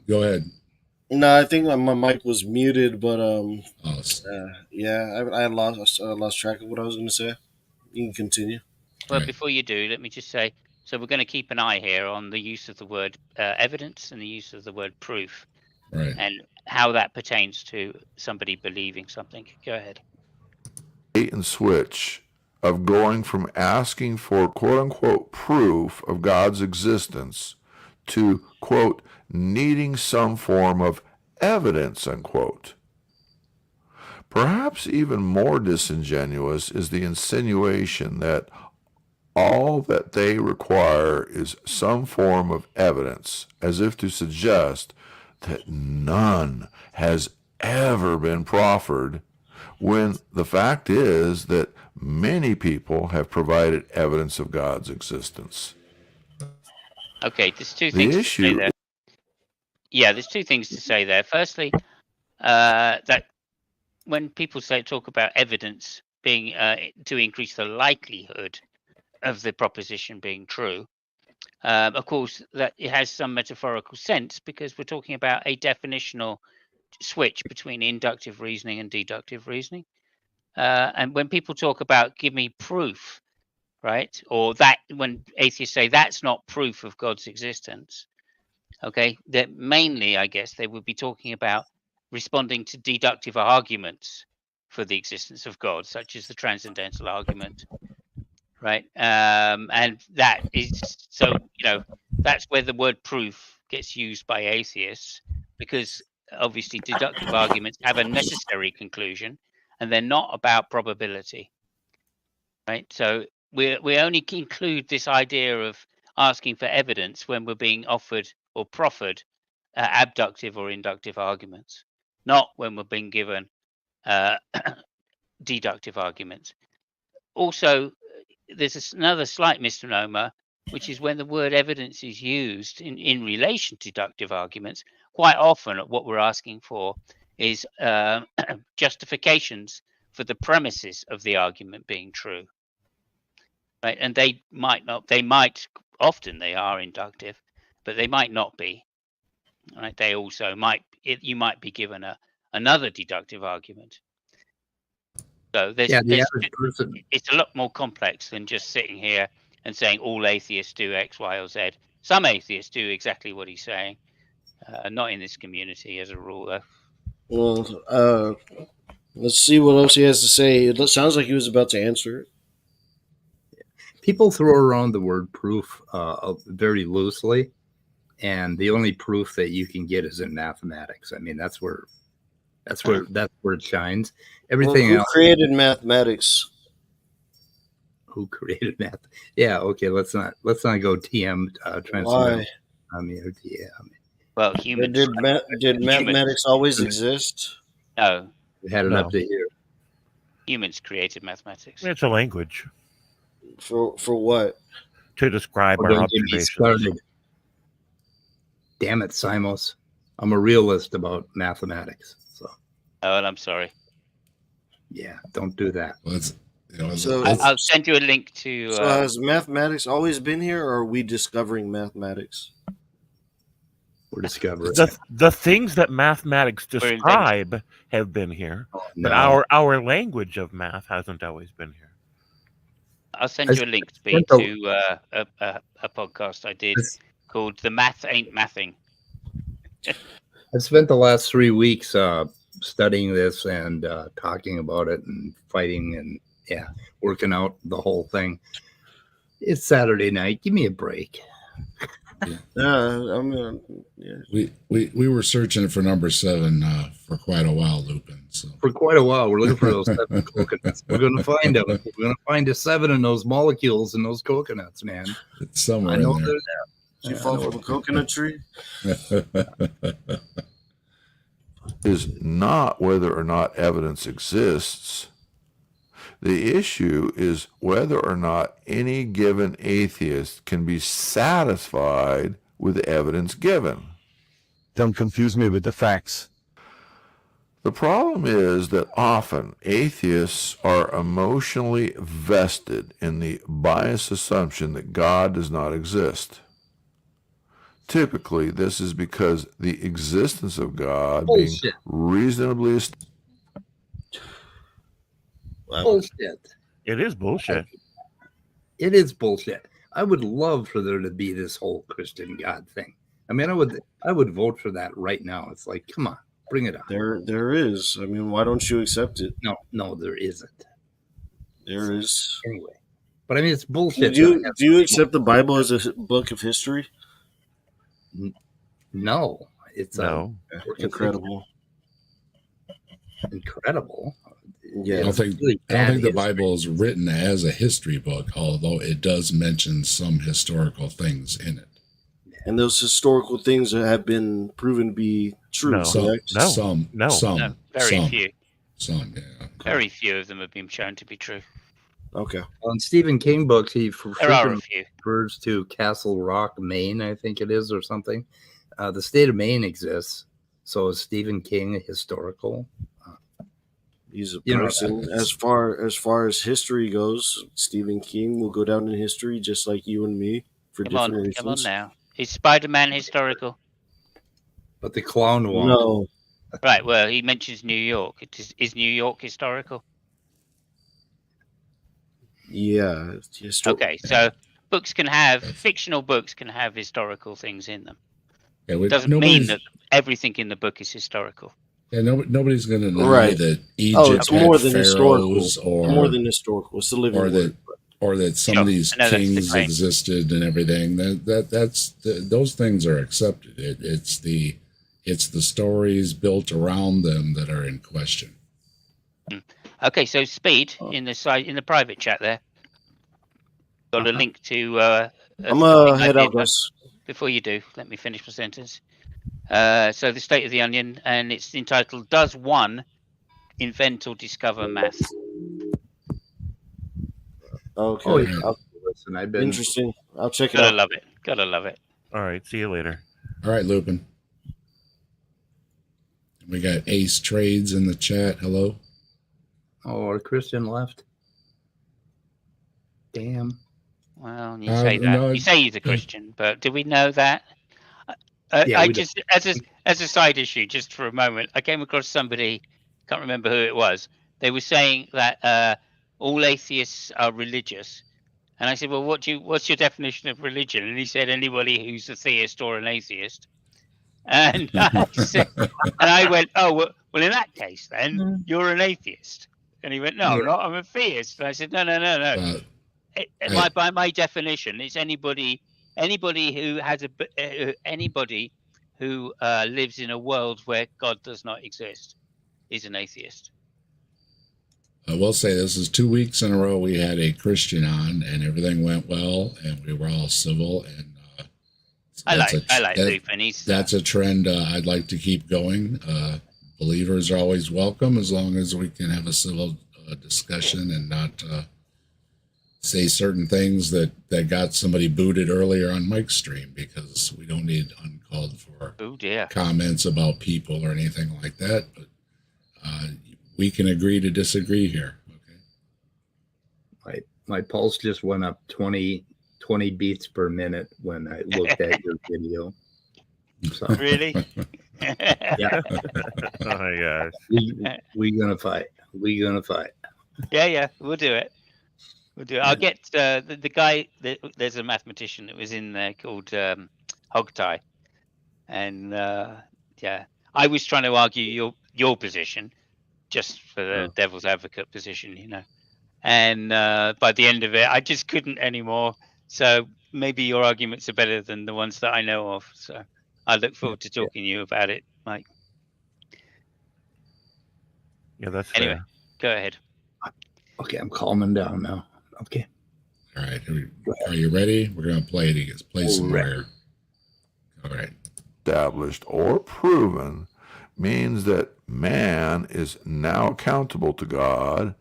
Go ahead. No, I think my mic was muted, but I lost track of what I was going to say. You can continue. Well, before you do, let me just say, so we're going to keep an eye here on the use of the word evidence and the use of the word proof. Right. And how that pertains to somebody believing something. Go ahead. Bait and switch of going from asking for quote unquote proof of God's existence to quote needing some form of evidence unquote. Perhaps even more disingenuous is the insinuation that all that they require is some form of evidence, as if to suggest that none has ever been proffered, when the fact is that many people have provided evidence of God's existence. Okay, there's two The things to say issue there. Yeah, there's two things to say there. Firstly, that when people talk about evidence being to increase the likelihood of the proposition being true, of course, that it has some metaphorical sense because we're talking about a definitional switch between inductive reasoning and deductive reasoning. And when people talk about give me proof, right, or that when atheists say that's not proof of God's existence, okay, that mainly, I guess, they would be talking about responding to deductive arguments for the existence of God, such as the transcendental argument, right? And that is so, that's where the word proof gets used by atheists, because obviously deductive arguments have a necessary conclusion and they're not about probability, right? So we only include this idea of asking for evidence when we're being offered or proffered abductive or inductive arguments, not when we're being given deductive arguments. Also, there's another slight misnomer, which is when the word evidence is used in relation to deductive arguments, quite often what we're asking for is justifications for the premises of the argument being true. Right? And they might often they are inductive, but they might not be. Right? They also you might be given another deductive argument. So it's a lot more complex than just sitting here and saying all atheists do X, Y, or Z. Some atheists do exactly what he's saying, not in this community as a rule, though. Well, let's see what else he has to say. It sounds like he was about to answer it. People throw around the word proof very loosely, and the only proof that you can get is in mathematics. I mean, that's where it shines. Everything who else. Created mathematics? Who created math? Yeah, okay. Let's not go TM transcendental. Why? Well, humans. Did mathematics always exist? No. We had it up to here. Humans created mathematics. It's a language. For what? To describe our observations. Damn it, Simos. I'm a realist about mathematics. So. Oh, and I'm sorry. Yeah, don't do that. I'll send you a link to. So has mathematics always been here, or are we discovering mathematics? We're discovering the things that mathematics describe have been here, but our language of math hasn't always been here. I'll send you a link to a podcast I did called "The Math Ain't Mathing." I spent the last 3 weeks studying this and talking about it and fighting and working out the whole thing. It's Saturday night. Give me a break. We were searching for number 7 for quite a while, Lupin. So for quite a while, we're looking for those 7 coconuts. We're going to find them. We're going to find a 7 in those molecules in those coconuts, man. It's somewhere I know in there. Did you fall from a coconut tree? Is not whether or not evidence exists. The issue is whether or not any given atheist can be satisfied with the evidence given. Don't confuse me with the facts. The problem is that often atheists are emotionally vested in the biased assumption that God does not exist. Typically, this is because the existence of God being reasonably bullshit. It is bullshit. It is bullshit. I would love for there to be this whole Christian God thing. I mean, I would vote for that right now. It's like, come on, bring it on. There is. I mean, why don't you accept it? No, there isn't. There is. Anyway, but I mean, it's bullshit. Do you accept the Bible as a book of history? No, it's no. Incredible. Incredible. Yeah. I don't think the Bible is written as a history book, although it does mention some historical things in it. And those historical things have been proven to be true, No. correct? Some, very few. Some, yeah. Very few of them have been shown to be true. Okay. Well, in Stephen King books, he There are a few. refers to Castle Rock, Maine, I think it is, or something. The state of Maine exists. So is Stephen King historical? He's a person. As far as history goes, Stephen King will go down in history just like you and me for different reasons. Come on now. Is Spider-Man historical? But the clown won't. No. Right, well, he mentions New York. Is New York historical? Yeah. Okay, so fictional books can have historical things in them. Yeah, It doesn't mean that everything in the book is historical. Yeah, nobody's going to deny that Egypt it's more than pharaohs historical. or More than historical. It's the living or that some of these kings existed and everything. Those things are accepted. It's the stories built around them that are in question. Okay, so Speed in the private chat there got a link to. I'm gonna head out, guys. Before you do, let me finish my sentence. So the State of the Onion, and it's entitled "Does One Invent or Discover Math?" Okay. Oh, yeah. Listen, I've been interesting. I'll check it out. Gotta love it. All right. See you later. All right, Lupin. We got Ace Trades in the chat. Hello. Oh, our Christian left. Damn. Well, you say that. No, you say he's a Christian, but do we know that? I just, as a side issue, just for a moment, I came across somebody, can't remember who it was. They were saying that all atheists are religious, and I said, "Well, what's your definition of religion?" And he said, "Anybody who's a theist or an atheist." And I went, "Oh, well, in that case, then you're an atheist." And he went, "No, I'm a theist." And I said, "No. By my definition, it's anybody who has anybody who lives in a world where God does not exist is an atheist." I will say this is 2 weeks in a row we had a Christian on, and everything went well, and we were all civil. And I like Lupin. That's a trend I'd like to keep going. Believers are always welcome as long as we can have a civil discussion and not say certain things that got somebody booted earlier on Mike's stream, because we don't need uncalled for comments about people or anything like that. But we can agree to disagree here. Okay. My pulse just went up 20 beats per minute when I looked at your video. So. Really? Yeah. Oh my gosh. We're gonna fight. Yeah, we'll do it. I'll get the guy. There's a mathematician that was in there called Hogtie, and I was trying to argue your position, just for the devil's advocate position, And by the end of it, I just couldn't anymore. So maybe your arguments are better than the ones that I know of. So I look forward to talking to you about it, Mike. Yeah, that's anyway. Fair. Go ahead. Okay, I'm calming down now. Okay. All right. Are you ready? We're going to play it. Play some more. All right. Established or proven means that man is now accountable to God,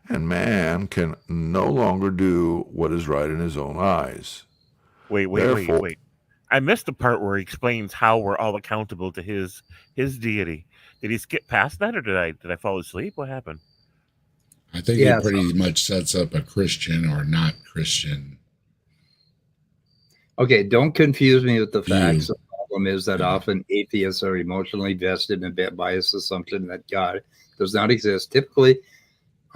and man can no longer do what is right in his own eyes. Wait. I missed the part where he explains how we're all accountable to his deity. Did he skip past that, or did I fall asleep? What happened? I think it pretty much sets up a Christian or not Christian. Okay, don't confuse me with the facts. The problem is that often atheists are emotionally vested in a biased assumption that God does not exist. Typically,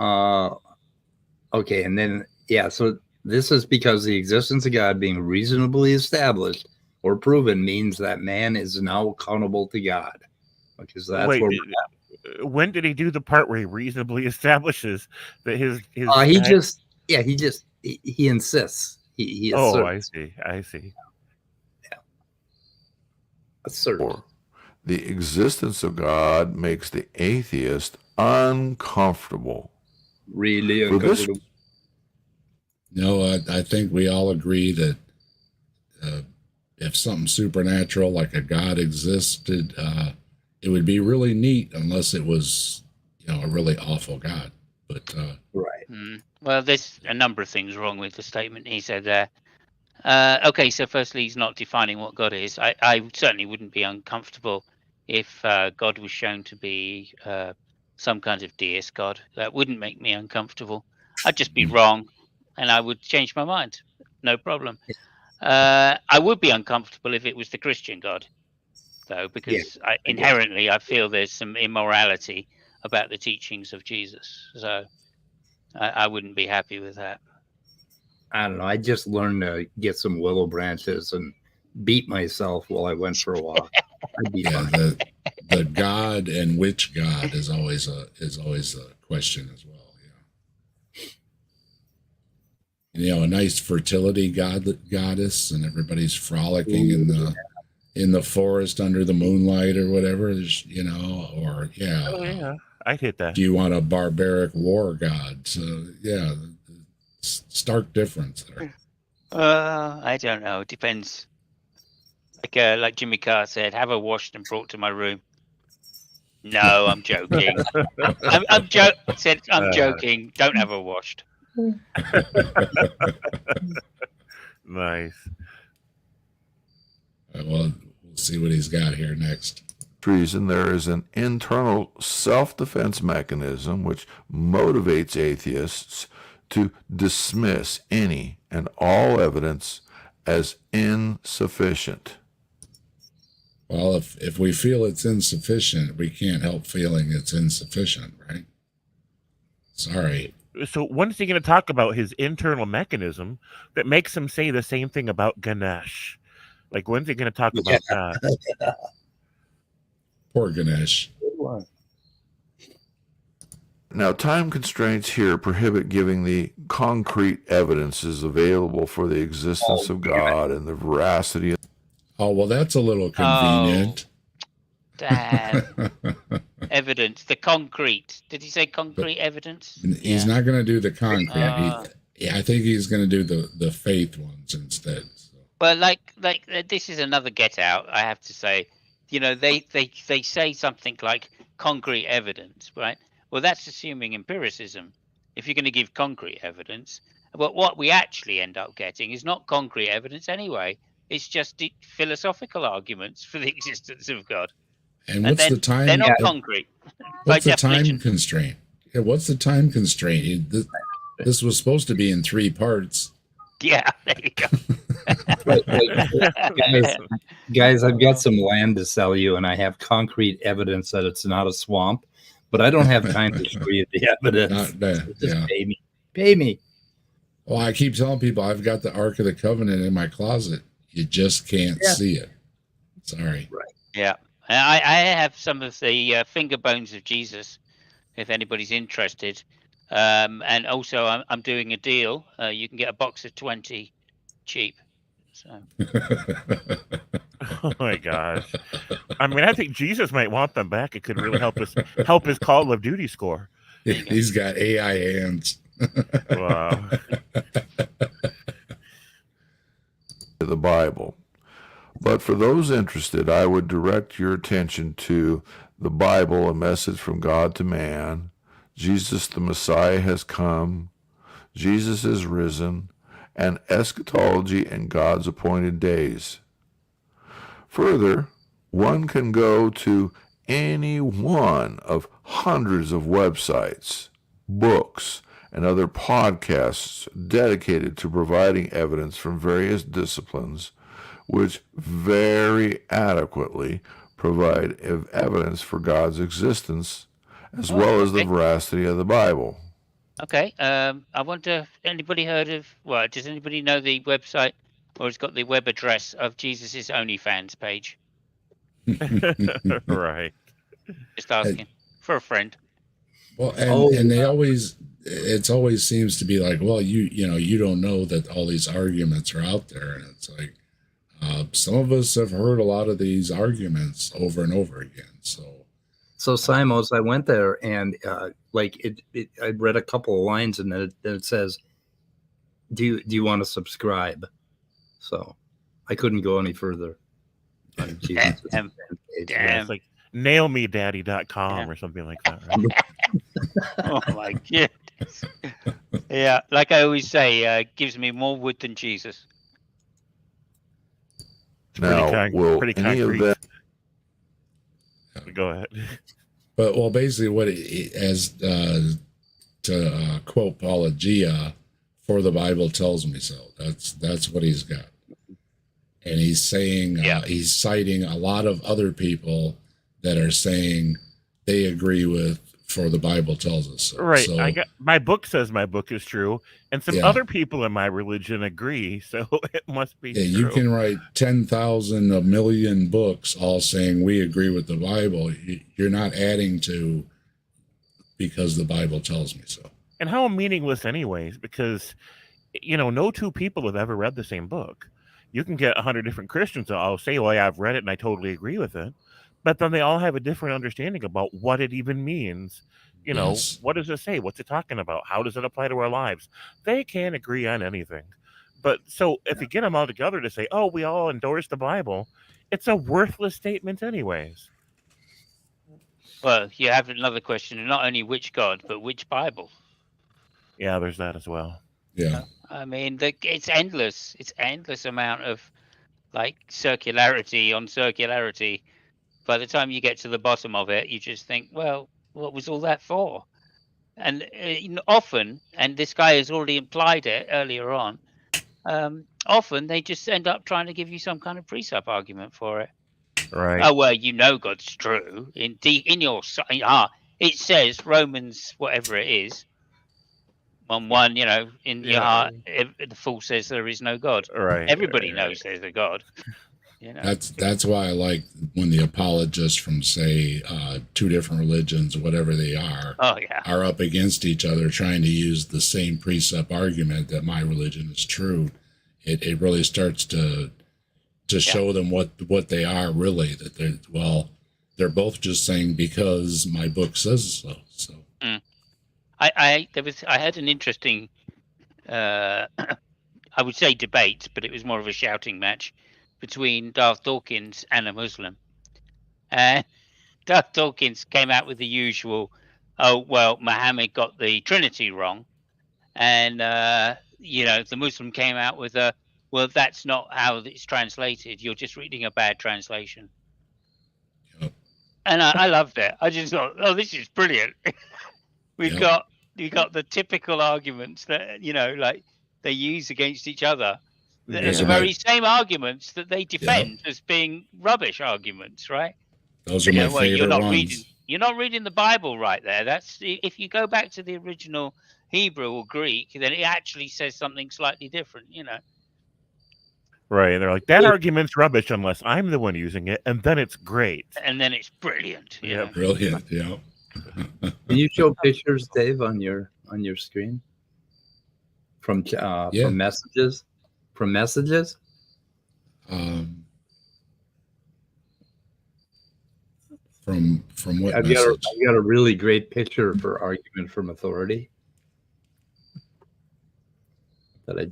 okay, and then, so this is because the existence of God being reasonably established or proven means that man is now accountable to God. Because that's where we're at. When did he do the part where he reasonably establishes that his he insists. He asserts. I see. Yeah. Assert. The existence of God makes the atheist uncomfortable. Really For this- uncomfortable. No, I think we all agree that if something supernatural like a God existed, it would be really neat unless it was, a really awful God. But Right. Well, there's a number of things wrong with the statement he said there. Okay, so firstly, he's not defining what God is. I certainly wouldn't be uncomfortable if God was shown to be some kind of deist God. That wouldn't make me uncomfortable. I'd just be wrong, and I would change my mind. No problem. I would be uncomfortable if it was the Christian God, though, because inherently I feel there's some immorality about the teachings of Jesus. So I wouldn't be happy with that. I don't know. I just learned to get some willow branches and beat myself while I went for a walk. I'd be yeah, fine. the God and which God is always a question as well. Yeah. A nice fertility goddess, and everybody's frolicking in the forest under the moonlight or whatever. Or Oh yeah, I'd hit that. do you want a barbaric war god? So yeah, stark difference there. I don't know. It depends. Like Jimmy Carr said, have her washed and brought to my room. No, I'm joking. I'm joking. Don't have her washed. Nice. Well, we'll see what he's got here next. reason, there is an internal self-defense mechanism which motivates atheists to dismiss any and all evidence as insufficient. Well, if we feel it's insufficient, we can't help feeling it's insufficient, right? Sorry. So when's he going to talk about his internal mechanism that makes him say the same thing about Ganesh? Like, when's he going to talk about that? Poor Ganesh. Now, time constraints here prohibit giving the concrete evidences available for the existence of God and the veracity of... Oh, well, that's a little convenient. Damn. Evidence, the concrete. Did he say concrete evidence? He's not going to do the concrete. I think he's going to do the faith ones instead. So. Well, like this is another get out, I have to say. You know, they say something like concrete evidence, right? Well, that's assuming empiricism. If you're going to give concrete evidence, but what we actually end up getting is not concrete evidence anyway. It's just philosophical arguments for the existence of God. And what's the time? They're not concrete. What's the time constraint? Yeah, what's the time constraint? This was supposed to be in 3 parts. Yeah, there you go. Guys, I've got some land to sell you, and I have concrete evidence that it's not a swamp, but I don't have time to show you the evidence. Just pay me. Well, I keep telling people I've got the Ark of the Covenant in my closet. You just can't see it. Sorry. Right. Yeah. I have some of the finger bones of Jesus, if anybody's interested. And also, I'm doing a deal. You can get a box of 20 cheap. So. Oh my gosh! I mean, I think Jesus might want them back. It could really help his Call of Duty score. He's got AI hands. Wow. The Bible. But for those interested, I would direct your attention to the Bible, a message from God to man. Jesus the Messiah has come. Jesus is risen. And eschatology and God's appointed days. Further, one can go to any one of hundreds of websites, books, and other podcasts dedicated to providing evidence from various disciplines, which very adequately provide evidence for God's existence, as well as the veracity of the Bible. Okay. I wonder if anybody heard of, well, does anybody know the website or has got the web address of Jesus's OnlyFans page? Right. Just asking for a friend. Well, and they always, it always seems to be like, well, you don't know that all these arguments are out there. And it's like, some of us have heard a lot of these arguments over and over again. So Simos, I went there and I read a couple of lines and then it says, do you want to subscribe? So I couldn't go any further. On Jesus' Damn. page. Yeah, it's like nailmedaddy.com or something like that, right? Oh my goodness. Yeah, like I always say, gives me more wood than Jesus. It's pretty Now, will pretty any of concrete. that Go ahead. But well, basically, what to quote Apologia, for the Bible tells me so. That's what he's got, and he's saying he's citing a lot of other people that are saying they agree with for the Bible tells us so. Right. So, my book says my book is true, and some other people in my religion agree, so it must be true. You can write 10,000, a million books all saying we agree with the Bible. You're not adding to because the Bible tells me so. And how meaningless anyways, because no two people have ever read the same book. You can get 100 different Christians that all say, well, yeah, I've read it and I totally agree with it. But then they all have a different understanding about what it even means. Yes. What does it say? What's it talking about? How does it apply to our lives? They can't agree on anything. But so if you get them all together to say, oh, we all endorse the Bible, it's a worthless statement anyways. Well, you have another question, not only which God, but which Bible. Yeah, there's that as well. Yeah. I mean, it's endless. It's endless amount of like circularity on circularity. By the time you get to the bottom of it, you just think, well, what was all that for? And often, and this guy has already implied it earlier on, often they just end up trying to give you some kind of precept argument for it. Right. Oh, well, God's true. In your it says Romans, whatever it is, on one, in your heart, the fool says there is no God. Right. Everybody knows there's a God. That's why I like when the apologists from, say, two different religions, whatever they are up against each other trying to use the same precept argument that my religion is true. It really starts to show them what they are really, that they're both just saying because my book says so. So I had an interesting I would say debate, but it was more of a shouting match between Darth Dawkins and a Muslim. And Darth Dawkins came out with the usual, oh, well, Muhammad got the Trinity wrong. And, the Muslim came out with well, that's not how it's translated. You're just reading a bad translation. Yep. And I loved it. I just thought, oh, this is brilliant. We got the typical arguments that, like they use against each other. The very same arguments that they defend as being rubbish arguments, right? Those are my favorite ones. You're not reading the Bible right there. That's if you go back to the original Hebrew or Greek, then it actually says something slightly different, Right, and they're like, that argument's rubbish unless I'm the one using it, and then it's great. And then it's brilliant. Yeah, brilliant. Yeah. Can you show pictures, Dave, on your screen from messages? From messages? From what I've message? got a really great picture for argument from authority that I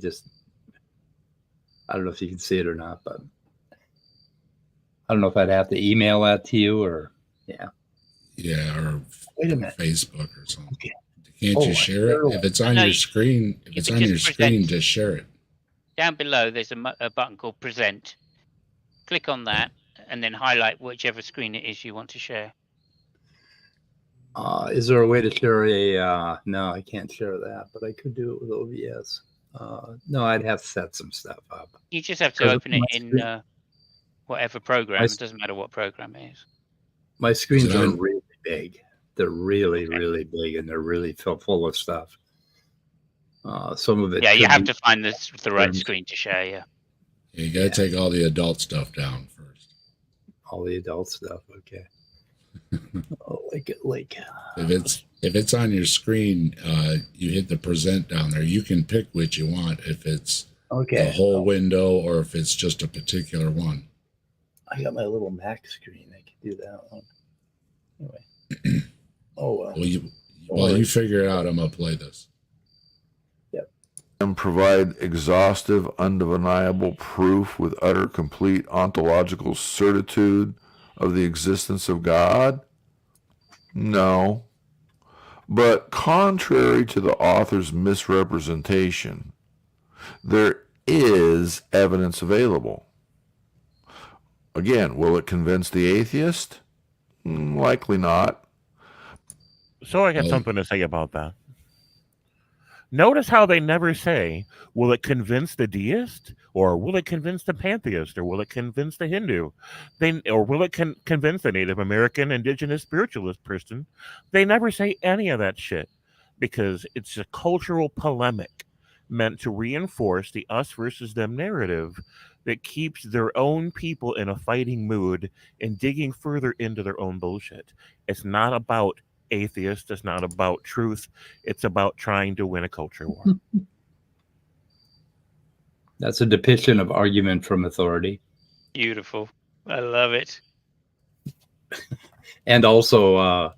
don't know if you can see it or not, but I don't know if I'd have to email that to you or or wait a minute, Facebook or something. Okay. Can't you share it? If it's on your screen, just share it. Down below, there's a button called Present. Click on that, and then highlight whichever screen it is you want to share. Is there a way to share no, I can't share that, but I could do it with OBS. No, I'd have to set some stuff up. You just have to open it in whatever program. It doesn't matter what program it is. My screens are really big. They're really, really big, and they're really full of stuff. Some of it. Yeah, you have to find the right screen to share. Yeah. You got to take all the adult stuff down first. All the adult stuff, okay. If it's on your screen, you hit the present down there. You can pick which you want. If it's the whole window or if it's just a particular one. I got my little Mac screen. I can do that one. Oh well. Well, you figure it out. I'm gonna play this. And provide exhaustive, undeniable proof with utter, complete ontological certitude of the existence of God? No. But contrary to the author's misrepresentation, there is evidence available. Again, will it convince the atheist? Likely not. So I got something to say about that. Notice how they never say, will it convince the deist? Or will it convince the pantheist? Or will it convince the Hindu? Or will it convince the Native American indigenous spiritualist person? They never say any of that shit because it's a cultural polemic meant to reinforce the us versus them narrative that keeps their own people in a fighting mood and digging further into their own bullshit. It's not about atheist. It's not about truth. It's about trying to win a culture war. That's a depiction of argument from authority. Beautiful. I love it. And also, a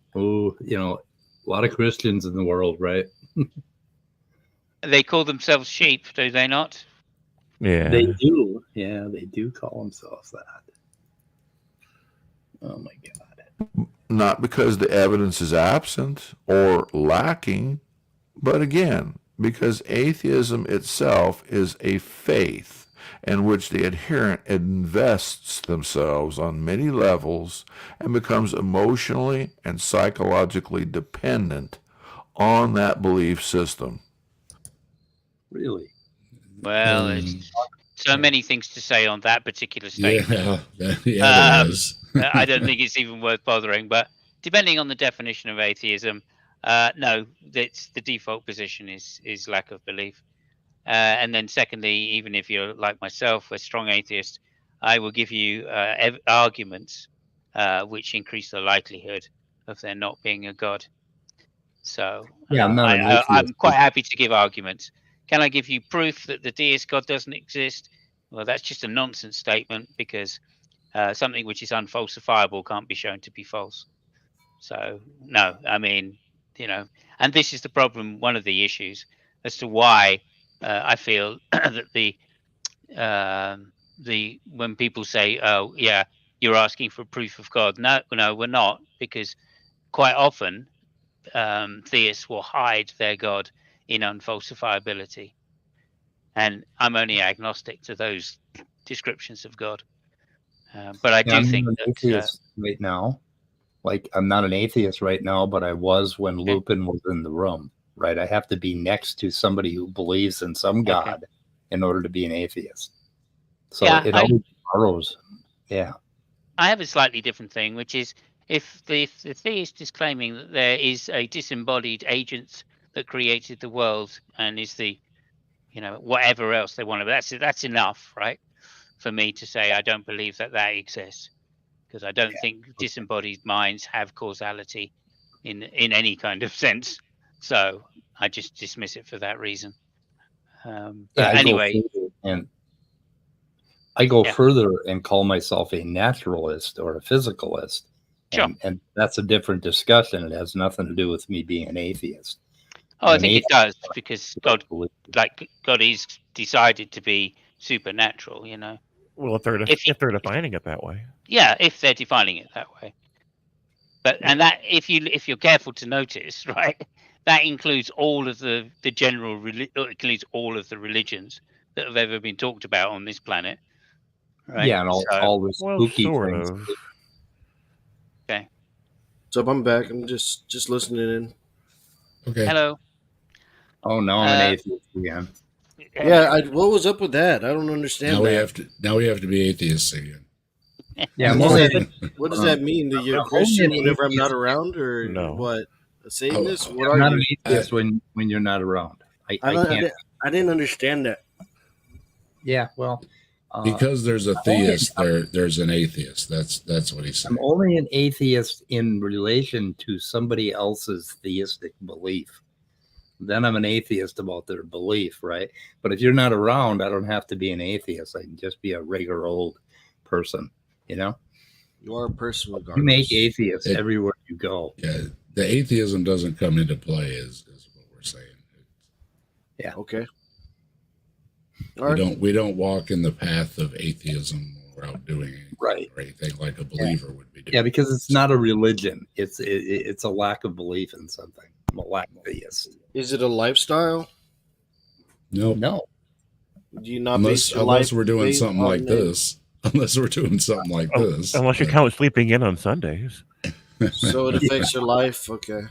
lot of Christians in the world, right? They call themselves sheep, do they not? Yeah. They do. Yeah, they do call themselves that. Oh my God. Not because the evidence is absent or lacking, but again, because atheism itself is a faith in which the adherent invests themselves on many levels and becomes emotionally and psychologically dependent on that belief system. Really? Well, there's so many things to say on that particular statement. Yeah, there is. I don't think it's even worth bothering. But depending on the definition of atheism, no, that's the default position is lack of belief. And then secondly, even if you're like myself, a strong atheist, I will give you arguments which increase the likelihood of there not being a God. So yeah, I'm quite happy to give arguments. Can I give you proof that the deist God doesn't exist? Well, that's just a nonsense statement because something which is unfalsifiable can't be shown to be false. So no, I mean, and this is the problem, one of the issues as to why I feel that when people say, oh yeah, you're asking for proof of God. No, we're not, because quite often theists will hide their God in unfalsifiability. And I'm only agnostic to those descriptions of God. But I do think that right now, like I'm not an atheist right now, but I was when Lupin was in the room, right? I have to be next to somebody who believes in some God in order to be an atheist. So it always borrows. Yeah. I have a slightly different thing, which is if the theist is claiming that there is a disembodied agent that created the world and is the, whatever else they want to, that's enough, right? For me to say I don't believe that exists, because I don't think disembodied minds have causality in any kind of sense. So I just dismiss it for that reason. But anyway, I go further and call myself a naturalist or a physicalist. Sure. And that's a different discussion. It has nothing to do with me being an atheist. Oh, I think it does, because God is decided to be supernatural, Well, if they're defining it that way. Yeah, if they're defining it that way. But and that if you're careful to notice, right, that includes all of the includes all of the religions that have ever been talked about on this planet. Right? Yeah, and all the spooky things. Okay. So I'm back. I'm just listening in. Okay. Hello. Oh, now I'm an atheist again. Yeah, what was up with that? I don't understand. Now we have to be atheists again. Yeah, what does that mean? That you're a Christian whenever I'm not around, or what? A Satanist? What are not you? An atheist when you're not around. I can't. I didn't understand that. Yeah, well, because there's a theist, there's an atheist. That's what he said. I'm only an atheist in relation to somebody else's theistic belief. Then I'm an atheist about their belief, right? But if you're not around, I don't have to be an atheist. I can just be a regular old person, You are a person regardless. You make atheists It- everywhere you go. Yeah, the atheism doesn't come into play, is what we're saying. Okay. All We right. don't walk in the path of atheism without doing anything, Right. or anything like a believer would be doing. Yeah, because it's not a religion. It's a lack of belief in something. I'm a lack theist. Is it a lifestyle? Nope. No. Do you not base your Unless life we're doing based something on like it? this. Unless we're doing something like this. Unless you But- count sleeping in on Sundays. So it affects your life. Okay.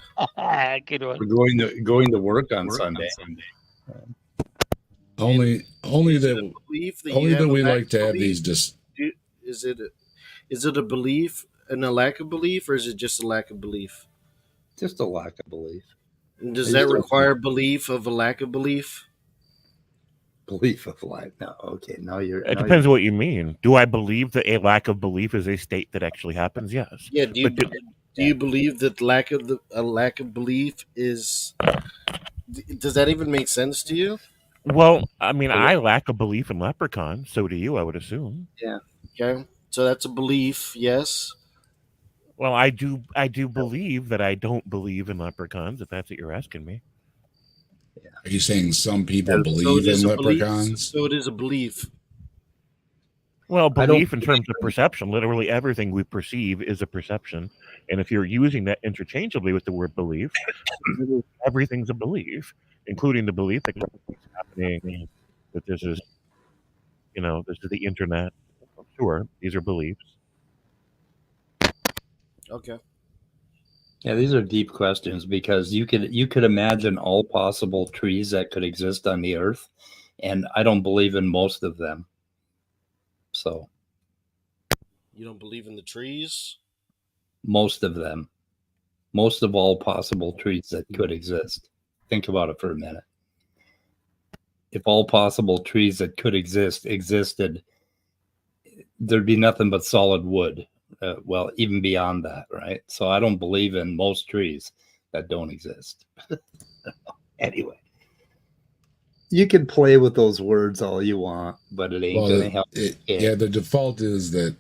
Good one. We're going to work on Sunday. only Is it that a belief that only you have that we a lack like to of have belief? these Is it a belief and a lack of belief, or is it just a lack of belief? Just a lack of belief. And does I that just don't- require belief of a lack of belief? Belief of life. No, okay. Now you're. It depends what you mean. Do I believe that a lack of belief is a state that actually happens? Yes. Yeah. Do you But do you believe that a lack of belief is? Does that even make sense to you? Well, I mean, I lack a belief in leprechauns. So do you, I would assume. Okay. So that's a belief. Yes. Well, I do believe that I don't believe in leprechauns, if that's what you're asking me. Are you saying some people So believe it is in a belief. leprechauns? So it is a belief. Well, I don't belief in terms of perception, literally everything we perceive is a perception. And if you're using that interchangeably with the word belief, everything's a belief, including the belief that nothing's happening, that this is the internet. Sure, these are beliefs. Okay. Yeah, these are deep questions because you could imagine all possible trees that could exist on the earth, and I don't believe in most of them. So You don't believe in the trees? most of them, most of all possible trees that could exist. Think about it for a minute. If all possible trees that could exist existed, there'd be nothing but solid wood. Well, even beyond that, right? So I don't believe in most trees that don't exist. Anyway, you can play with those words all you want, but it ain't going to help. Yeah, the default is that,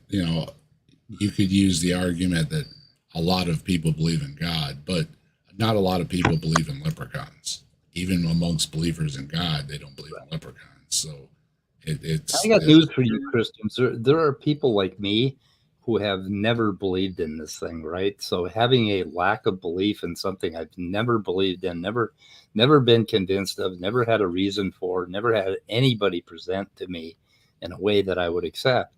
you could use the argument that a lot of people believe in God, but not a lot of people believe in leprechauns. Even amongst believers in God, they don't believe in leprechauns. So it's. I got news for you, Christians. There are people like me who have never believed in this thing, right? So having a lack of belief in something I've never believed in, never been convinced of, never had a reason for, never had anybody present to me in a way that I would accept.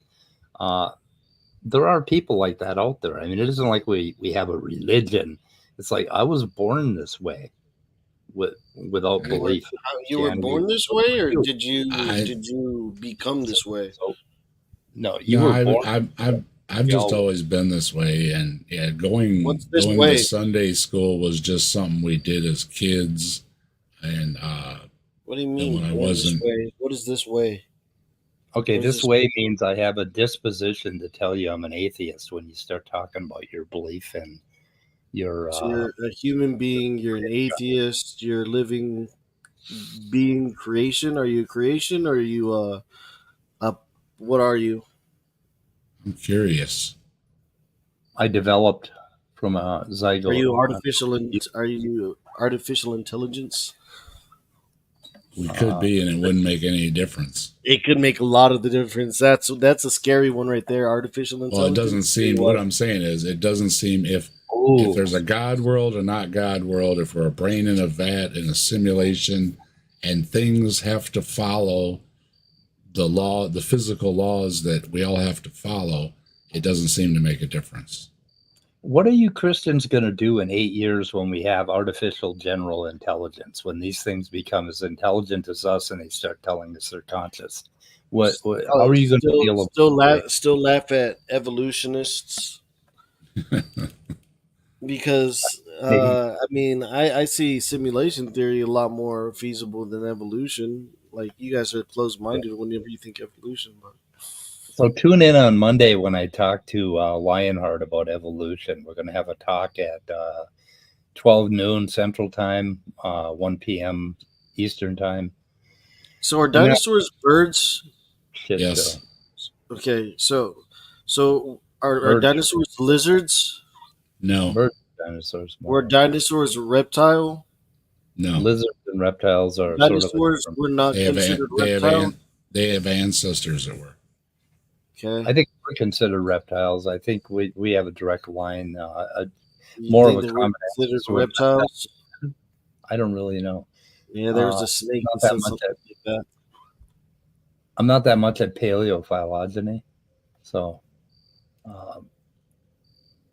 There are people like that out there. I mean, it isn't like we have a religion. It's like I was born this way without belief. You were born this way, or did you become this way? No, you were born. I've just always been this way, and going to Sunday school was just something we did as kids. And what do you mean? when I wasn't, what is this way? Okay, this way means I have a disposition to tell you I'm an atheist when you start talking about your belief and your. So you're a human being. You're an atheist. You're a living being. Creation? Are you a creation? Or are you what are you? I'm curious. I developed from a zygote. Are you artificial? Are you artificial intelligence? We could be, and it wouldn't make any difference. It could make a lot of the difference. That's a scary one right there. Artificial intelligence. Well, it doesn't seem. What I'm saying is, it doesn't seem if there's a God world or not God world, if we're a brain in a vat in a simulation, and things have to follow the physical laws that we all have to follow, it doesn't seem to make a difference. What are you Christians going to do in 8 years when we have artificial general intelligence, when these things become as intelligent as us and they start telling us they're conscious? How are you going to deal with still laugh at evolutionists? Because I see simulation theory a lot more feasible than evolution. Like, you guys are closed-minded whenever you think evolution. But So tune in on Monday when I talk to Lionheart about evolution. We're going to have a talk at 12 noon Central Time, 1 p.m. Eastern Time. So are dinosaurs birds? Shit Yes. show. Okay, so Are Birds. dinosaurs lizards? No, Birds are dinosaurs. Were dinosaurs reptile? no. Lizards and reptiles are Dinosaurs sort of. were not They have considered they have reptile. they have ancestors that were. Okay. I think we're considered reptiles. I think we have a direct line. You more think of a they were common considered ancestor with reptiles? I don't really know. Yeah, there was Uh, a snake not that that said much something like that. I'm not that much at paleophylogeny, so.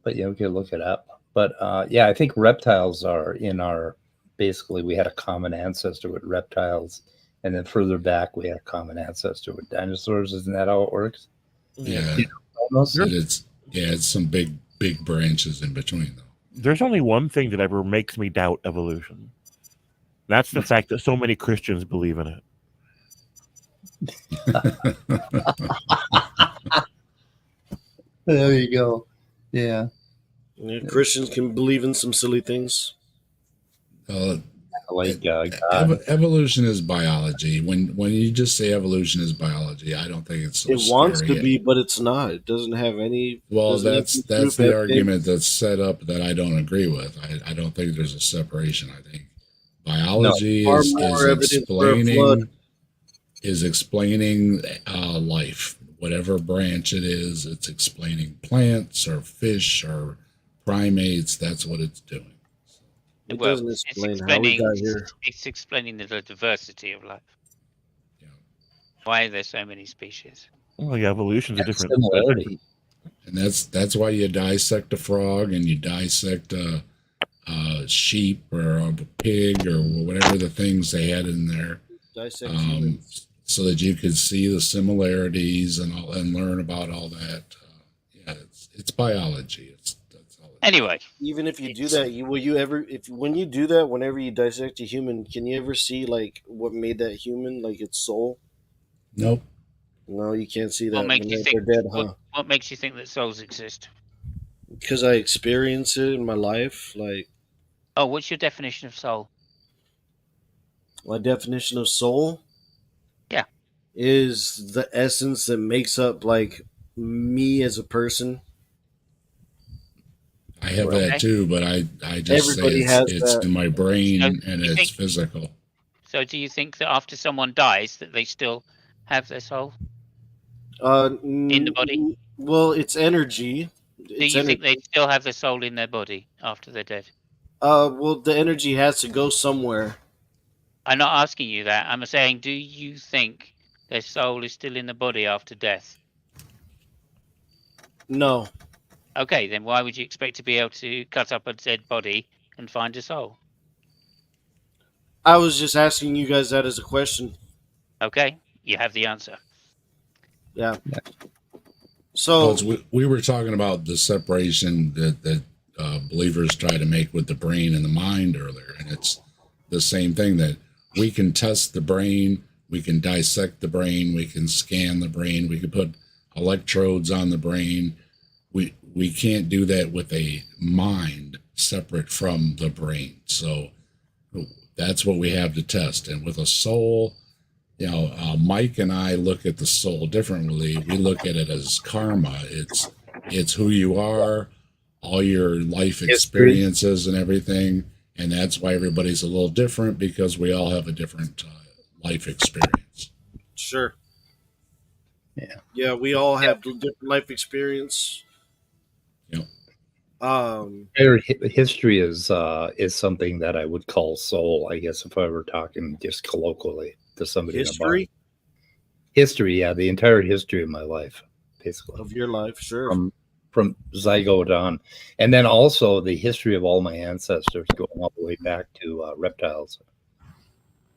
But yeah, we could look it up. But yeah, I think reptiles are in our. Basically, we had a common ancestor with reptiles, and then further back we had a common ancestor with dinosaurs. Isn't that how it works? Yeah, Almost. but it's some big branches in between though. There's only one thing that ever makes me doubt evolution. That's the fact that so many Christians believe in it. There you go. Yeah. Yeah, Christians can believe in some silly things. Like God. Evolution is biology. When you just say evolution is biology, I don't think it's so It wants to scary. be, but it's not. It doesn't have any. Well, doesn't have that's any the proof, evidence. argument that's set up that I don't agree with. I don't think there's a separation. I think biology Far is more evidence for a flood. explaining life, whatever branch it is. It's explaining plants or fish or primates. That's what it's doing. It Well, doesn't explain how we got here. It's explaining the diversity of life. Yeah. Why there's so many species. Well, yeah, evolution's a different Similarity. And that's why you dissect a frog and you dissect a sheep or a pig or whatever the things they had in there, Dissect humans. so that you could see the similarities and learn about all that. Yeah, it's biology. That's all. Anyway, Even if you do that, when you do that, whenever you dissect a human, can you ever see like what made that human, like its soul? Nope. No, you can't see that what makes when you they're think? dead, huh? What makes you think that souls exist? Because I experience it in my life. Like, Oh, what's your definition of soul? my definition of soul, Yeah. is the essence that makes up like me as a person. I have Okay. that too, but I just Everybody say has it's that. in my brain So, and you it's think- physical. So, do you think that after someone dies, that they still have their soul? In the body? Well, it's energy. Do you think they still have their soul in their body after they're dead? Well, the energy has to go somewhere. I'm not asking you that. I'm saying, do you think their soul is still in the body after death? No. Okay, then why would you expect to be able to cut up a dead body and find a soul? I was just asking you guys that as a question. Okay, you have the answer. Yeah. Well, So, we were talking about the separation that believers try to make with the brain and the mind earlier, and it's the same thing, that we can test the brain, we can dissect the brain, we can scan the brain, we can put electrodes on the brain. We can't do that with a mind separate from the brain. So that's what we have to test. And with a soul, Mike and I look at the soul differently. We look at it as karma. It's who you are, all your life experiences and everything. And that's why everybody's a little different, because we all have a different life experience. sure. Yeah. Yeah, we all have different life experience. Yep. History is something that I would call soul, I guess, if I were talking just colloquially to somebody History about history. Yeah, the entire history of my life, basically, of your life, sure. from zygote on, and then also the history of all my ancestors going all the way back to reptiles.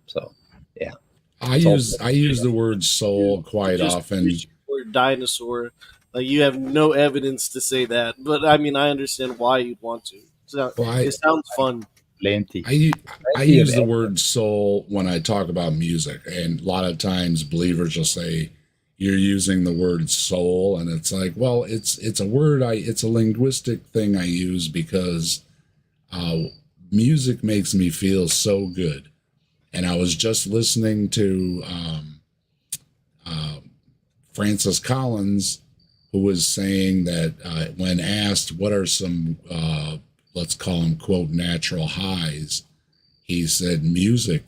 So, yeah, I use the word soul quite Just often. use the word dinosaur. Like, you have no evidence to say that, but I mean, I understand why you'd want to. So, it sounds fun. plenty. I use the word soul when I talk about music, and a lot of times believers will say, "You're using the word soul," and it's like, well, it's a word. It's a linguistic thing I use because music makes me feel so good. And I was just listening to Francis Collins who was saying that when asked what are some, let's call them, quote, natural highs, he said music.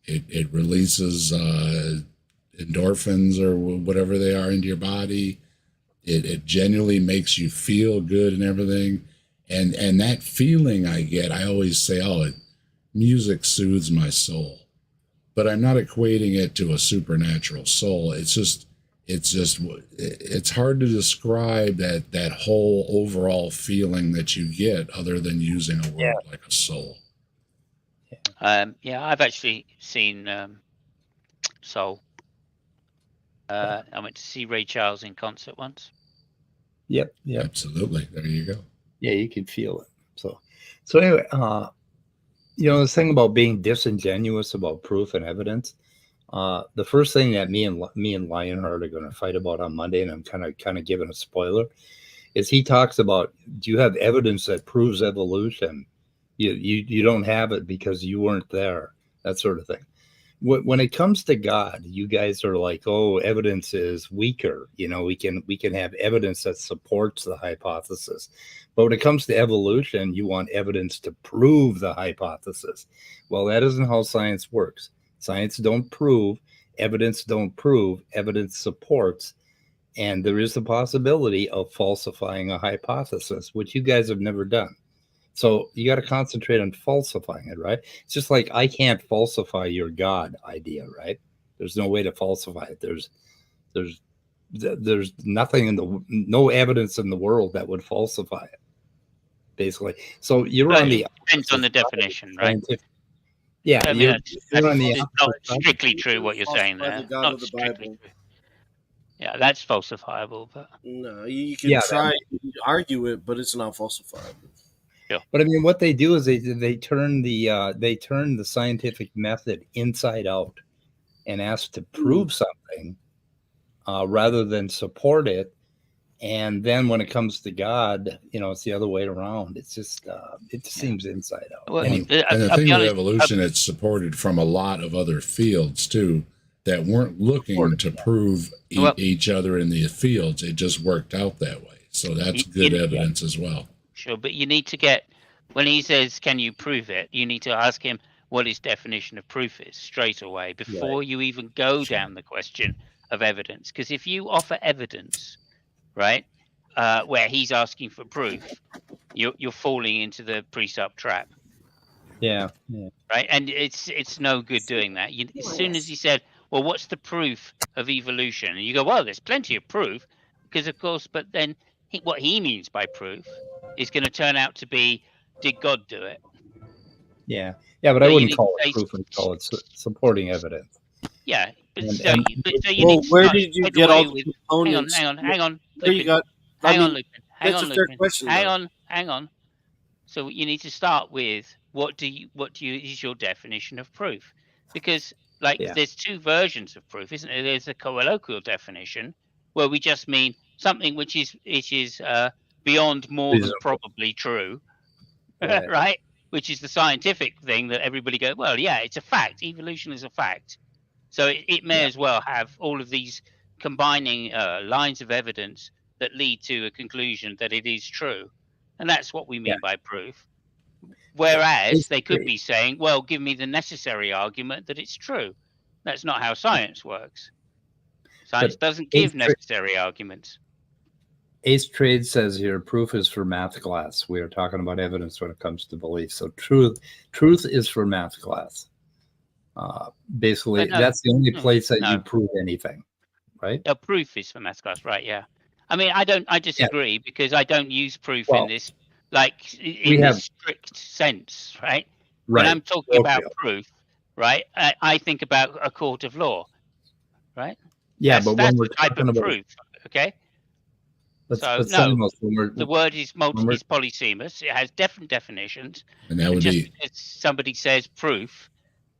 It releases endorphins or whatever they are into your body. It genuinely makes you feel good and everything. And that feeling I get, I always say, music soothes my soul. But I'm not equating it to a supernatural soul. It's hard to describe that whole overall feeling that you get other than using a word like a soul. I've actually seen Soul. I went to see Ray Charles in concert once. Yep. Absolutely. There you go. Yeah, you can feel it. So anyway, this thing about being disingenuous about proof and evidence. The first thing that me and Lionheart are going to fight about on Monday, and I'm kind of giving a spoiler, is he talks about, do you have evidence that proves evolution? You don't have it because you weren't there, that sort of thing. When it comes to God, you guys are like, oh, evidence is weaker. We can have evidence that supports the hypothesis. But when it comes to evolution, you want evidence to prove the hypothesis. Well, that isn't how science works. Science don't prove, evidence don't prove, evidence supports. And there is the possibility of falsifying a hypothesis, which you guys have never done. So you got to concentrate on falsifying it, right? It's just like I can't falsify your God idea, right? There's no way to falsify it. There's nothing no evidence in the world that would falsify it, basically. So you're But on it depends on the definition, right? Yeah, I mean, you're on the it's not strictly true what you're saying Falsify there. the God Not of the strictly Bible. true. Yeah, that's falsifiable, but No, you can try to argue it, but it's not falsifiable. Yeah. But I mean, what they do is they turn the scientific method inside out and ask to prove something rather than support it. And then when it comes to God, it's the other way around. It's just it seems inside out. Well, Anyway. And the I'll thing be with honest, evolution, it's supported from a lot of other fields too that weren't looking to prove each other in the fields. It just worked out that way. So that's good evidence as well. Sure, but you need to get, when he says, can you prove it? You need to ask him what his definition of proof is straight away before you even go down the question of evidence. Because if you offer evidence, right, where he's asking for proof, you're falling into the precept trap. Yeah. Right, and it's no good doing that. As soon as he said, well, what's the proof of evolution? And you go, well, there's plenty of proof, because of course, but then what he means by proof is going to turn out to be, did God do it? Yeah, but I wouldn't call it proof, I'd call it supporting evidence. Yeah, but And- so, and- but so you Well, need to where start did you right get away all the with- components? Hang on. There you Lupin. got. Hang on, Lupin. Hang that's on, a fair Lupin. question. Hang on. So you need to start with what is your definition of proof? Because there's two versions of proof, isn't there? There's a colloquial definition where we just mean something which is beyond more than probably true, right? Which is the scientific thing that everybody goes, well, yeah, it's a fact. Evolution is a fact. So it may as well have all of these combining lines of evidence that lead to a conclusion that it is true. And that's what we mean by proof. Whereas they could be saying, well, give me the necessary argument that it's true. That's not how science works. Science doesn't give necessary arguments. Ace Trade says here, proof is for math class. We are talking about evidence when it comes to belief. So truth is for math class. Basically, that's the only place that you prove anything, right? A proof is for math class, right? Yeah. I mean, I disagree because I don't use proof in this, in this strict sense, right? When I'm talking about proof, right, I think about a court of law, right? Yeah, but when we're the type talking of about proof, okay? The word is polysemous. It has different definitions. And that would just be because somebody says proof,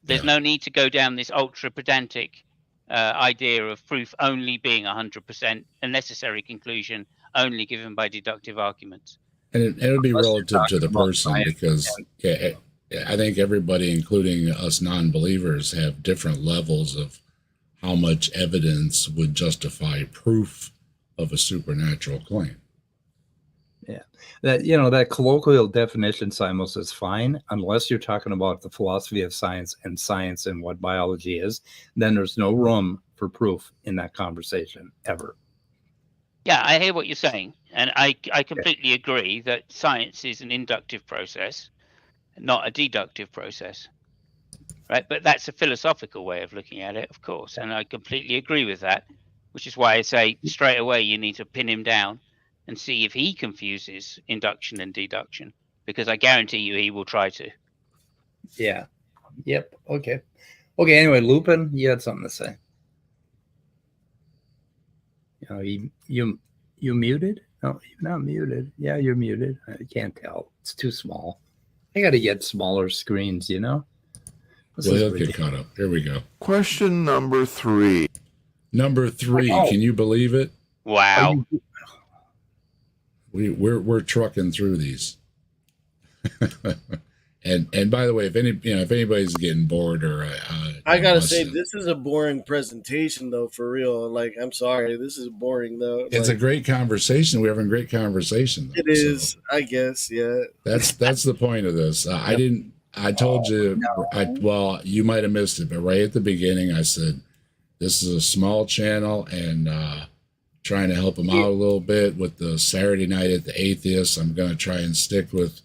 there's no need to go down this ultra pedantic idea of proof only being 100% a necessary conclusion only given by deductive arguments. And it'll be relative to the person because I think everybody, including us non-believers, have different levels of how much evidence would justify proof of a supernatural claim. That, you know, that colloquial definition, Simos, is fine unless you're talking about the philosophy of science and what biology is. Then there's no room for proof in that conversation ever. Yeah, I hear what you're saying, and I completely agree that science is an inductive process, not a deductive process, right? But that's a philosophical way of looking at it, of course, and I completely agree with that, which is why I say straight away you need to pin him down and see if he confuses induction and deduction, because I guarantee you he will try to. Yeah. Yep. Okay. Okay. Anyway, Lupin, you had something to say. You know, you muted? No, you're not muted. Yeah, you're muted. I can't tell. It's too small. I got to get smaller screens. You know. This Well, is he'll get ridiculous. caught up. Here we go. Question number 3. Number 3. Oh. Can you believe it? Wow. We're trucking through these. and by the way, if anybody's getting bored or I gotta say, this is a boring presentation, though. For real, like, I'm sorry, this is boring, though. It's like, a great conversation. We're having a great conversation. Though, it is, so. I guess, yeah. That's the point of this. I told you. Well, you might have missed it, but right at the beginning, I said this is a small channel and trying to help them out a little bit with the Saturday Night at the Atheists. I'm going to try and stick with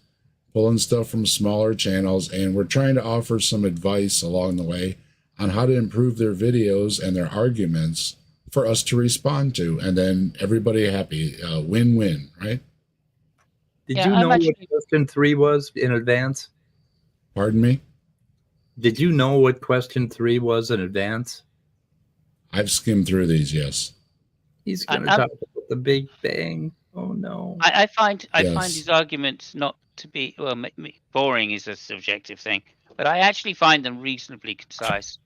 pulling stuff from smaller channels, and we're trying to offer some advice along the way on how to improve their videos and their arguments for us to respond to, and then everybody happy, win-win, right? Did you know what question 3 was in advance? Pardon me? Did you know what question 3 was in advance? I've skimmed through these, yes. He's going to talk about the Big Bang. Oh no! I find his arguments not to be, well, boring is a subjective thing, but I actually find them reasonably concise.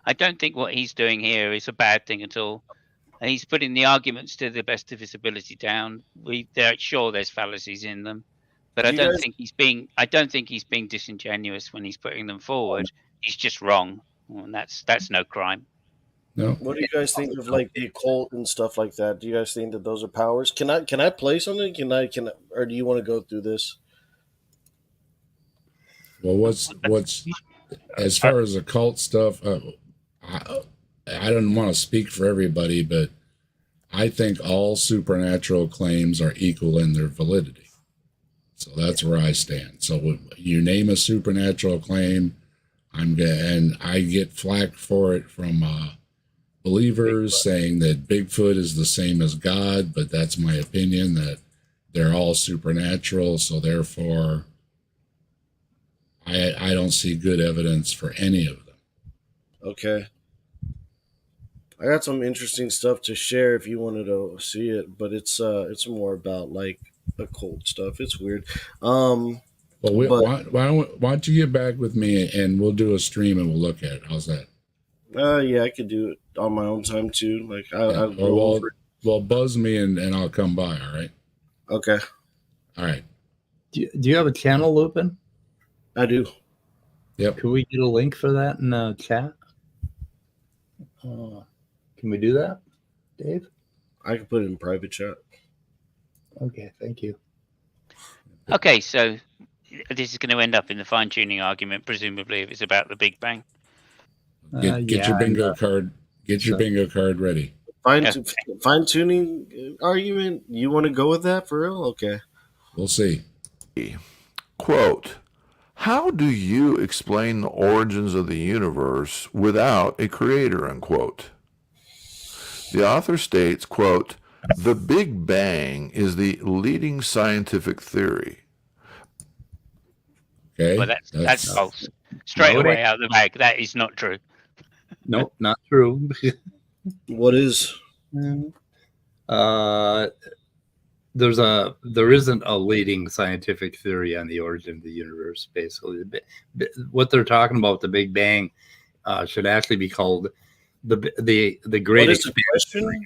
I don't think what he's doing here is a bad thing at all. He's putting the arguments to the best of his ability down. They're sure there's fallacies in them, but I don't think he's being disingenuous when he's putting them forward. He's just wrong, and that's no crime. No. What do you guys think of, like, the occult and stuff like that? Do you guys think that those are powers? Can I play something? Can I, or do you want to go through this? Well, what's as far as occult stuff? I don't want to speak for everybody, but I think all supernatural claims are equal in their validity. So that's where I stand. So when you name a supernatural claim, and I get flack for it from believers saying that Bigfoot is the same as God, but that's my opinion, that they're all supernatural. So therefore, I don't see good evidence for any of them. Okay. I got some interesting stuff to share if you wanted to see it, but it's more about, like, occult stuff. It's weird. Well, why don't you get back with me and we'll do a stream and we'll look at it. How's that? Yeah, I could do it on my own time too. Like, I'll go over it. Well, buzz me and I'll come by. All right. Okay. All right. Do you have a channel, Lupin? I do. Yep. Could we get a link for that in the chat? Can we do that, Dave? I can put it in private chat. Okay, thank you. Okay, so this is going to end up in the fine-tuning argument, presumably, if it's about the Big Bang. Get your bingo card. Get your bingo card ready. Fine-tuning argument? You want to go with that for real? Okay. We'll see. Quote, how do you explain the origins of the universe without a creator, unquote? The author states, quote, the Big Bang is the leading scientific theory. Okay. Well, that's false. Straight away out of the bag. That is not true. Nope, not true. What is? There isn't a leading scientific theory on the origin of the universe. Basically, what they're talking about, the Big Bang, should actually be called the Great Expansion.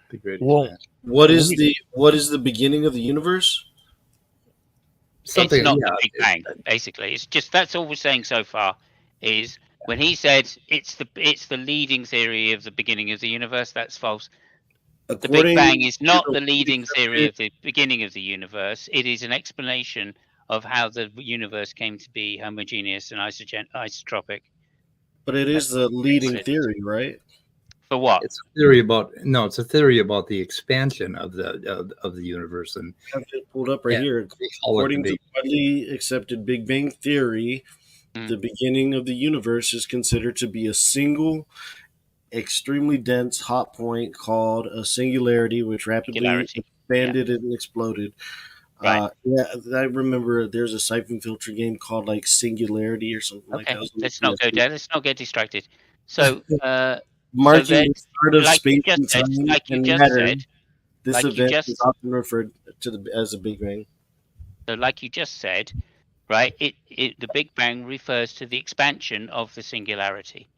The Great Expansion. What is the beginning of the universe? Something, it's not the Big Bang. Basically, it's just, that's all we're saying so far. Is when he said it's the leading theory of the beginning of the universe, that's false. The Big According Bang is not to the leading theory of the beginning of the universe. It is an explanation of how the universe came to be homogeneous and isotropic. But it is the leading theory, right? For what? It's a theory about it's a theory about the expansion of the universe, and I've it pulled up right Yeah. here. According to widely accepted Big Bang theory, the beginning of the universe is considered to be a single, extremely dense hot point called a singularity, which rapidly Singularity. expanded and exploded. Right. Yeah, I remember there's a Siphon Filter game called like Singularity or something like Okay, that. let's not go there. Let's not get distracted. So, Marking so the start of like you space just and said, time like you and just matter. said, This like you event just- is often referred to as a Big Bang. so like you just said, right? The Big Bang refers to the expansion of the singularity,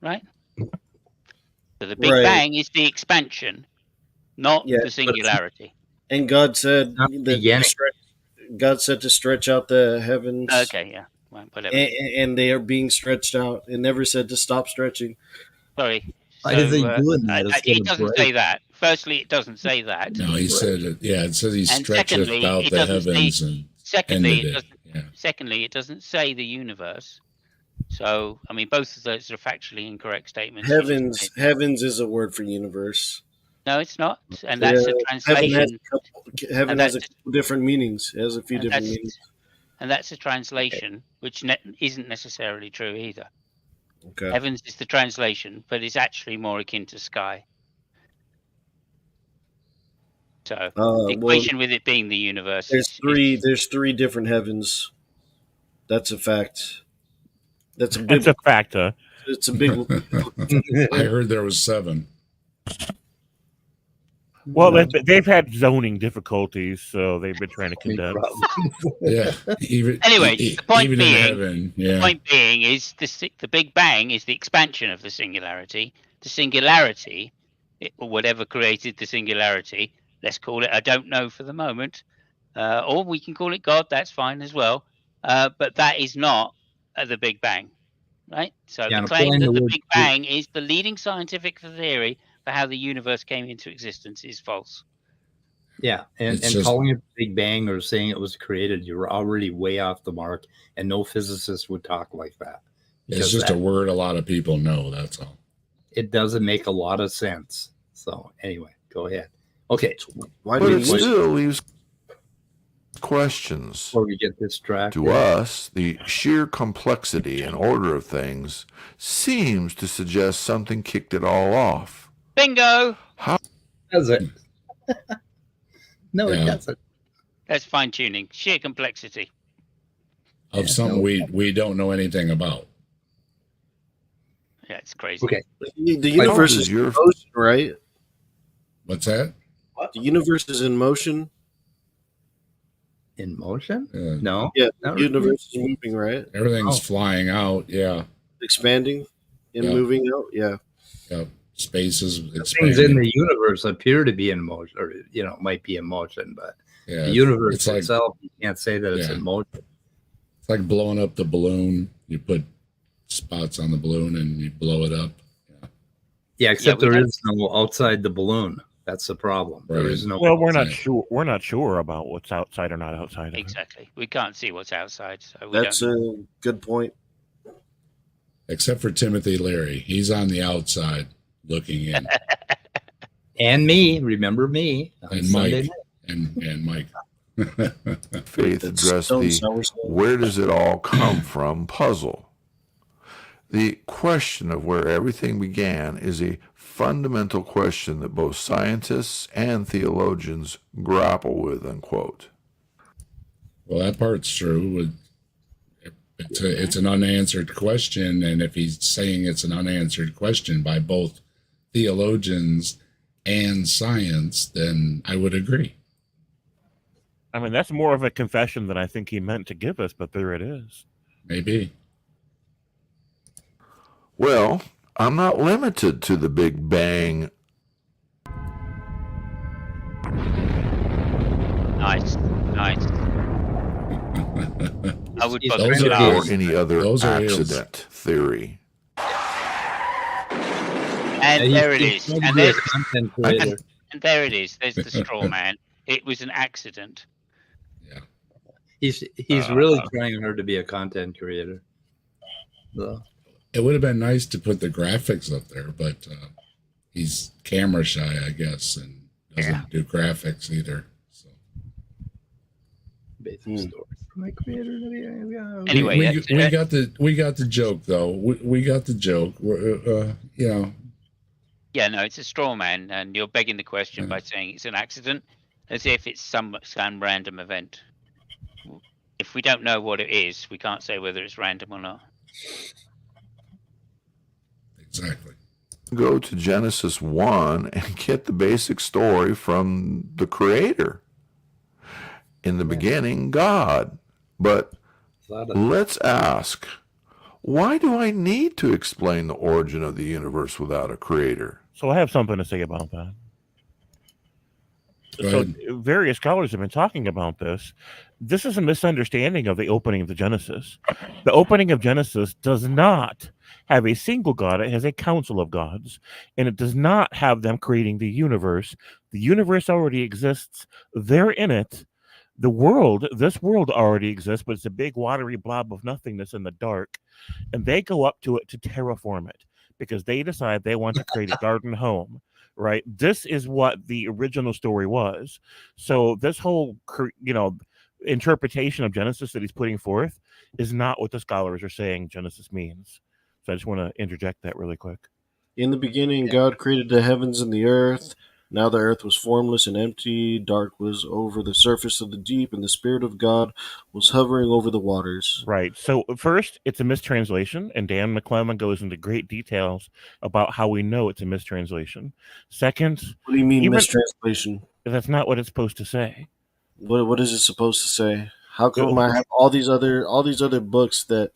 right? So the Big Right. Bang is the expansion, not Yeah, the but- singularity. And God said Not the that beginning. God said to stretch out the heavens. Okay, yeah, well, whatever. And they are being stretched out. It never said to stop stretching. Sorry. Why is he doing that? It's It gonna doesn't break. say that. Firstly, it doesn't say that. No, he said it. Yeah, it says he And stretcheth secondly, out it the doesn't say- heavens and Secondly, ended it it. doesn't. Yeah. Secondly, it doesn't say the universe. So, I mean, both of those are factually incorrect statements. you just Heavens, made. heavens is a word for universe. No, it's not, and that's a translation. Heaven And has a that's- couple different meanings. It has a few and different that's- meanings. And that's a translation, which isn't necessarily true either. Okay. Heavens is the translation, but it's actually more akin to sky. So the Well, equation with it being the universe. there's three different heavens. That's a fact. That's a big. It's a factor. It's a big. I heard there was 7. Well, they've had zoning difficulties, so they've been trying to condense. Yeah. Even, Anyway, the point even being- in heaven. Yeah. The point being is the Big Bang is the expansion of the singularity. The singularity, or whatever created the singularity, let's call it, I don't know for the moment, or we can call it God, that's fine as well. But that is not the Big Bang, right? So Yeah, the and claim applying that the the word Big Bang is the leading scientific theory for how the universe came into existence is false. Yeah, and It's just- calling it Big Bang or saying it was created, you were already way off the mark, and no physicist would talk like that. It's Because just a word a lot of people know. That's all. it doesn't make a lot of sense. So anyway, go ahead. Okay, Why But do it you still leaves questions. before we get distracted. To us, the sheer complexity and order of things seems to suggest something kicked it all off. Bingo! Does it? No, Yeah. it doesn't. That's fine tuning. Sheer complexity. Of something we don't know anything about. Yeah, it's crazy. Okay, The universe How is does in your- motion, right? What's that? The universe is in motion. in motion? Yeah. No. Yeah, Not the really. universe is moving, right? Everything's Oh. flying out. Yeah. Expanding and Yeah. moving out. Yeah. Yeah. Space is Things in expanding. the universe appear to be in motion, or might be in motion, but Yeah. the universe it's like, itself, you can't say that it's Yeah. in motion. It's like blowing up the balloon. You put spots on the balloon and you blow it up. Yeah, except we there got- is no outside the balloon. That's the problem. There Right. is no. Well, we're not outside. sure. We're not sure about what's outside or not outside. of it. Exactly. We can't see what's outside, so we That's don't. a good point. Except for Timothy Leary. He's on the outside looking in. And me, remember me? on And Sunday Mike. night. And Mike. Faith That's addressed stone the sour stuff. where does it all come from puzzle. The question of where everything began is a fundamental question that both scientists and theologians grapple with, unquote. Well, that part's true. It's an unanswered question, and if he's saying it's an unanswered question by both theologians and science, then I would agree. I mean, that's more of a confession than I think he meant to give us, but there it is. Maybe. Well, I'm not limited to the Big Bang. Nice. I would Those bug are it his- out. Or any other Those are his. accident theory. And there it he's is. trying to And be a there's content I- creator. and there it is. There's the straw man. It was an accident. Yeah. He's really trying hard to be a content creator. So, It would have been nice to put the graphics up there, but he's camera shy, I guess, and doesn't do graphics either. So basic story. My creator. Yeah. Anyway, we got the joke though. We got the joke. You know, yeah, no, it's a straw man, and you're begging the question Yeah. by saying it's an accident, as if it's some random event. If we don't know what it is, we can't say whether it's random or not. exactly. Go to Genesis 1 and get the basic story from the Creator. In the beginning, God. But let's ask, why do I need to explain the origin of the universe without a creator? So I have something to say about that. Go So ahead. various scholars have been talking about this. This is a misunderstanding of the opening of the Genesis. The opening of Genesis does not have a single God. It has a council of gods, and it does not have them creating the universe. The universe already exists. They're in it. This world already exists, but it's a big watery blob of nothingness in the dark, and they go up to it to terraform it because they decide they want to create a garden home. Right? This is what the original story was. So this whole, interpretation of Genesis that he's putting forth is not what the scholars are saying Genesis means. So I just want to interject that really quick. In the beginning, God created the heavens and the earth. Now the earth was formless and empty. Dark was over the surface of the deep, and the Spirit of God was hovering over the waters. Right. So first, it's a mistranslation, and Dan McClellan goes into great details about how we know it's a mistranslation. Second, What do you mean even- mistranslation? that's not what it's supposed to say. What is it supposed to say? How come I have all these other books that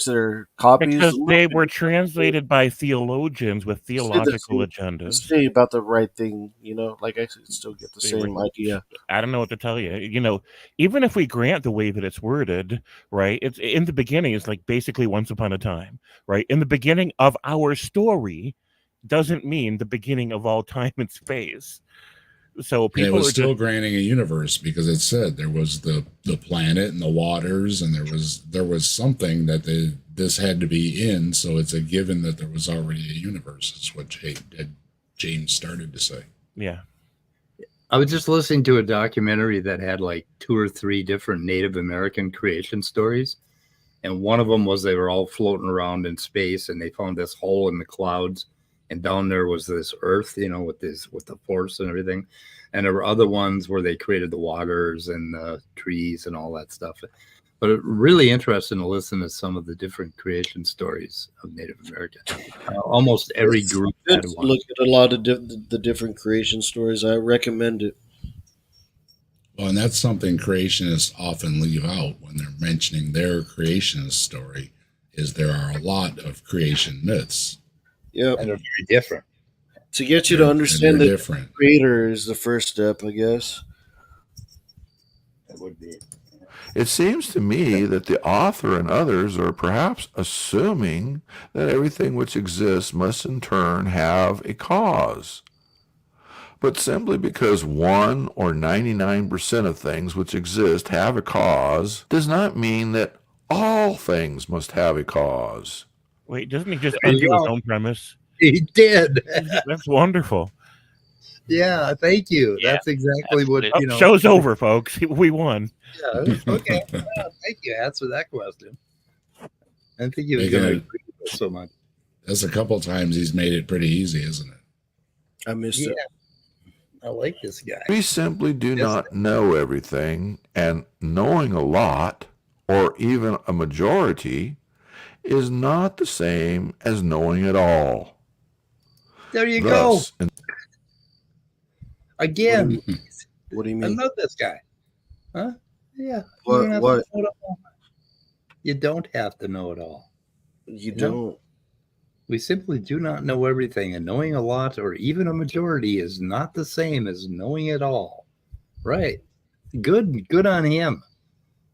are copies? Because they were translated by theologians with theological agendas. Say about the right thing, like I could still get the They same were- idea. I don't know what to tell you. Even if we grant the way that it's worded, right? It's in the beginning. It's like basically once upon a time, right? In the beginning of our story doesn't mean the beginning of all time and space. So And it people was are still just, granting a universe because it said there was the planet and the waters, and there was something that this had to be in. So it's a given that there was already a universe. Is what James started to say. yeah. I was just listening to a documentary that had like 2 or 3 different Native American creation stories. And one of them was they were all floating around in space and they found this hole in the clouds. And down there was this earth, with the force and everything. And there were other ones where they created the waters and the trees and all that stuff. But it's really interesting to listen to some of the different creation stories of Native America. Almost every group had one. Look at a lot of the different creation stories. I recommend it. Well, and that's something creationists often leave out when they're mentioning their creationist story. Is there are a lot of creation myths. Yep. And they're very different. To get you to understand they're the different. creator is the first step, I guess. That would be. It seems to me that the author and others are perhaps assuming that everything which exists must in turn have a cause. But simply because 1 or 99% of things which exist have a cause does not mean that all things must have a cause. Wait, doesn't he just There you argue his go. own premise? He did. That's wonderful. Yeah, thank you. Yeah, That's exactly what, absolutely. Show's over, folks. We won. Yeah, okay. Well, thank you. Answer that question. I think you were Making going to it- agree with us so much. That's a couple times he's made it pretty easy, isn't it? I missed Yeah. it. I like this guy. We simply do Yes. not know everything, and knowing a lot, or even a majority, is not the same as knowing it all. There you Thus, go. Again, What do you I mean? love this guy. Huh? Yeah. What- You don't have to what? know it all. You don't have to know it all. You No. don't. We simply do not know everything, and knowing a lot or even a majority is not the same as knowing it all. Right. Good on him.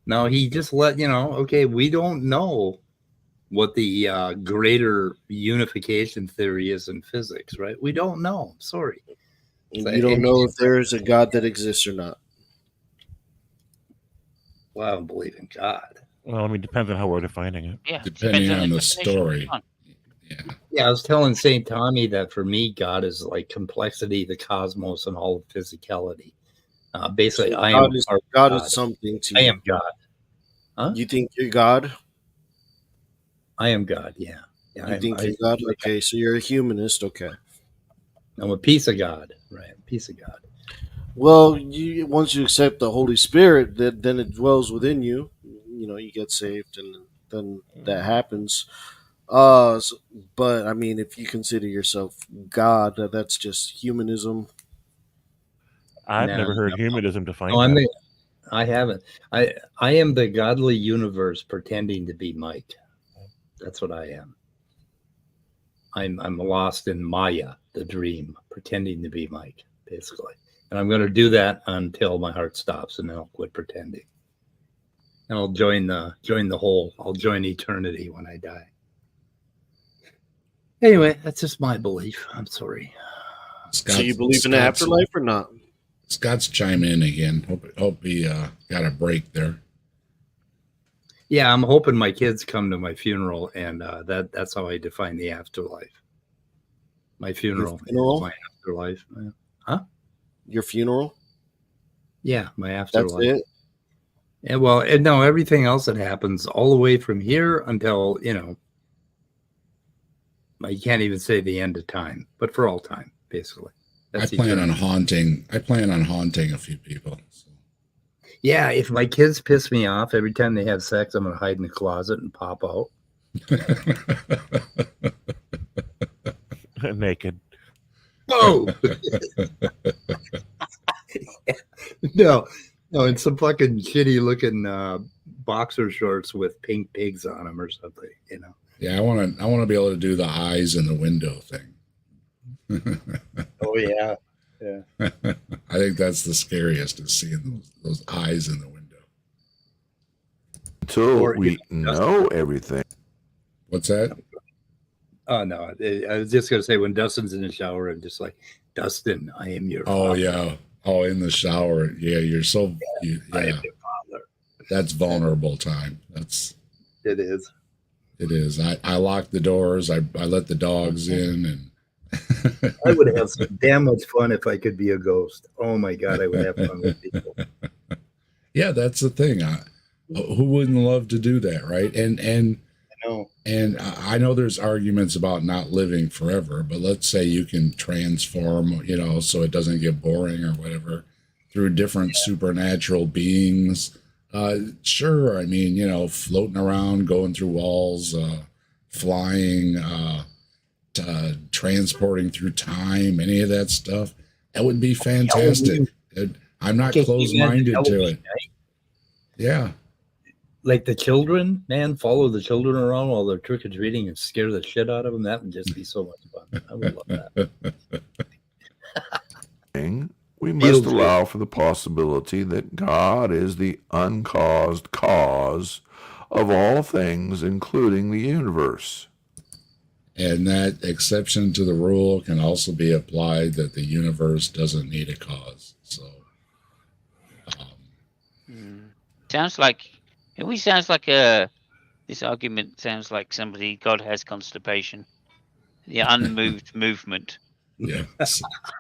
Now he just let okay, we don't know what the greater unification theory is in physics, right? We don't know. I'm sorry. And you don't know if there is a God that exists or not. Well, I don't believe in God. Well, I mean, depends on how we're defining it. Yeah, Depending depends on the definition. story. Come on. Yeah. Yeah, I was telling St. Tommy that for me, God is like complexity, the cosmos, and all of physicality. Basically, So I am God is something to you. I am God. Huh? You think you're God? I am God. Yeah. You think you're God? Okay, so you're a humanist. Okay. I'm a piece of God. Right. A piece of God. Well, once you accept the Holy Spirit, then it dwells within you. You know, you get saved, and then that happens. But I mean, if you consider yourself God, that's just humanism. I've No, never heard humanism defined. No, I haven't. I am the godly universe pretending to be Mike. That's what I am. I'm lost in Maya, the dream, pretending to be Mike, basically. And I'm going to do that until my heart stops, and then I'll quit pretending. And I'll join the whole. I'll join eternity when I die. Anyway, that's just my belief. I'm sorry. So you believe in the afterlife or not? Scott's chime in again. Hope he got a break there. Yeah, I'm hoping my kids come to my funeral, and that's how I define the afterlife. My funeral is my afterlife. Huh? Your funeral? Yeah, my afterlife. That's it? And well, and no, everything else that happens all the way from here until, you can't even say the end of time, but for all time, basically. I plan on haunting a few people. So. Yeah, if my kids piss me off every time they have sex, I'm going to hide in the closet and pop out. Naked. Whoa! No, it's some fucking shitty looking boxer shorts with pink pigs on them or something, Yeah, I want to be able to do the eyes in the window thing. Oh yeah. I think that's the scariest, is seeing those eyes in the window. Until we know everything. What's that? Oh no, I was just gonna say, when Dustin's in the shower, I'm just like, Dustin, I am your Oh father. yeah. Oh, in the shower. Yeah, you're so I am your father. That's vulnerable time. It is. It is. I lock the doors. I let the dogs in, and I would have some damn much fun if I could be a ghost. Oh my god, I would have fun with people. Yeah, that's the thing. Who wouldn't love to do that, right? And I know. And I know there's arguments about not living forever, but let's say you can transform, so it doesn't get boring or whatever, through different supernatural beings. Sure, I mean, floating around, going through walls, flying, transporting through time, any of that stuff, that would be fantastic. I'm not closed-minded to it. Yeah. Like the children, man, follow the children around while they're trick-or-treating and scare the shit out of them. That would just be so much fun. I would love that. We must allow for the possibility that God is the uncaused cause of all things, including the universe. And that exception to the rule can also be applied, that the universe doesn't need a cause. So, sounds like this argument sounds like God has constipation, the unmoved movement. Yeah,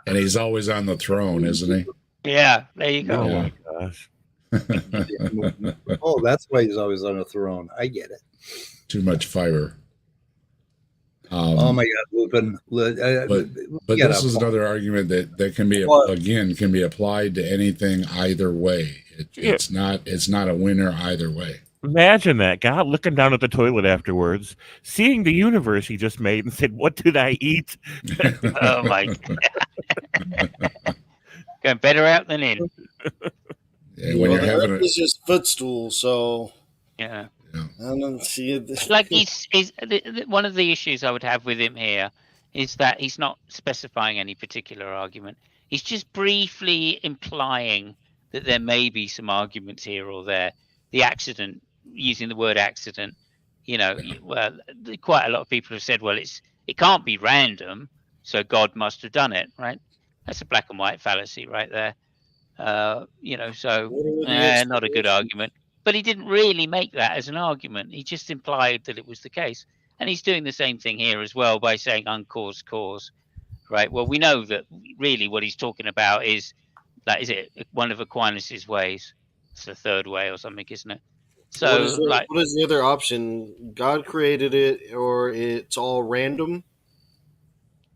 and he's always on the throne, isn't he? Yeah, there you go. Oh my gosh. Oh, that's why he's always on a throne. I get it. Too much fiber. Oh my God, Lupin! But this is another argument that can be applied to anything either way. It's not a winner either way. Imagine that, God looking down at the toilet afterwards, seeing the universe he just made, and said, "What did I eat?" Oh my God. Going better out than in. Yeah, when you're having it's just footstool, so yeah. I don't see it. Like he's one of the issues I would have with him here is that he's not specifying any particular argument. He's just briefly implying that there may be some arguments here or there. The accident, using the word accident, well, quite a lot of people have said, well, it can't be random, so God must have done it, right? That's a black and white fallacy right there. So What are the not a good argument. But he didn't really make that as an argument. He just implied that it was the case. And he's doing the same thing here as well by saying uncaused cause, right? Well, we know that really what he's talking about is one of Aquinas's ways. It's the third way or something, isn't it? So, what is the other option? God created it, or it's all random?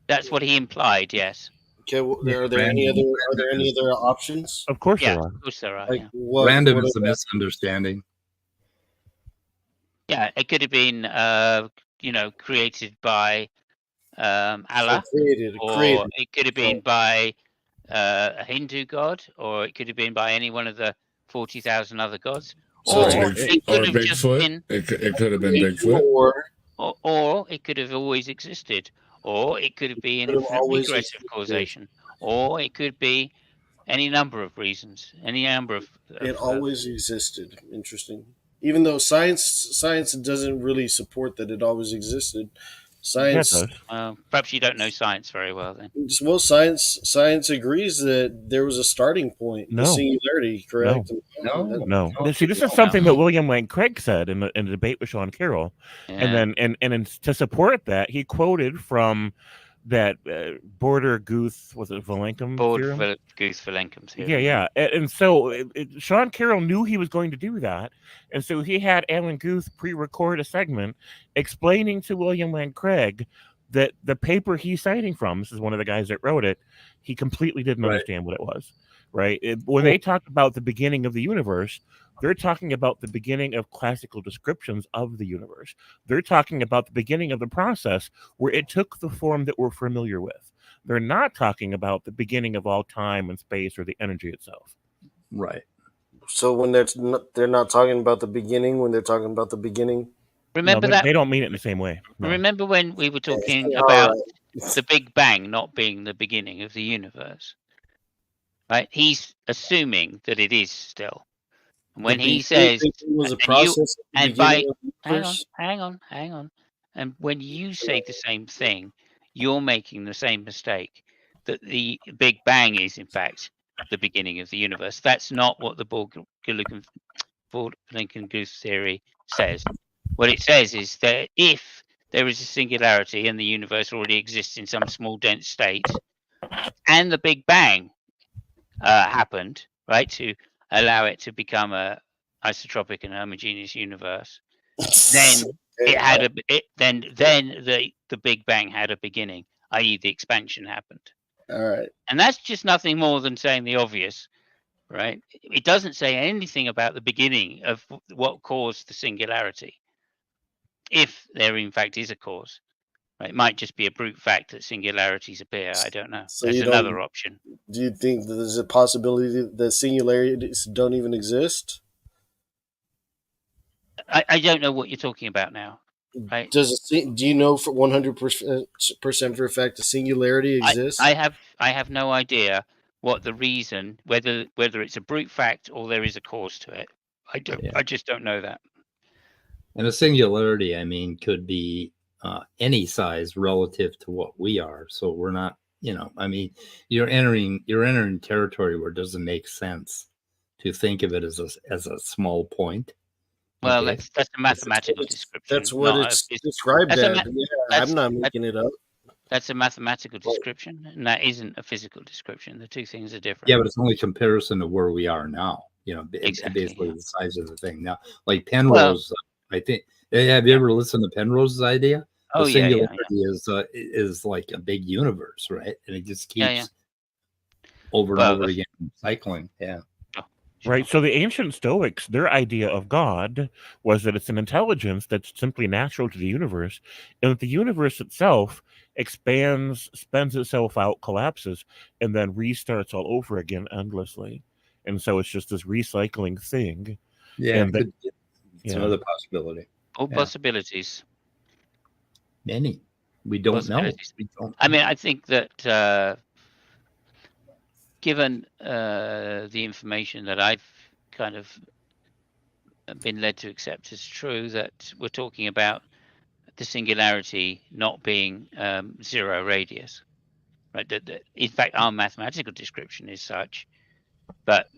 that's what he implied, yes. Okay, are there any other options? Of course Yeah, there are. of course there are. Like Yeah. Random is a misunderstanding. Yeah, it could have been, created by Allah, created. it could have been by a Hindu god, or it could have been by any one of the 40,000 other gods, So or it's it could have just Bigfoot. been, It could have been Bigfoot. or it could have always existed, or it could be an Could have infinite always regressive existed. causation, or it could be any number of reasons, any number of. It always existed. Interesting. Even though science doesn't really support that it always existed. Science, Yeah, it does. Perhaps you don't know science very well then. well, science agrees that there was a starting point, the No. singularity, correct? No. See, this is something that William Lane Craig said in the debate with Sean Carroll, Yeah. and to support that, he quoted from that Border Guth, was it Valenkam theorem? Guth Valenkam theorem. Yeah. And so Sean Carroll knew he was going to do that, and so he had Alan Guth pre-record a segment explaining to William Lane Craig that the paper he's citing from, this is one of the guys that wrote it, he completely didn't understand what it was. Right? When they talk about the beginning of the universe, they're talking about the beginning of classical descriptions of the universe. They're talking about the beginning of the process where it took the form that we're familiar with. They're not talking about the beginning of all time and space or the energy itself. Right. So when they're not talking about the beginning, when they're talking about the beginning. Remember that they don't mean it in the same way. No. Remember when we were talking about the Big Bang not being the beginning of the universe? Right? He's assuming that it is still. And when he says, was a process hang on. And when you say the same thing, you're making the same mistake, that the Big Bang is, in fact, the beginning of the universe. That's not what the Borg-Lincoln-Guth theory says. What it says is that if there is a singularity and the universe already exists in some small, dense state, and the Big Bang happened, right, to allow it to become a isotropic and homogeneous universe, then it had then the Big Bang had a beginning, i.e., the expansion happened. All right, and that's just nothing more than saying the obvious, right? It doesn't say anything about the beginning of what caused the singularity, if there in fact is a cause. It might just be a brute fact that singularities appear. I don't know. So There's another option. Do you think that there's a possibility that singularities don't even exist? I don't know what you're talking about now. Right? Do you know for 100% for a fact a singularity exists? I have no idea what the reason, whether it's a brute fact or there is a cause to it. I just don't know that. And a singularity, I mean, could be any size relative to what we are. So we're not, I mean, you're entering territory where it doesn't make sense to think of it as a small point. Well, okay. That's a mathematical description. That's what it's described as. I'm not making it up. That's a mathematical description, and that isn't a physical description. The two things are different. Yeah, but it's only comparison to where we are now. Exactly, basically the size of the thing. Now, like Penrose, I think. Have you ever listened to Penrose's idea? Oh, the singularity is like a big universe, right? And it just keeps over and over again cycling. Yeah. Right. So the ancient Stoics, their idea of God was that it's an intelligence that's simply natural to the universe, and that the universe itself expands, spends itself out, collapses, and then restarts all over again endlessly. And so it's just this recycling thing. Yeah. And it's another possibility. All possibilities. Many. We don't know. I mean, I think that given the information that I've kind of been led to accept as true that we're talking about the singularity not being zero radius, right? In fact, our mathematical description is such, but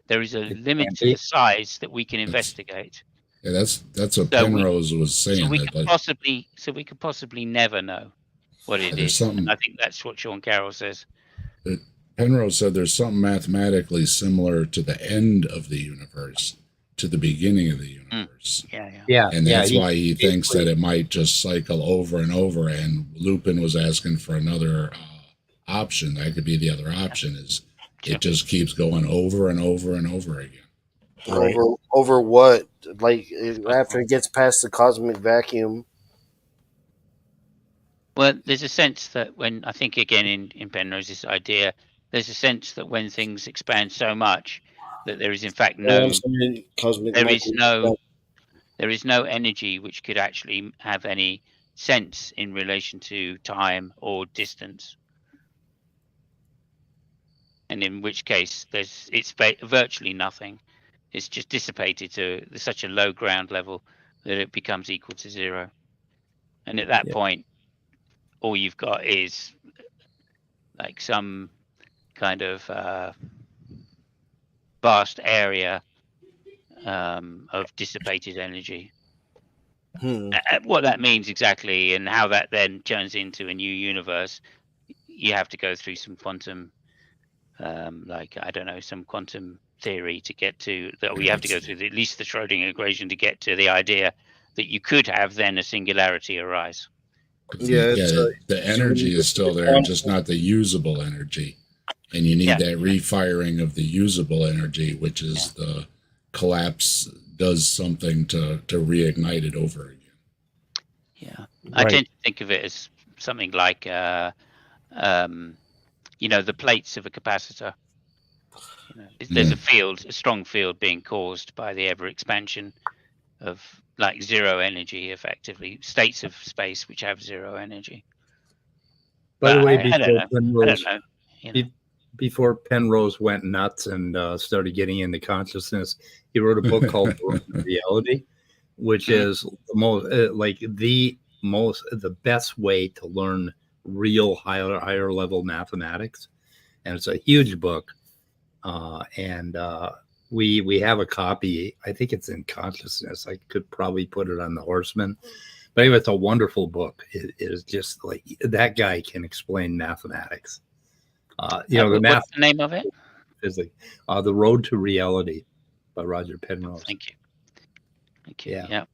there is a limit can't to be. the size that we can That's- investigate. Yeah, that's what So we, Penrose was so saying. we That could possibly never know what it there's is. something. And I think that's what Sean Carroll says. Penrose said there's something mathematically similar to the end of the universe to the beginning of the universe. Yeah, And that's why he thinks basically- that it might just cycle over and over. And Lupin was asking for another option. That could be the other option is Sure. it just keeps going over and over and over again. Right. Over what? Like after it gets past the cosmic vacuum. Well, there's a sense that when, I think again in Penrose's idea, there's a sense that when things expand so much that there is in fact Cosmic there is vacuum. no energy which could actually have any sense in relation to time or distance. And in which case it's virtually nothing. It's just dissipated to such a low ground level that it becomes equal to zero. And at that point, all you've got is like some kind of vast area of dissipated energy. What that means exactly and how that then turns into a new universe, you have to go through some quantum, some quantum theory to get to that. We have to go through at least the Schrödinger equation to get to the idea that you could have then a singularity arise. The energy is still there, just not the usable energy. And you need that refiring of the usable energy, which is the collapse does something to reignite it over again. Yeah. I tend to think of it as something like, the plates of a capacitor. There's a strong field being caused by the ever expansion of like zero energy, effectively states of space which have zero energy. By the way, before Penrose went nuts and started getting into consciousness, he wrote a book called Reality, which is the best way to learn real higher level mathematics, and it's a huge book. We have a copy. I think it's in Consciousness. I could probably put it on the Horseman. But anyway, it's a wonderful book. It is just like that guy can explain mathematics. What's the name of it? Physics. The Road to Reality by Roger Penrose. Thank you. Yeah.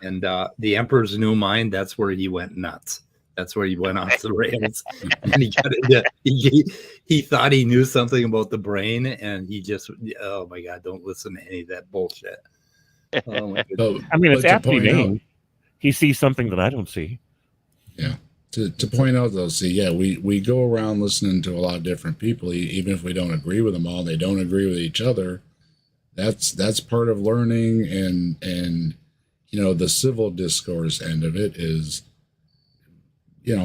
And The Emperor's New Mind, that's where he went nuts. That's where he went off the rails. And he got into, he thought he knew something about the brain, and he just, oh my God, don't listen to any of that bullshit. Oh my goodness. I mean, it's aptly named. He sees something that I don't see. Yeah. To point out, though, we go around listening to a lot of different people, even if we don't agree with them all, they don't agree with each other. That's part of learning, and the civil discourse end of it is,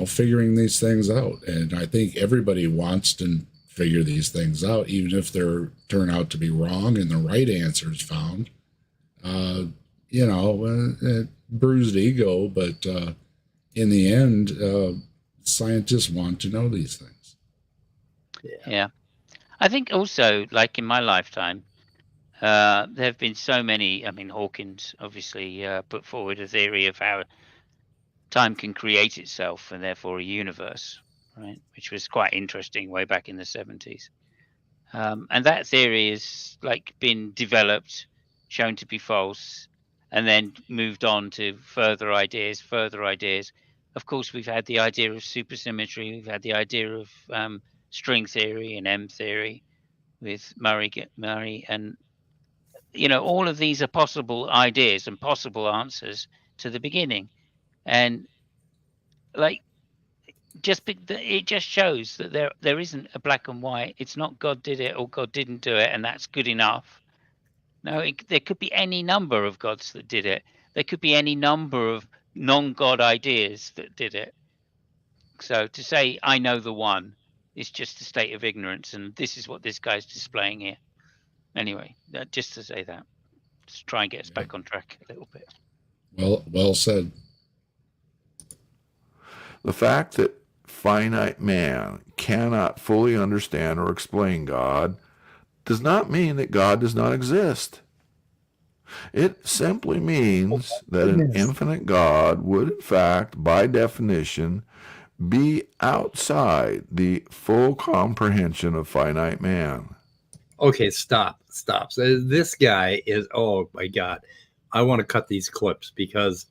figuring these things out. And I think everybody wants to figure these things out, even if they turn out to be wrong and the right answer is found. Bruised ego, but in the end, scientists want to know these things. Yeah. I think also, like in my lifetime, there have been so many. I mean, Hawkins obviously put forward a theory of how time can create itself and therefore a universe, right? Which was quite interesting way back in the 70s. And that theory has been developed, shown to be false, and then moved on to further ideas. Of course, we've had the idea of supersymmetry. We've had the idea of string theory and M theory with Murray, and all of these are possible ideas and possible answers to the beginning. And it just shows that there isn't a black and white. It's not God did it or God didn't do it, and that's good enough. No, there could be any number of gods that did it. There could be any number of non-God ideas that did it. So to say I know the one is just a state of ignorance, and this is what this guy's displaying here. Anyway, just to say that. just try and get us back on track a little bit. Well said. The fact that finite man cannot fully understand or explain God does not mean that God does not exist. It simply means that an infinite God would, in fact, by definition, be outside the full comprehension of finite man. Okay, stop. So this guy is, oh my God. I want to cut these clips because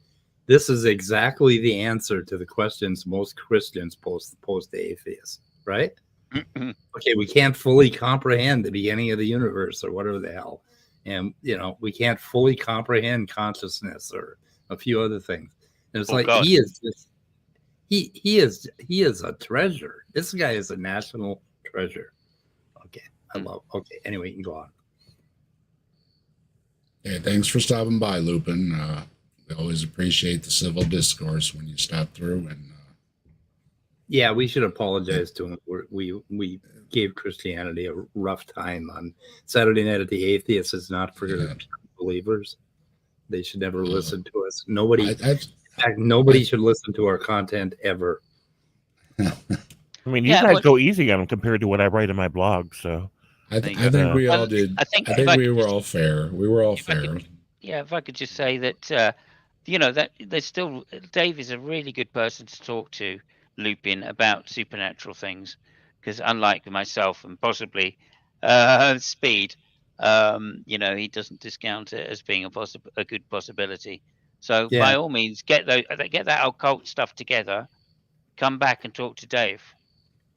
this is exactly the answer to the questions most Christians pose to atheists, right? Okay, we can't fully comprehend the beginning of the universe or whatever the hell. And, we can't fully comprehend consciousness or a few other things. And it's like, God. he is a treasure. This guy is a national treasure. Okay, anyway, you can go on. Hey, thanks for stopping by, Lupin. We always appreciate the civil discourse when you stop through. And yeah, we should apologize to him. We gave Christianity a rough time on Saturday Night at the Atheists. Is not for believers. They should never listen to us. Nobody, in fact, nobody should listen to our content ever. I mean, you guys go easy on them compared to what I write in my blog. So I think we all did. I think we were all fair. We were all fair. If I could just say that, that there's still, Dave is a really good person to talk to, Lupin, about supernatural things, because unlike myself and possibly Speed, he doesn't discount it as being a good possibility. So by all means, get that occult stuff together, come back and talk to Dave,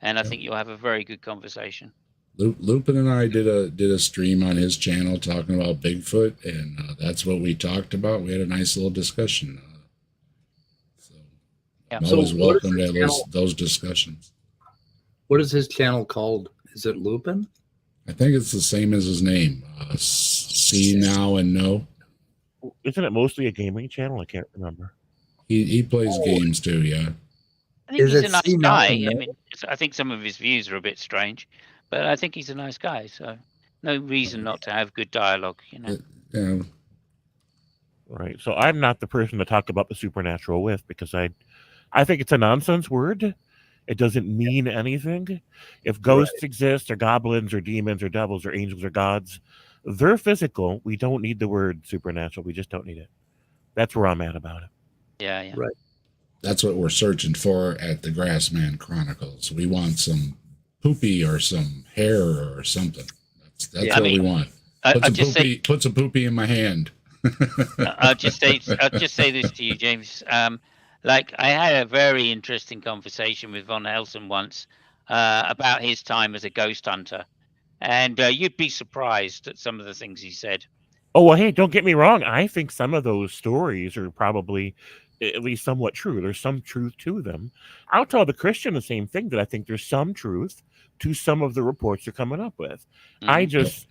and I think you'll have a very good conversation. Lupin and I did a stream on his channel talking about Bigfoot, and that's what we talked about. We had a nice little discussion. I'm always welcome to those discussions. What is his channel called? Is it Lupin? I think it's the same as his name. See Now and Know. Isn't it mostly a gaming channel? I can't remember. He plays games too, yeah. I think he's a nice guy. I mean, I think some of his views are a bit strange, but I think he's a nice guy. So no reason not to have good dialogue, Yeah. Right. So I'm not the person to talk about the supernatural with, because I think it's a nonsense word. It doesn't mean anything. If ghosts exist, or goblins, or demons, or devils, or angels, or gods, they're physical. We don't need the word supernatural. We just don't need it. That's where I'm at about it. Yeah. Right. That's what we're searching for at the Grassman Chronicles. We want some poopy or some hair or something. That's what we want. Put some poopy in my hand. I'll just say this to you, James. Like, I had a very interesting conversation with Von Helsing once about his time as a ghost hunter, and you'd be surprised at some of the things he said. Oh, well, hey, don't get me wrong. I think some of those stories are probably at least somewhat true. There's some truth to them. I'll tell the Christian the same thing, that I think there's some truth to some of the reports you're coming up with. Mm-hmm.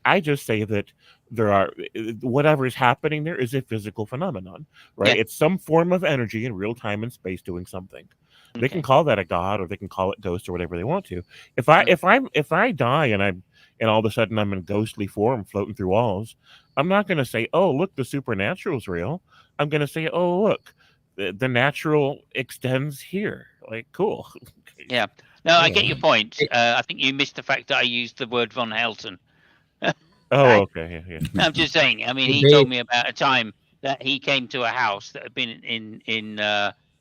I just say that there are, whatever is happening there is a physical phenomenon, right? Yeah. It's some form of energy in real time and space doing something. Okay. They can call that a god, or they can call it ghost, or whatever they want to. If I die and all of a sudden I'm in ghostly form floating through walls, I'm not going to say, oh, look, the supernatural's real. I'm going to say, oh, look, the natural extends here. Like, cool. Yeah. No, I get your point. I think you missed the fact that I used the word Von Helsing. Oh, okay. Yeah. I'm just saying. I mean, he told me about a time that he came to a house that had been in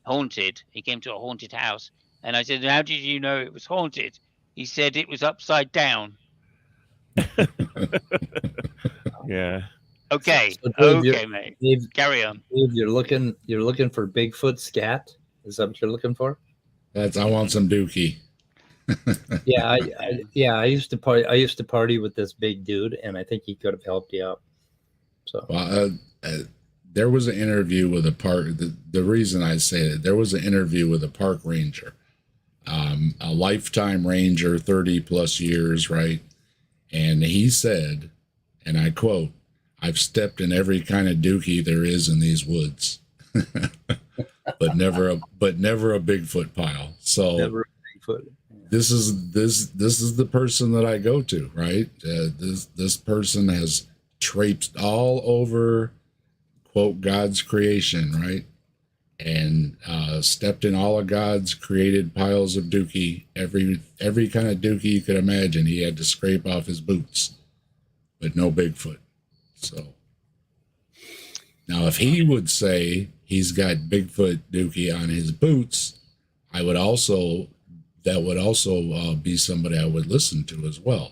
haunted. He came to a haunted house, and I said, "How did you know it was haunted?" He said it was upside down. Yeah. Okay. So Dave, okay, mate. Dave, carry on. Dave, you're looking for Bigfoot scat. Is that what you're looking for? I want some dookie. I used to party with this big dude, and I think he could have helped you out. So there was an interview with a park. The reason I say that, there was an interview with a park ranger, a lifetime ranger, 30 plus years, right? And he said, and I quote, "I've stepped in every kind of dookie there is in these woods." but never a Bigfoot pile. So never a Bigfoot. This is the person that I go to, right? This person has traipsed all over, quote, God's creation, right? And stepped in all of God's created piles of dookie, every kind of dookie you could imagine. He had to scrape off his boots, but no Bigfoot. So now, if he would say he's got Bigfoot dookie on his boots, that would also be somebody I would listen to as well.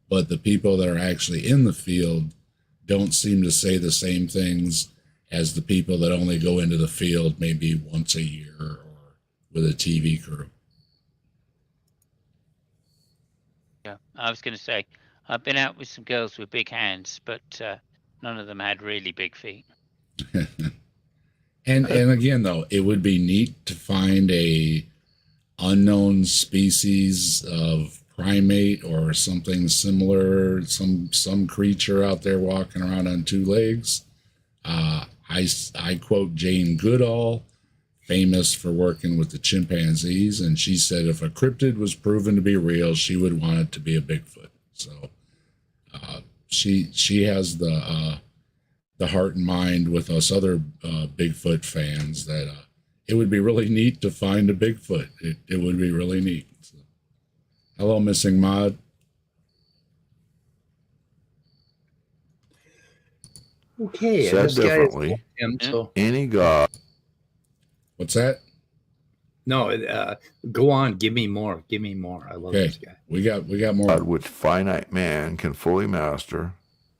But the people that are actually in the field don't seem to say the same things as the people that only go into the field maybe once a year or with a TV crew. Yeah, I was going to say, I've been out with some girls with big hands, but none of them had really big feet. And again, though, it would be neat to find a unknown species of primate or something similar, some creature out there walking around on two legs. I quote Jane Goodall, famous for working with the chimpanzees, and she said if a cryptid was proven to be real, she would want it to be a Bigfoot. So she has the heart and mind with us other Bigfoot fans that it would be really neat to find a Bigfoot. It would be really neat. So, hello, Missing Mod. Okay. Said this guy is differently, him, so any God What's that? no, go on. Give me more. Give me more. I love Okay, this guy. we got more. which finite man can fully master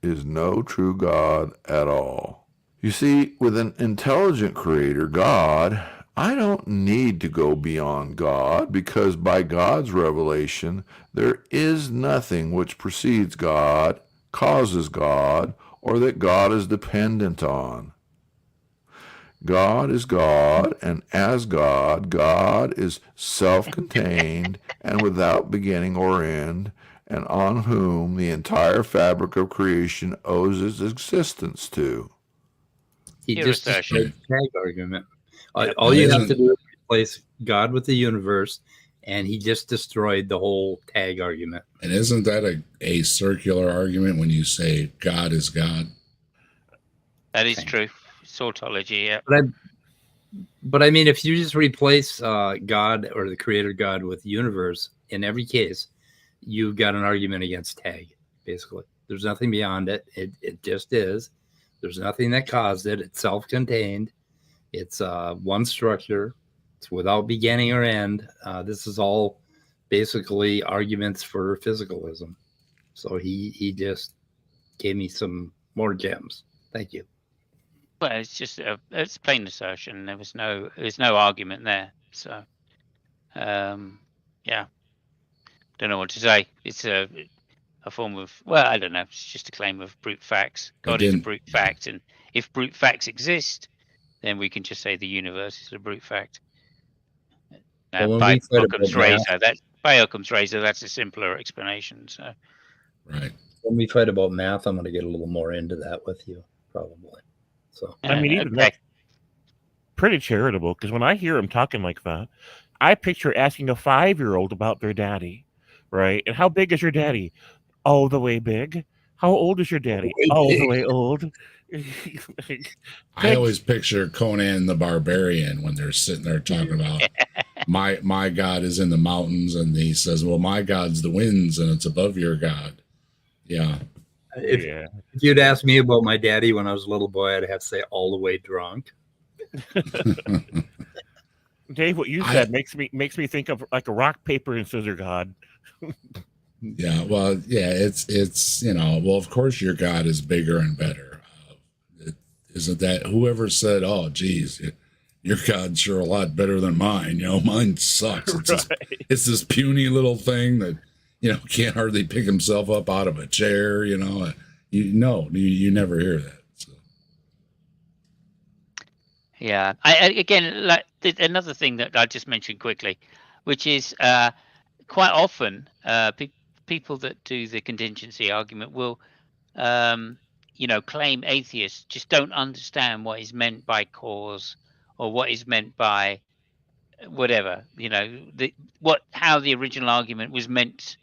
is no true God at all. You see, with an intelligent creator, God, I don't need to go beyond God, because by God's revelation, there is nothing which precedes God, causes God, or that God is dependent on. God is God, and as God, God is self-contained and without beginning or end, and on whom the entire fabric of creation owes its existence to. He Your just assertion. destroyed the tag argument. Yeah, All but you have isn't- to do is replace God with the universe, and he just destroyed the whole tag argument. And isn't that a circular argument when you say God is God? That is Okay. true. Sortology, yeah. But I mean, if you just replace God or the creator God with universe in every case, you've got an argument against tag, basically. There's nothing beyond it. It just is. There's nothing that caused it. It's self-contained. It's one structure. It's without beginning or end. This is all basically arguments for physicalism. So he just gave me some more gems. Thank you. Well, it's just it's plain assertion. There's no argument there. So, yeah, don't know what to say. It's a form of, well, I don't know. It's just a claim of brute facts. God is a didn't- brute fact, and if brute facts exist, then we can just say the universe is a brute fact. Well, when By we said Occam's razor, that's a simpler explanation. So, Right. When we fight about math, I'm going to get a little more into that with you, probably. So I mean, even that's pretty charitable, because when I hear him talking like that, I picture asking a 5-year-old about their daddy, right? And how big is your daddy? All the way big. How old is your daddy? All the way old. I always picture Conan the Barbarian when they're sitting there talking about my God is in the mountains, and he says, well, my God's the winds, and it's above your God. Yeah. if you'd asked me about my daddy when I was a little boy, I'd have to say all the way drunk. Dave, what you said makes me think of like a rock, paper, and scissor God. Yeah, well, yeah, it's well, of course your God is bigger and better. Isn't that whoever said, oh, geez, your God's sure a lot better than mine. Mine sucks. It's this puny little thing that, can't hardly pick himself up out of a chair. You never hear that. So. Yeah, again, like another thing that I just mentioned quickly, which is quite often people that do the contingency argument will, claim atheists just don't understand what is meant by cause or what is meant by whatever, how the original argument was meant,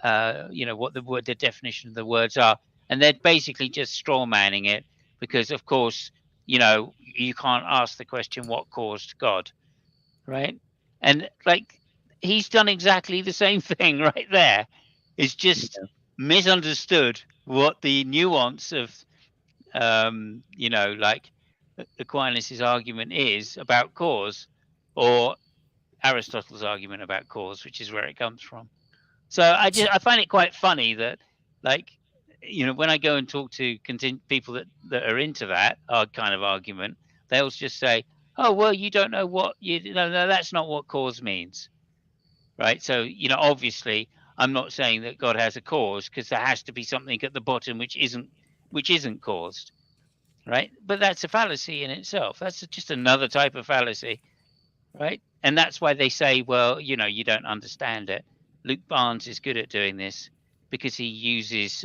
what the definition of the words are, and they're basically just straw manning it because, of course, you know, you can't ask the question, what caused God, right? And like, he's done exactly the same thing right there. It's just misunderstood what the nuance of, you know, like Aquinas' argument is about cause, or Aristotle's argument about cause, which is where it comes from. So I find it quite funny that, like, you know, when I go and talk to people that are into that kind of argument, they'll just say, "Oh, well, you don't know what no, that's not what cause means." Right? So, you know, obviously, I'm not saying that God has a cause, because there has to be something at the bottom which isn't caused, right? But that's a fallacy in itself. That's just another type of fallacy, right? And that's why they say, well, you know, you don't understand it. Luke Barnes is good at doing this because he uses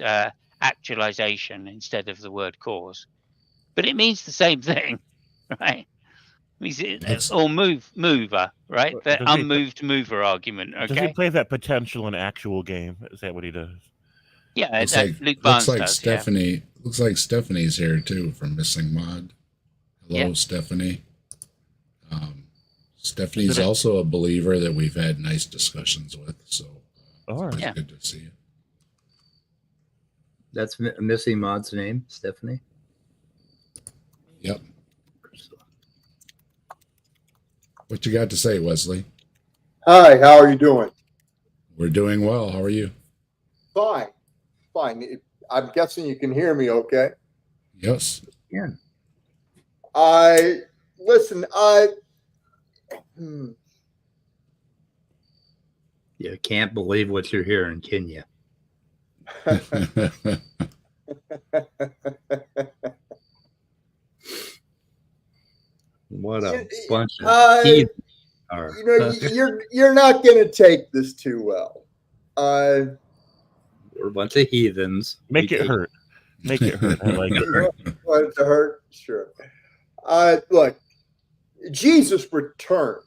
actualization instead of the word cause, but it means the same thing, right? Or mover, right? The Does he- unmoved mover argument. Does he Okay. play that potential and actual game? Is that what he does? Yeah, Looks that like Luke Barnes looks like does. Stephanie. Looks like Stephanie's here too from Missing Mod. Hello, Yeah. Stephanie. Stephanie's also a believer that we've had nice discussions with. So it's Yeah. good to see you. That's Missy Maud's name, Stephanie. Yep. What you got to say, Wesley? Hi, how are you doing? We're doing well. How are you? Fine. Fine. I'm guessing you can hear me okay? Yes. Yeah. You can't believe what you're hearing, can you? What a bunch of heathens are. You know, you're not going to take this too well. We're a bunch of heathens. Make it hurt. Make it hurt. I like it. Want it to hurt? Sure. Look, Jesus returned,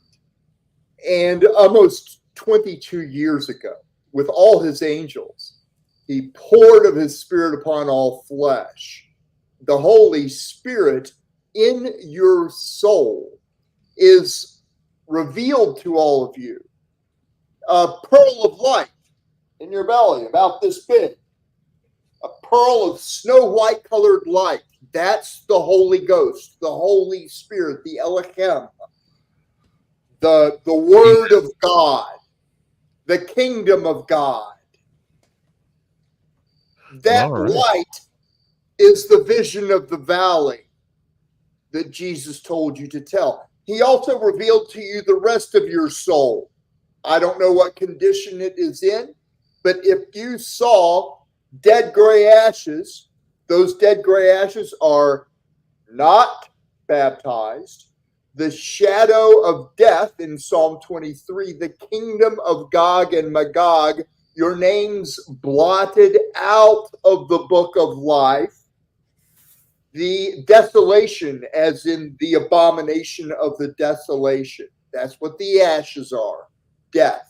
and almost 22 years ago, with all his angels, he poured of his Spirit upon all flesh. The Holy Spirit in your soul is revealed to all of you. A pearl of light in your belly, about this big. A pearl of snow white colored light. That's the Holy Ghost, the Holy Spirit, the Elohim, the Word of God, the kingdom of God. That light is the vision of the valley that Jesus told you to tell. He also revealed to you the rest of your soul. I don't know what condition it is in, but if you saw dead gray ashes, those dead gray ashes are not baptized. The shadow of death in Psalm 23, the kingdom of Gog and Magog, your names blotted out of the book of life. The desolation, as in the abomination of the desolation. That's what the ashes are. Death.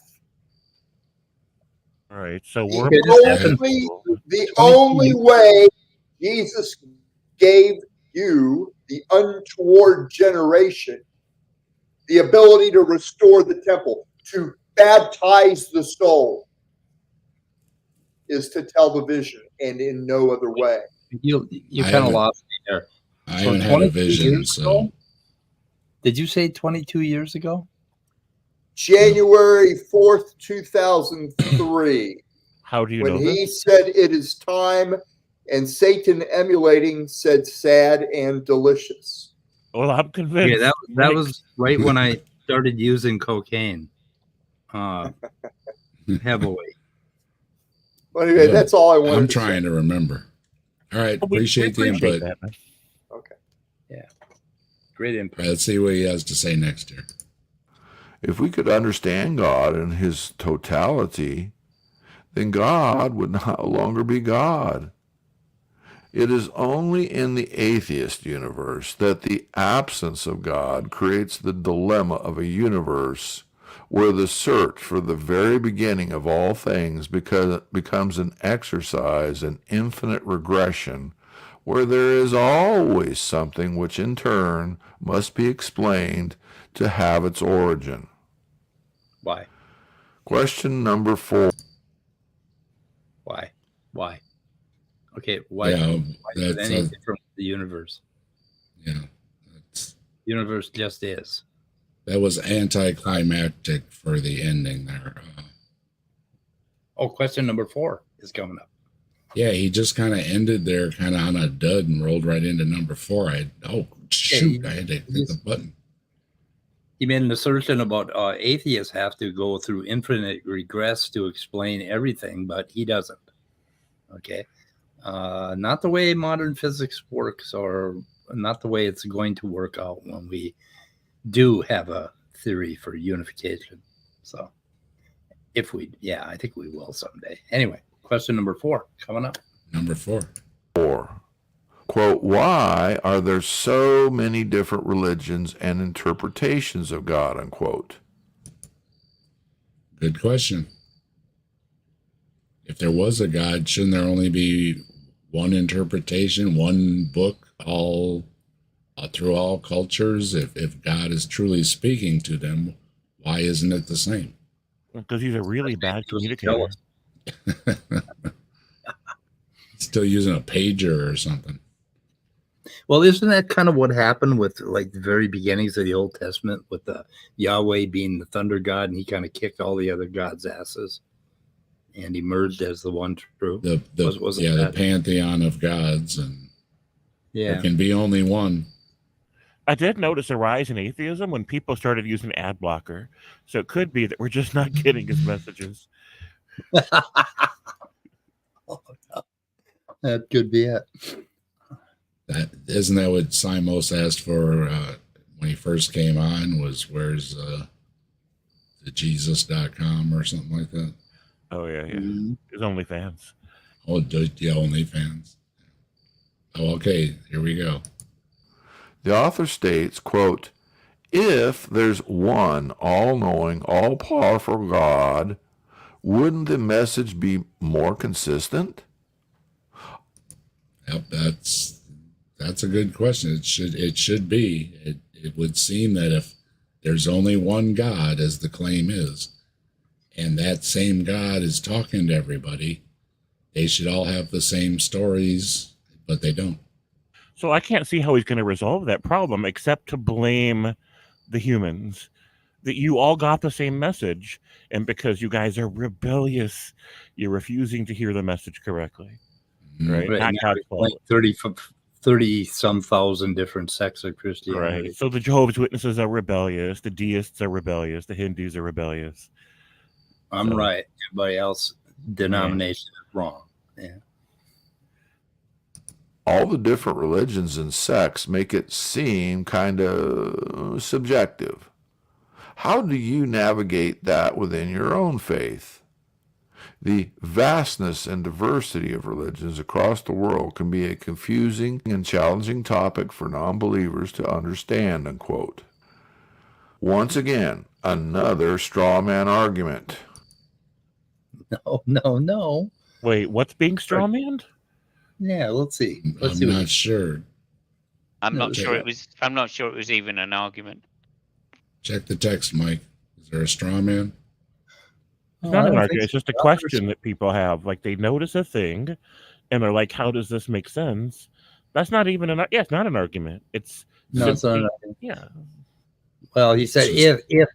All right. So The only way Jesus gave you, the untoward generation, the ability to restore the temple, to baptize the soul, is to tell the vision, and in no other way. You kind of lost me there. I haven't had a vision, so. Did you say 22 years ago? January 4th, 2003. How do you when know he this? said it is time, and Satan emulating said sad and delicious. Well, I'm convinced. Yeah, that was right when I started using cocaine heavily. Well, anyway, that's all I wanted I'm to trying say. to remember. All right, We appreciate the input. that. Okay. Yeah. Great input. All right, let's see what he has to say next year. If we could understand God in his totality, then God would no longer be God. It is only in the atheist universe that the absence of God creates the dilemma of a universe where the search for the very beginning of all things becomes an exercise in infinite regression, where there is always something which in turn must be explained to have its origin. Why? Question number 4. Why? Okay, why? Yeah, Why is it that's any different with the universe? yeah. That's Universe just is. that was anticlimactic for the ending there. Oh, question number 4 is coming up. Yeah, he just kind of ended there, kind of on a dud, and rolled right into number 4. I had to hit the button. He made an assertion about atheists have to go through infinite regress to explain everything, but he doesn't. Okay. Not the way modern physics works, or not the way it's going to work out when we do have a theory for unification. So I think we will someday. Anyway, question number 4 coming up. Number 4. Quote, why are there so many different religions and interpretations of God, unquote? Good question. If there was a God, shouldn't there only be one interpretation, one book, all through all cultures? If God is truly speaking to them, why isn't it the same? Because he's a really bad communicator. Still using a pager or something. Well, isn't that kind of what happened with like the very beginnings of the Old Testament, with the Yahweh being the thunder god, and he kind of kicked all the other gods' asses and emerged as the one true? The pantheon of gods, and there can be only one. I did notice a rise in atheism when people started using ad blocker. So it could be that we're just not getting his messages. That could be it. Isn't that what Simos asked for when he first came on? Was where's the Jesus.com or something like that? Oh yeah. His OnlyFans. Oh, the OnlyFans. Oh, okay. Here we go. The author states, quote, if there's one all-knowing, all-powerful God, wouldn't the message be more consistent? Yep, that's a good question. It should be. It would seem that if there's only one God, as the claim is, and that same God is talking to everybody, they should all have the same stories, but they don't. So I can't see how he's going to resolve that problem except to blame the humans. That you all got the same message, and because you guys are rebellious, you're refusing to hear the message correctly. Right? Not God's fault. 30 some thousand different sects of Christianity. Right. So the Jehovah's Witnesses are rebellious, the deists are rebellious, the Hindus are rebellious. I'm right. Everybody else denomination is wrong. Yeah. All the different religions and sects make it seem kind of subjective. How do you navigate that within your own faith? The vastness and diversity of religions across the world can be a confusing and challenging topic for non-believers to understand, unquote. Once again, another straw man argument. No. Wait, what's being straw manned? Yeah, let's see. I'm not sure. I'm not sure it was even an argument. Check the text, Mike. Is there a straw man? It's not an argument. It's just a question that people have. Like, they notice a thing, and they're like, "How does this make sense?" That's not even an. Yeah, it's not an argument. It's no, simply, it's not an argument. Yeah. Well, he said, if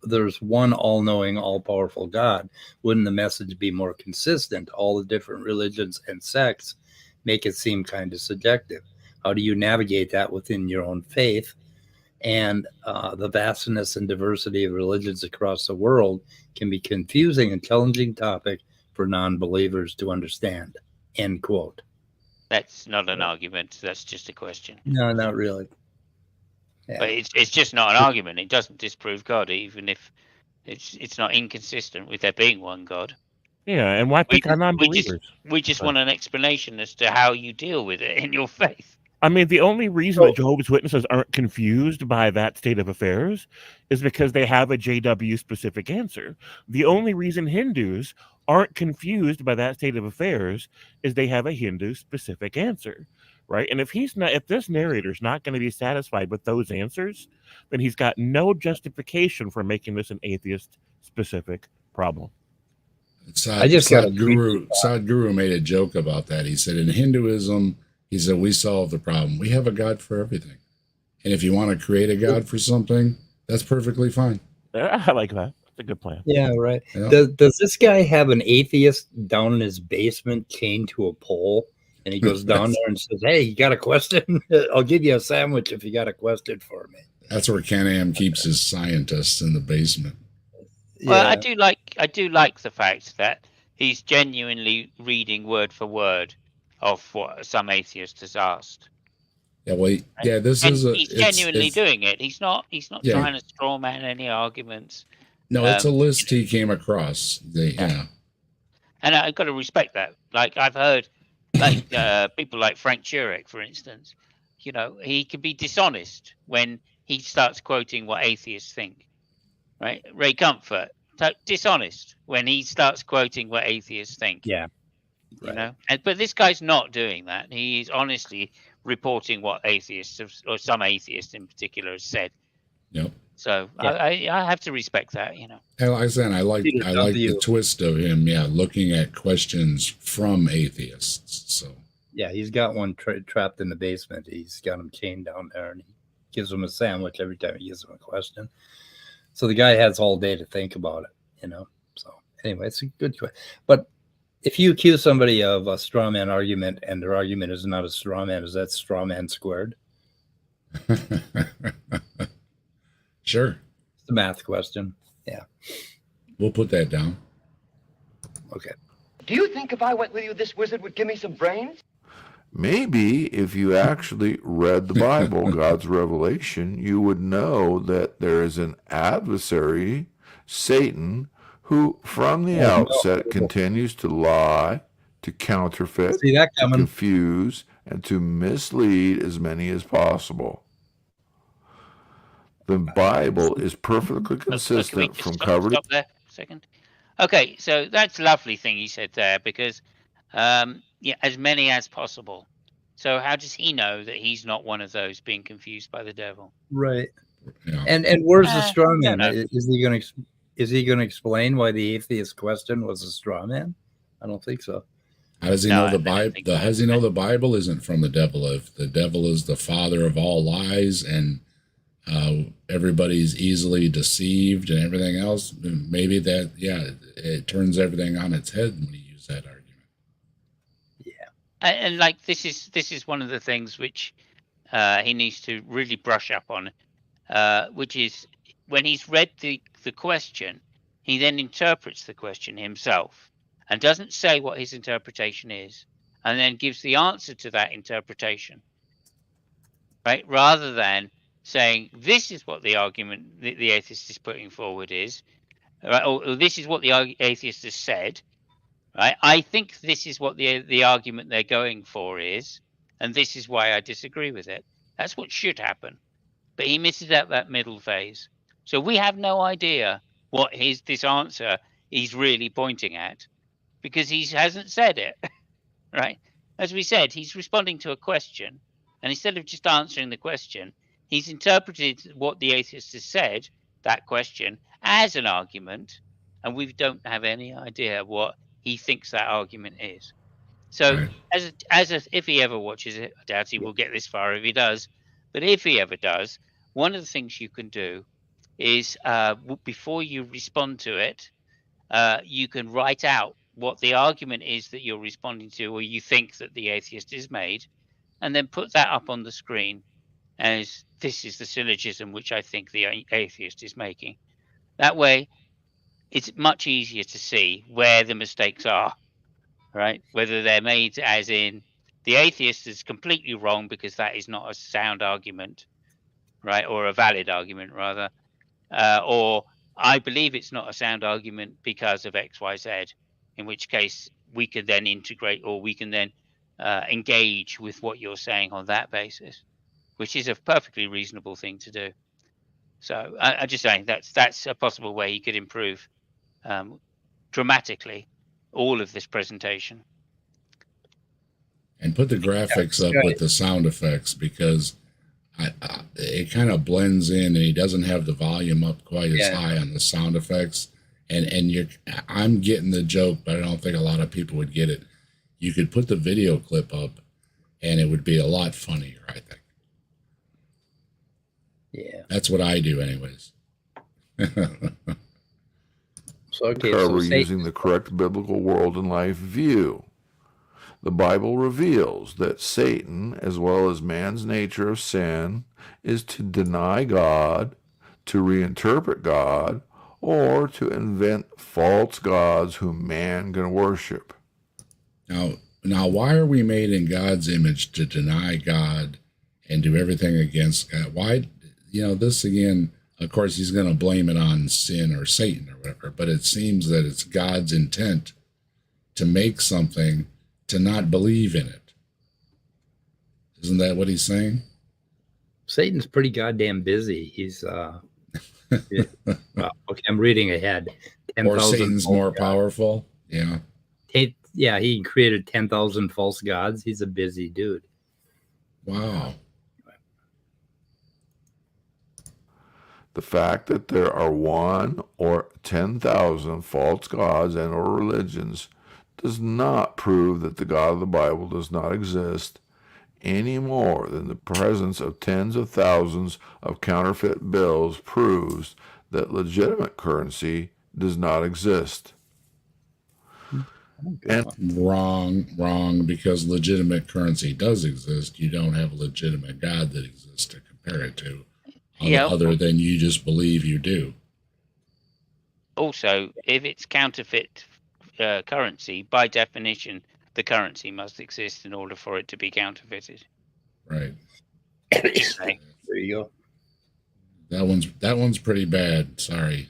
there's one all-knowing, all-powerful God, wouldn't the message be more consistent? All the different religions and sects make it seem kind of subjective. How do you navigate that within your own faith? And the vastness and diversity of religions across the world can be confusing and challenging topic for non-believers to understand. End quote. That's not an argument. That's just a question. No, not really. Yeah. But it's just not an argument. It doesn't disprove God, even if it's not inconsistent with there being one God. Yeah, and why pick on non-believers? We just want an explanation as to how you deal with it in your faith. I mean, the only reason So- that Jehovah's Witnesses aren't confused by that state of affairs is because they have a JW specific answer. The only reason Hindus aren't confused by that state of affairs is they have a Hindu specific answer, right? And if this narrator's not going to be satisfied with those answers, then he's got no justification for making this an atheist specific problem. I just got a Sadhguru made a joke about that. He said, in Hinduism, he said, we solve the problem. We have a God for everything. And if you want to create a God for something, that's perfectly fine. I like that. That's a good plan. Yeah, right. Yeah. Does this guy have an atheist down in his basement chained to a pole? And he goes down there and says, "Hey, you got a question? I'll give you a sandwich if you got a question for me." That's where Can-Am keeps his scientists in the basement. Well, Yeah. I do like the fact that he's genuinely reading word for word of what some atheist has asked. Yeah, well, yeah, this And is a. he's genuinely doing it. He's not Yeah. trying to straw man any arguments. No, it's a list he came across. Yeah. And I've got to respect that. Like I've heard, like people like Frank Turek, for instance, you know, he can be dishonest when he starts quoting what atheists think. Right? Ray Comfort, dishonest when he starts quoting what atheists think. Yeah. You know, but this guy's not doing that. He is honestly reporting what atheists or some atheists in particular has said. Yep. So Yeah. I have to respect that. You know. And like I said, I like the twist of him. Yeah, looking at questions from atheists. So Yeah, he's got one trapped in the basement. He's got him chained down there, and he gives him a sandwich every time he gives him a question. So the guy has all day to think about it, you know. So anyway, it's a good question. But if you accuse somebody of a straw man argument and their argument is not a straw man, is that straw man squared? sure. It's a math question. Yeah. We'll put that down. Okay. Do you think if I went with you, this wizard would give me some brains? Maybe if you actually read the Bible, God's revelation, you would know that there is an adversary, Satan, who from the outset continues to lie, to counterfeit, See that to coming? confuse, and to mislead as many as possible. The Bible is perfectly consistent from cover to Stop there a second. Okay, so that's a lovely thing you said there because, yeah, as many as possible. So how does he know that he's not one of those being confused by the devil? Right. Yeah. And where's the straw man? no. Is he going to explain why the atheist question was a straw man? I don't think so. How does he No, know I the don't Bible? think so. How does he know the Bible isn't from the devil? If the devil is the father of all lies and everybody's easily deceived and everything else, maybe that, yeah, it turns everything on its head when you use that argument. And like this is one of the things which he needs to really brush up on, which is when he's read the question, he then interprets the question himself and doesn't say what his interpretation is, and then gives the answer to that interpretation, right? Rather than saying this is what the argument the atheist is putting forward is, right? Or this is what the atheist has said. Right? I think this is what the argument they're going for is, and this is why I disagree with it. That's what should happen. But he misses out that middle phase. So we have no idea what this answer he's really pointing at because he hasn't said it. Right? As we said, he's responding to a question, and instead of just answering the question, he's interpreted what the atheist has said, that question, as an argument, and we don't have any idea what he thinks that argument is. So Right. if he ever watches it, I doubt he will get this far if he does, but if he ever does, one of the things you can do is before you respond to it, you can write out what the argument is that you're responding to or you think that the atheist is made, and then put that up on the screen as this is the syllogism which I think the atheist is making. That way it's much easier to see where the mistakes are, right? Whether they're made as in the atheist is completely wrong because that is not a sound argument, right? Or a valid argument, rather. Or I believe it's not a sound argument because of X, Y, Z, in which case we can then integrate or we can then engage with what you're saying on that basis, which is a perfectly reasonable thing to do. So I'm just saying that's a possible way you could improve dramatically all of this presentation. And put the graphics up with the sound effects, because it kind of blends in, and he doesn't have the volume up quite as high on the sound effects. And I'm getting the joke, but I don't think a lot of people would get it. You could put the video clip up, and it would be a lot funnier, I think. Yeah. That's what I do, anyways. So, okay, Cover using the correct biblical world and life view. The Bible reveals that Satan, as well as man's nature of sin, is to deny God, to reinterpret God, or to invent false gods whom man can worship. Now, why are we made in God's image to deny God and do everything against God? Why, this again, of course, he's going to blame it on sin or Satan or whatever, but it seems that it's God's intent to make something to not believe in it. Isn't that what he's saying? Satan's pretty goddamn busy. He's well, okay, I'm reading ahead. 10, or Satan's more powerful. Yeah. He created 10,000 false gods. He's a busy dude. Wow. The fact that there are 1 or 10,000 false gods and or religions does not prove that the God of the Bible does not exist any more than the presence of tens of thousands of counterfeit bills proves that legitimate currency does not exist. And wrong, because legitimate currency does exist. You don't have a legitimate God that exists to compare it to, other than you just believe you do. Also, if it's counterfeit currency, by definition, the currency must exist in order for it to be counterfeited. Right. There you go. That one's pretty bad. Sorry.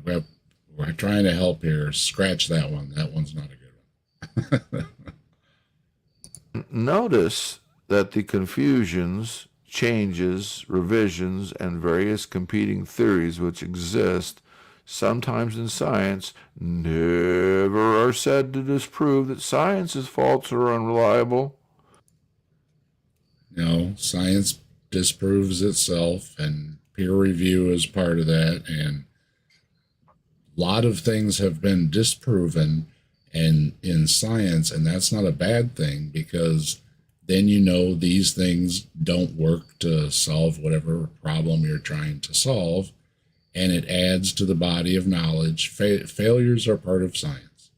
We're trying to help here. Scratch that one. That one's not a good one. Notice that the confusions, changes, revisions, and various competing theories which exist sometimes in science never are said to disprove that science is false or unreliable. No, science disproves itself, and peer review is part of that, and a lot of things have been disproven in science, and that's not a bad thing, because then these things don't work to solve whatever problem you're trying to solve, and it adds to the body of knowledge. Failures are part of science.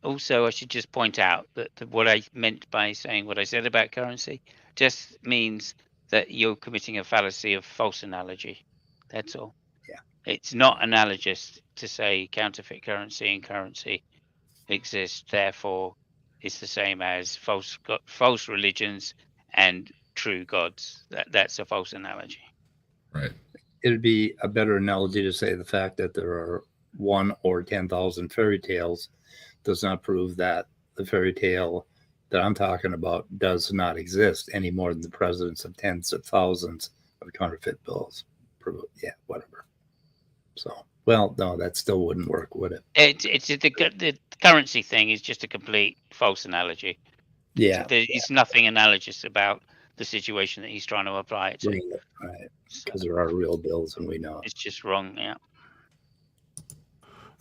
Also, I should just point out that what I meant by saying what I said about currency just means that you're committing a fallacy of false analogy. That's all. Yeah. It's not analogous to say counterfeit currency and currency exists, therefore it's the same as false religions and true gods. That's a false analogy. Right. It'd be a better analogy to say the fact that there are 1 or 10,000 fairy tales does not prove that the fairy tale that I'm talking about does not exist any more than the presence of tens of thousands of counterfeit bills. Yeah, whatever. So, well, no, that still wouldn't work, would it? It's the currency thing is just a complete false analogy. Yeah. There's nothing analogous about the situation that he's trying to apply it to. Right. Because there are real bills, and we know it. It's just wrong. Yeah.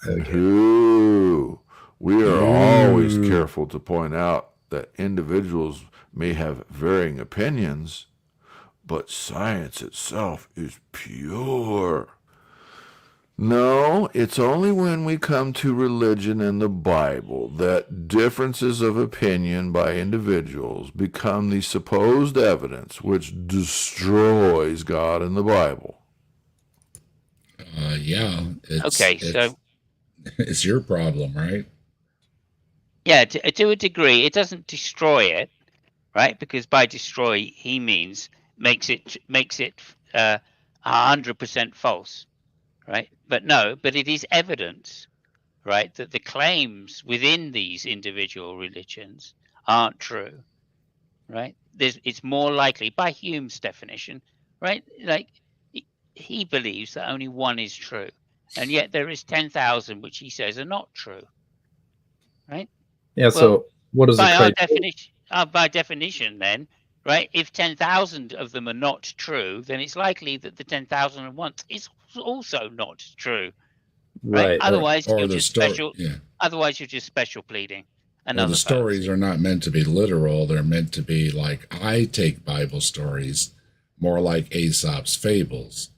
Okay. We are always careful to point out that individuals may have varying opinions, but science itself is pure. No, it's only when we come to religion and the Bible that differences of opinion by individuals become the supposed evidence which destroys God and the Bible. Yeah. So it's your problem, right? Yeah, to a degree, it doesn't destroy it, right? Because by destroy, he means makes it 100% false, right? But it is evidence, right, that the claims within these individual religions aren't true, right? It's more likely, by Hume's definition, right? Like he believes that only one is true, and yet there is 10,000 which he says are not true, right? Yeah. Well, So what is the by our criteria? definition, then, right? If 10,000 of them are not true, then it's likely that the 10,001 is also not true, right? Right. Otherwise, or you're the just story. special. Yeah. Otherwise, you're just special pleading. Or Another the stories fallacy. are not meant to be literal. They're meant to be like, I take Bible stories more like Aesop's fables,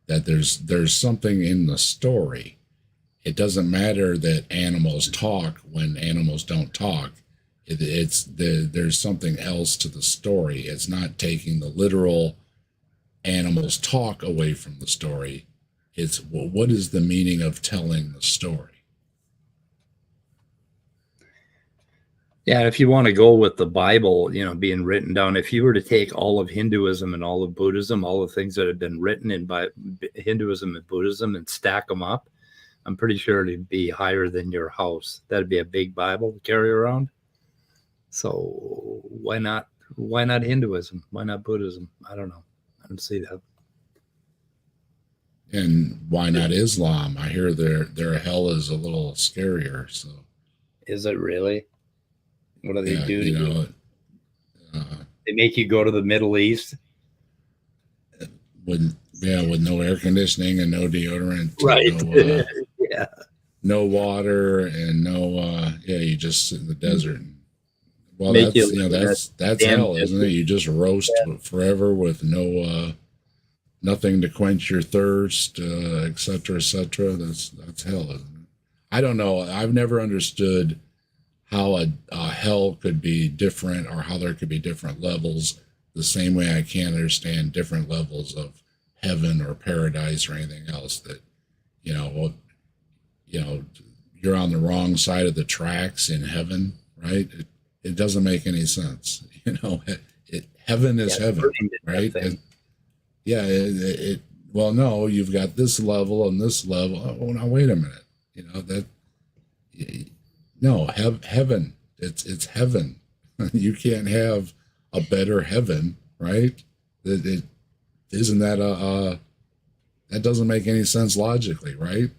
that there's something in the story. It doesn't matter that animals talk when animals don't talk. There's something else to the story. It's not taking the literal animals talk away from the story. It's, well, what is the meaning of telling the story? Yeah, if you want to go with the Bible, being written down, if you were to take all of Hinduism and all of Buddhism, all the things that have been written in by Hinduism and Buddhism, and stack them up, I'm pretty sure it'd be higher than your house. That'd be a big Bible to carry around. So why not Hinduism? Why not Buddhism? I don't know. I don't see that. And why not Islam? I hear their hell is a little scarier. So Is it really? What do they yeah, do to you you? know, They make you go to the Middle East? with no air conditioning and no deodorant, Right. no, Yeah. no water, and no you just sit in the desert. Well, Make that's you live in that's damn hell, isn't it? You just roast forever with no nothing to quench your thirst, et cetera, et cetera. That's hell, isn't it? I don't know. I've never understood how a hell could be different, or how there could be different levels, the same way I can't understand different levels of heaven or paradise or anything else. That well, you're on the wrong side of the tracks in heaven, right? It doesn't make any sense. Heaven is heaven, right? Well, no, you've got this level and this level. Oh, now wait a minute. No, heaven. It's heaven. You can't have a better heaven, right? Isn't that that doesn't make any sense logically, right?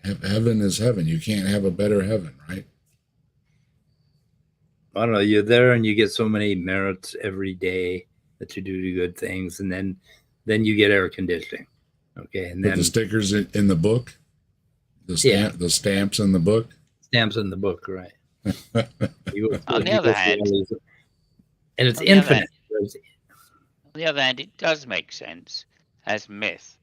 Heaven is heaven. You can't have a better heaven, right? I don't know. You're there and you get so many merits every day that you do good things, and then you get air conditioning. Okay, and Put then the stickers in the book, the stamps in the book. Stamps in the book, right? On the other hand, and it's infinite. On the other hand, it does make sense as myth,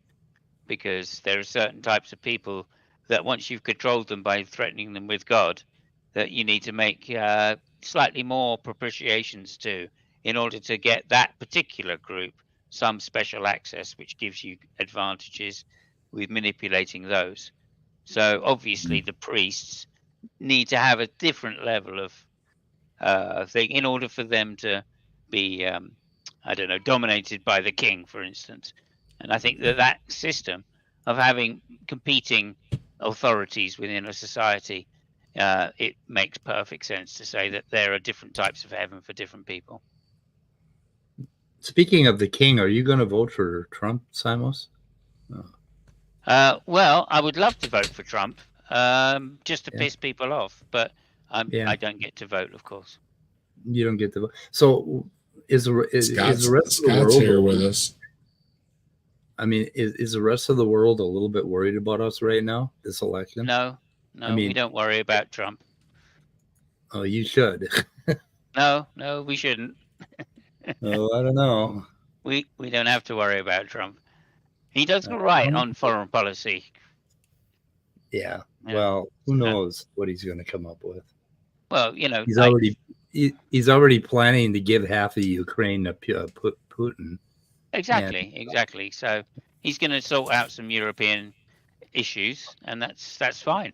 because there are certain types of people that once you've controlled them by threatening them with God, that you need to make slightly more propitiations to, in order to get that particular group some special access, which gives you advantages with manipulating those. So obviously the priests need to have a different level of thing in order for them to be dominated by the king, for instance. And I think that system of having competing authorities within a society, it makes perfect sense to say that there are different types of heaven for different people. Speaking of the king, are you going to vote for Trump, Simos? Well, I would love to vote for Trump, just to piss people off, but I don't get to vote, of course. You don't get to vote. So is the rest of the world here with us? I mean, is the rest of the world a little bit worried about us right now, this election? No, we don't worry about Trump. Oh, you should. No, we shouldn't. Oh, I don't know. We don't have to worry about Trump. He does all right on foreign policy. Yeah. Well, who knows what he's going to come up with? Well, he's already planning to give half of Ukraine to Putin. Exactly. So he's going to sort out some European issues, and that's fine.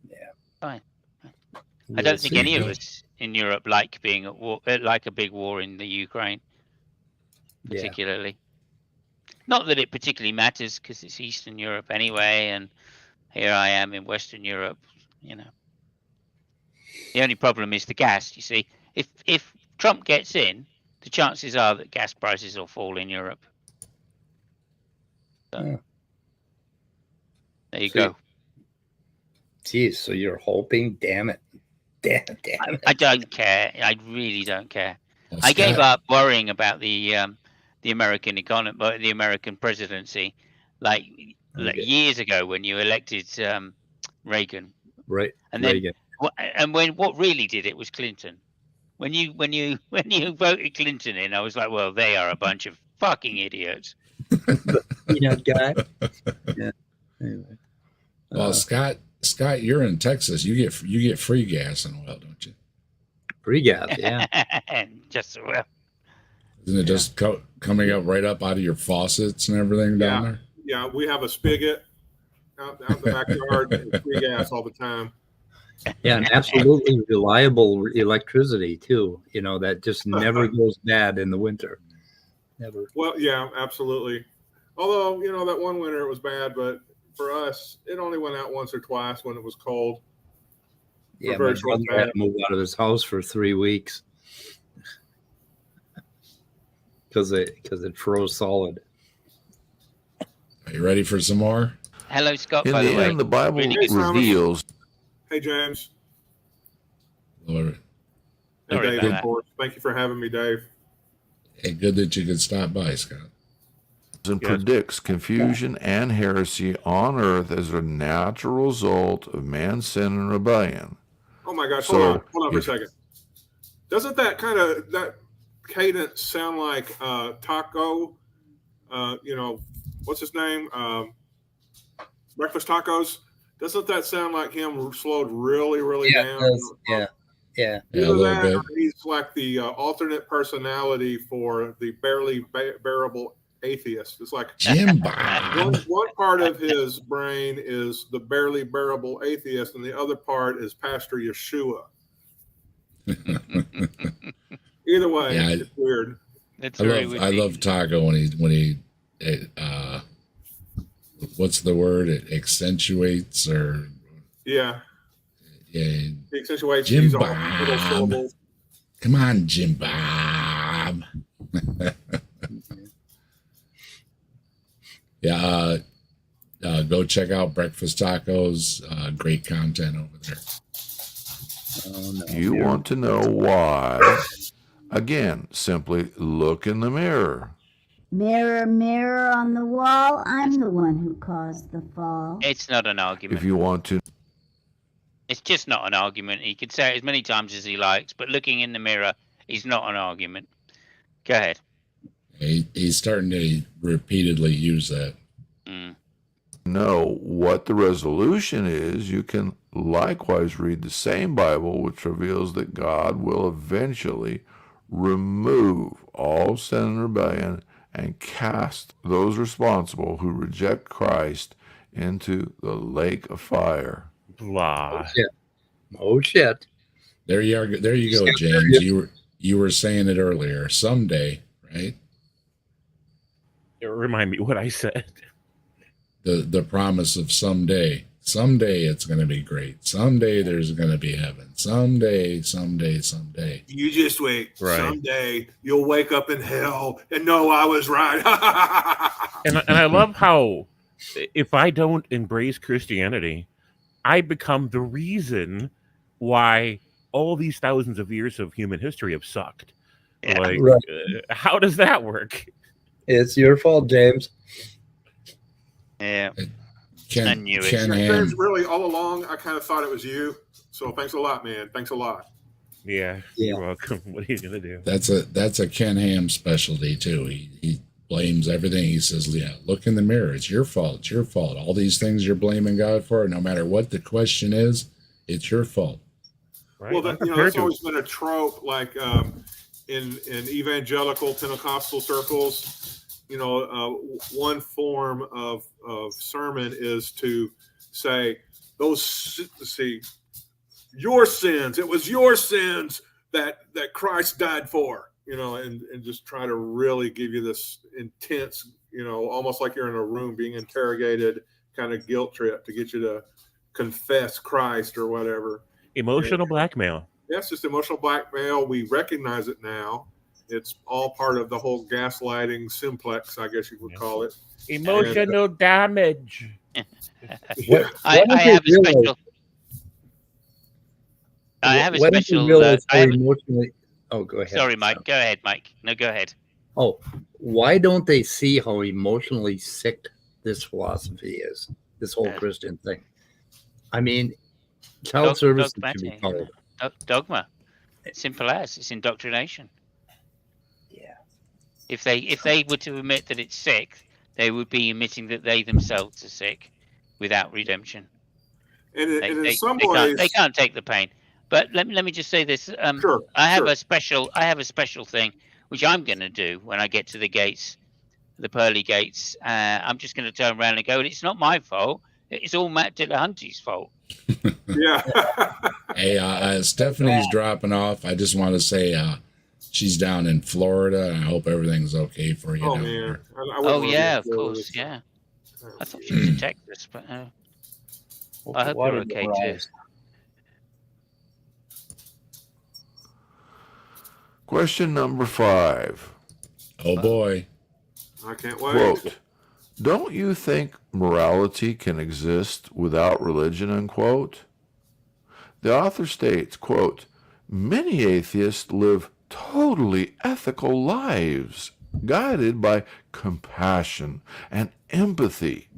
Yeah, fine. I don't think any of us in Europe like being at war, like a big war in the Ukraine, particularly. Yeah. Not that it particularly matters, because it's Eastern Europe anyway, and here I am in Western Europe. The only problem is the gas. You see, if Trump gets in, the chances are that gas prices will fall in Europe. So, Yeah. there you So go. Geez, so you're hoping? Damn it. Damn it. I don't care. I really don't care. Well, I gave Scott, up worrying about the American economy, the American presidency, like Okay. years ago when you elected Reagan, Right. and then Reagan. what really did it was Clinton. When you voted Clinton in, I was like, well, they are a bunch of fucking idiots. Peanut guy. Yeah. Anyway. well, Scott, you're in Texas. You get free gas and oil, don't you? Free gas, yeah. Just well. Isn't it just coming up right up out of your faucets and everything down there? Yeah, we have a spigot out in the backyard and free gas all the time. Yeah, and absolutely reliable electricity too. That just never goes bad in the winter. Never. Well, yeah, absolutely. Although, that one winter it was bad, but for us, it only went out once or twice when it was cold. Yeah, my brother had to move out of his house for 3 weeks because it froze solid. Are you ready for some more? Hello, Scott. In by the the way, end, the Bible Really good. reveals. Hey, James. Lord, Hey, Sorry Dave, about of that. course. Thank you for having me, Dave. hey, good that you could stop by, Scott. And predicts confusion and heresy on earth as a natural result of man's sin and rebellion. Oh my gosh, So, hold on for a second. Doesn't that that cadence sound like Taco? What's his name? Breakfast Tacos. Doesn't that sound like him slowed really down? Yeah. Yeah, a Either little that bit. or he's like the alternate personality for the barely bearable atheist. It's like Jim Bob. one part of his brain is the barely bearable atheist, and the other part is Pastor Yeshua. Either way, Yeah, it's weird. That's I love Taco when he what's the word? It accentuates or Yeah, yeah. he accentuates Jim these all Bob. little syllables. Come on, Jim Bob. Yeah, go check out Breakfast Tacos. Great content over there. Oh, no. You want to know why? Again, simply look in the mirror. Mirror, mirror on the wall, I'm the one who caused the fall. It's not an argument. If you want to, It's just not an argument. He can say it as many times as he likes, but looking in the mirror is not an argument. Go ahead. He's starting to repeatedly use that. know what the resolution is, you can likewise read the same Bible, which reveals that God will eventually remove all sin and rebellion and cast those responsible who reject Christ into the lake of fire. Blah. Oh shit. There you are. There you go, James. You were saying it earlier. Someday, right? Remind me what I said. The promise of someday. Someday it's going to be great. Someday there's going to be heaven. Someday. You just wait. Right. Someday you'll wake up in hell and know I was right. And I love how if I don't embrace Christianity, I become the reason why all these thousands of years of human history have sucked. Yeah. Like, Right. How does that work? It's your fault, James. Yeah. Ken, I knew it. Ken James, Ham. really, all along, I kind of thought it was you. So thanks a lot, man. Thanks a lot. Yeah, you're welcome. What are you gonna do? That's a Ken Ham specialty too. He blames everything. He says, "Yeah, look in the mirror. It's your fault. It's your fault. All these things you're blaming God for, no matter what the question is, it's your fault." Right? Well, I'm that's prepared to. always been a trope, like in evangelical Pentecostal circles. One form of sermon is to say your sins. It was your sins that Christ died for. And just try to really give you this intense, almost like you're in a room being interrogated, kind of guilt trip to get you to confess Christ or whatever. Emotional blackmail. Yes, it's emotional blackmail. We recognize it now. It's all part of the whole gaslighting simplex, I guess you would call it. Emotional damage. Yeah. I have a special. I have a What if you special. realize I how have, emotionally? Oh, go ahead. sorry, Mike. Go ahead, Mike. No, go ahead. Oh, why don't they see how emotionally sick this philosophy is? This whole Christian thing. I mean, child service should be called. Dogma. Simple as. It's indoctrination. Yeah. If they were to admit that it's sick, they would be admitting that they themselves are sick, without redemption. And in some they ways, they can't take the pain. But let me just say this. I have a special thing which I'm going to do when I get to the gates, the pearly gates. I'm just going to turn around and go, it's not my fault. It's all Matt Dillahunty's fault. Yeah. Hey, Stephanie's dropping off. I just want to say she's down in Florida, and I hope everything's okay for you. Oh, down man. there. Oh, yeah, of course, yeah. I thought she was in Texas, but I hope you're okay, too. Question number 5. Oh, boy. I can't wait. Quote, don't you think morality can exist without religion, unquote? The author states, quote, many atheists live totally ethical lives, guided by compassion and empathy,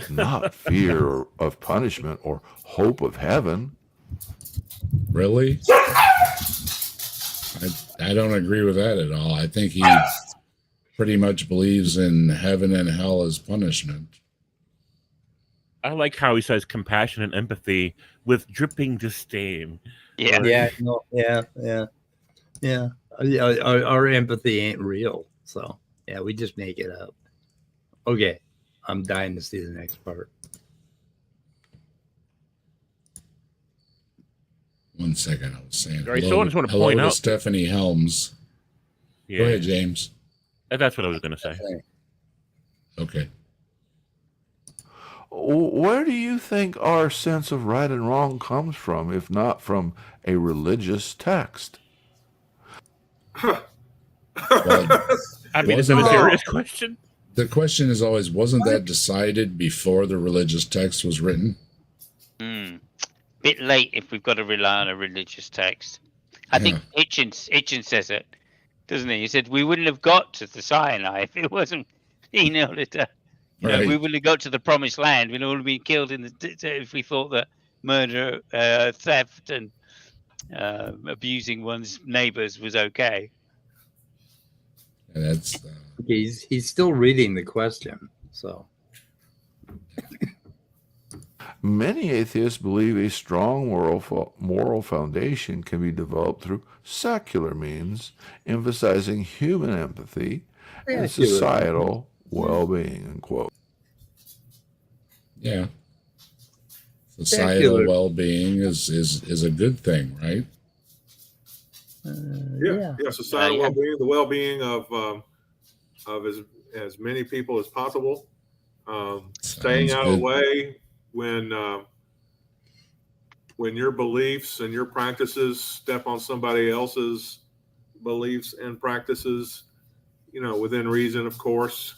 not fear of punishment or hope of heaven. Really? I don't agree with that at all. I think he pretty much believes in heaven and hell as punishment. I like how he says compassion and empathy with dripping disdain. Yeah. Our empathy ain't real, so yeah, we just make it up. Okay, I'm dying to see the next part. One second, I was saying Right, hello, so I just want to hello point to out Stephanie Helms. Yeah. Go ahead, James. That's what I was going to say. Okay. Where do you think our sense of right and wrong comes from, if not from a religious text? Well, I mean, it's a serious question. The question is always, wasn't that decided before the religious text was written? Bit late if we've got to rely on a religious text. I think Hitchens says it, doesn't he? He said we wouldn't have got to the Sinai if it wasn't in order to, Right. we wouldn't have got to the promised land. We'd all have been killed if we thought that murder, theft, and abusing one's neighbors was okay. And that's he's still reading the question, so. Many atheists believe a strong moral foundation can be developed through secular means, emphasizing human empathy and societal well-being, unquote. Yeah. Societal well-being is a good thing, right? Yeah. Societal well-being, the well-being of as many people as possible. Staying out of the way when your beliefs and your practices step on somebody else's beliefs and practices, within reason, of course.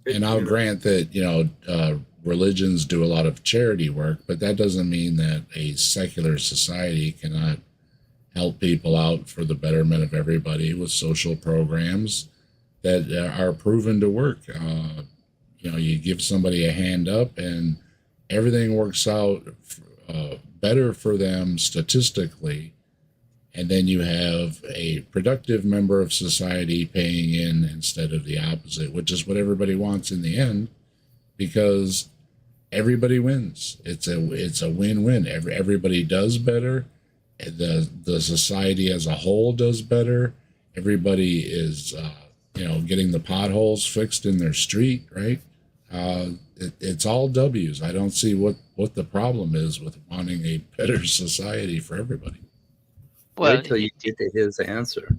And I'll grant that, religions do a lot of charity work, but that doesn't mean that a secular society cannot help people out for the betterment of everybody with social programs that are proven to work. You give somebody a hand up and everything works out better for them statistically. And then you have a productive member of society paying in instead of the opposite, which is what everybody wants in the end, because everybody wins. It's a win-win. Everybody does better. The society as a whole does better. Everybody is, getting the potholes fixed in their street, right? It's all W's. I don't see what the problem is with wanting a better society for everybody. Well, wait till you get to his answer.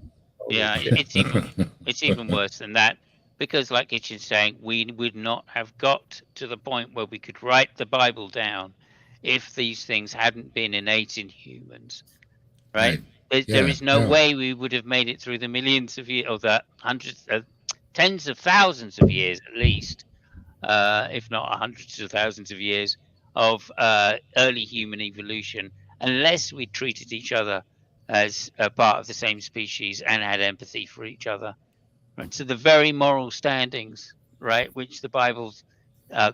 Yeah, it's even worse than that, because like Hitchens saying, we would not have got to the point where we could write the Bible down if these things hadn't been innate in humans, right? Right. There Yeah, is no no. way we would have made it through the millions of years, or the hundreds of tens of thousands of years at least, if not hundreds of thousands of years of early human evolution, unless we treated each other as a part of the same species and had empathy for each other. Right? So the very moral standings, right, which the Bible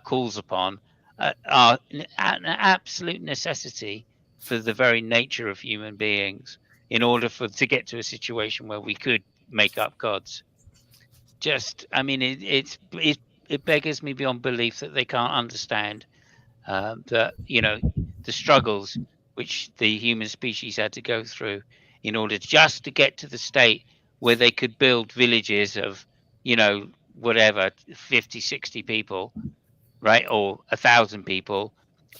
calls upon, are an absolute necessity for the very nature of human beings in order to get to a situation where we could make up gods. Just, I mean, it beggars me beyond belief that they can't understand that, you know, the struggles which the human species had to go through in order just to get to the state where they could build villages of, you know, whatever, 50, 60 people, right, or 1,000 people,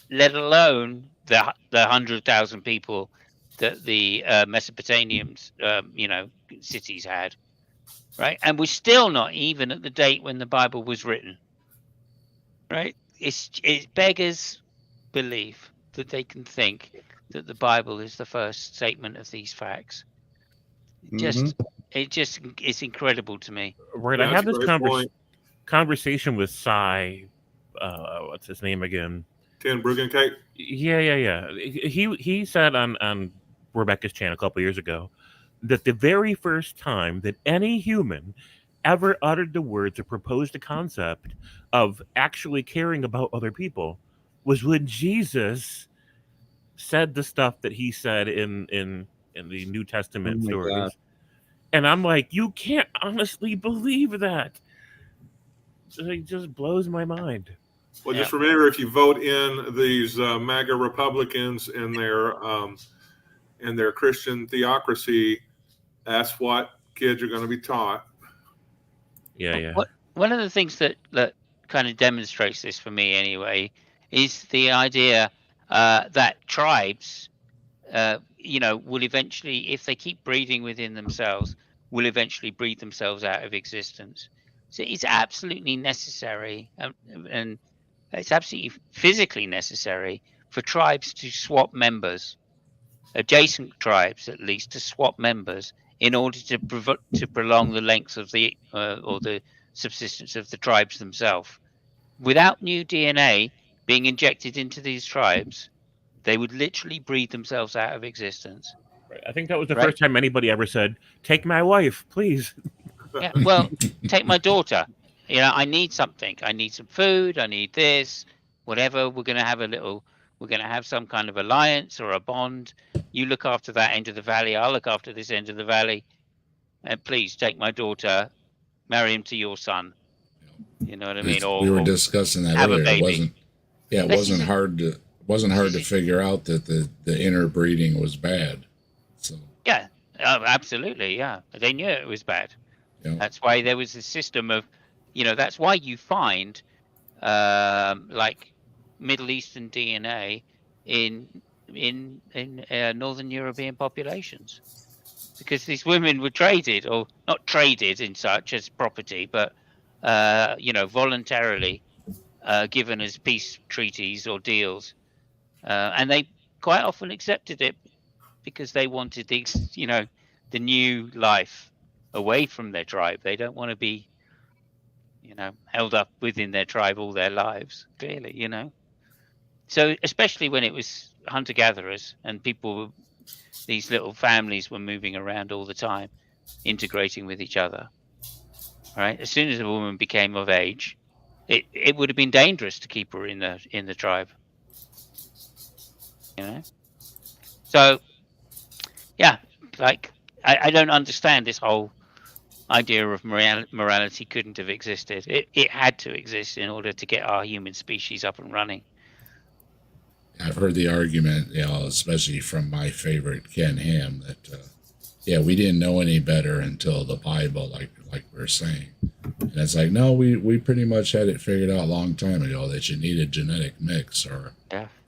let alone the 100,000 people that the Mesopotamians, you know, cities had, right? And we're still not even at the date when the Bible was written, right? It beggars belief that they can think that the Bible is the first statement of these facts. It's incredible to me. Right, Yeah, I had that's a this great point. conversation with Cy. What's his name again? Ken Bruggencake. Yeah. He said on Rebecca's channel a couple years ago that the very first time that any human ever uttered the words or proposed the concept of actually caring about other people was when Jesus said the stuff that he said in the New Testament Oh my stories. God. And I'm like, you can't honestly believe that. It just blows my mind. Well, just remember, if you vote in these MAGA Republicans and their Christian theocracy, that's what kids are going to be taught. Yeah. One of the things that kind of demonstrates this for me, anyway, is the idea that tribes, you know, will eventually, if they keep breeding within themselves, will eventually breed themselves out of existence. So it's absolutely necessary, and it's absolutely physically necessary for tribes to swap members, adjacent tribes at least, to swap members in order to prolong the length of the or the subsistence of the tribes themselves. Without new DNA being injected into these tribes, they would literally breed themselves out of existence. Right. I think that was the Right? first time anybody ever said, "Take my wife, please." Yeah, well, take my daughter. You know, I need something. I need some food. I need this, whatever. We're going to have some kind of alliance or a bond. You look after that end of the valley. I'll look after this end of the valley. And please take my daughter, marry him to your son. You know what I mean? We were Or discussing that have a earlier. baby. It wasn't hard to figure out that the interbreeding was bad. So Yeah, absolutely. Yeah, they knew it was bad. yeah. That's why there was a system of, you know, that's why you find like Middle Eastern DNA in Northern European populations, because these women were traded, or not traded in such as property, but you know, voluntarily given as peace treaties or deals, and they quite often accepted it because they wanted the new life away from their tribe. They don't want to be, you know, held up within their tribe all their lives, clearly, you know. So especially when it was hunter-gatherers and these little families were moving around all the time, integrating with each other. Right? As soon as a woman became of age, it would have been dangerous to keep her in the tribe. You know? So yeah, like I don't understand this whole idea of morality couldn't have existed. It had to exist in order to get our human species up and running. I've heard the argument, you know, especially from my favorite Ken Ham, that we didn't know any better until the Bible, like we're saying. And it's like, no, we pretty much had it figured out a long time ago that you need a genetic mix, or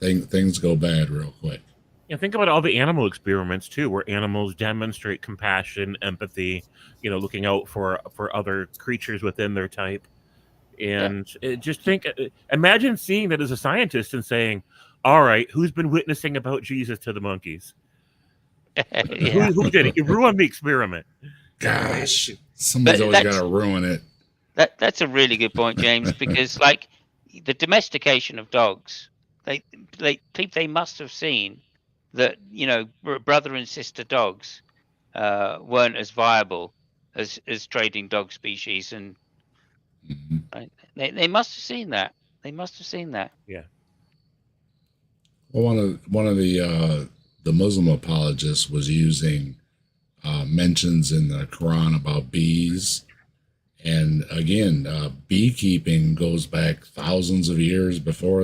things go bad real quick. Yeah, think about all the animal experiments too, where animals demonstrate compassion, empathy, you know, looking out for other creatures within their type. And just imagine seeing that as a scientist and saying, All right, who's been witnessing about Jesus to the monkeys? Yeah. Who did it? You ruined the experiment. Gosh, somebody's But always got that's- to ruin it. That's a really good point, James, because like the domestication of dogs, they must have seen that, you know, brother and sister dogs weren't as viable as trading dog species, and Mhm. they must have seen that. They must have seen that. Yeah. Well, one of the Muslim apologists was using mentions in the Quran about bees. And again, beekeeping goes back thousands of years before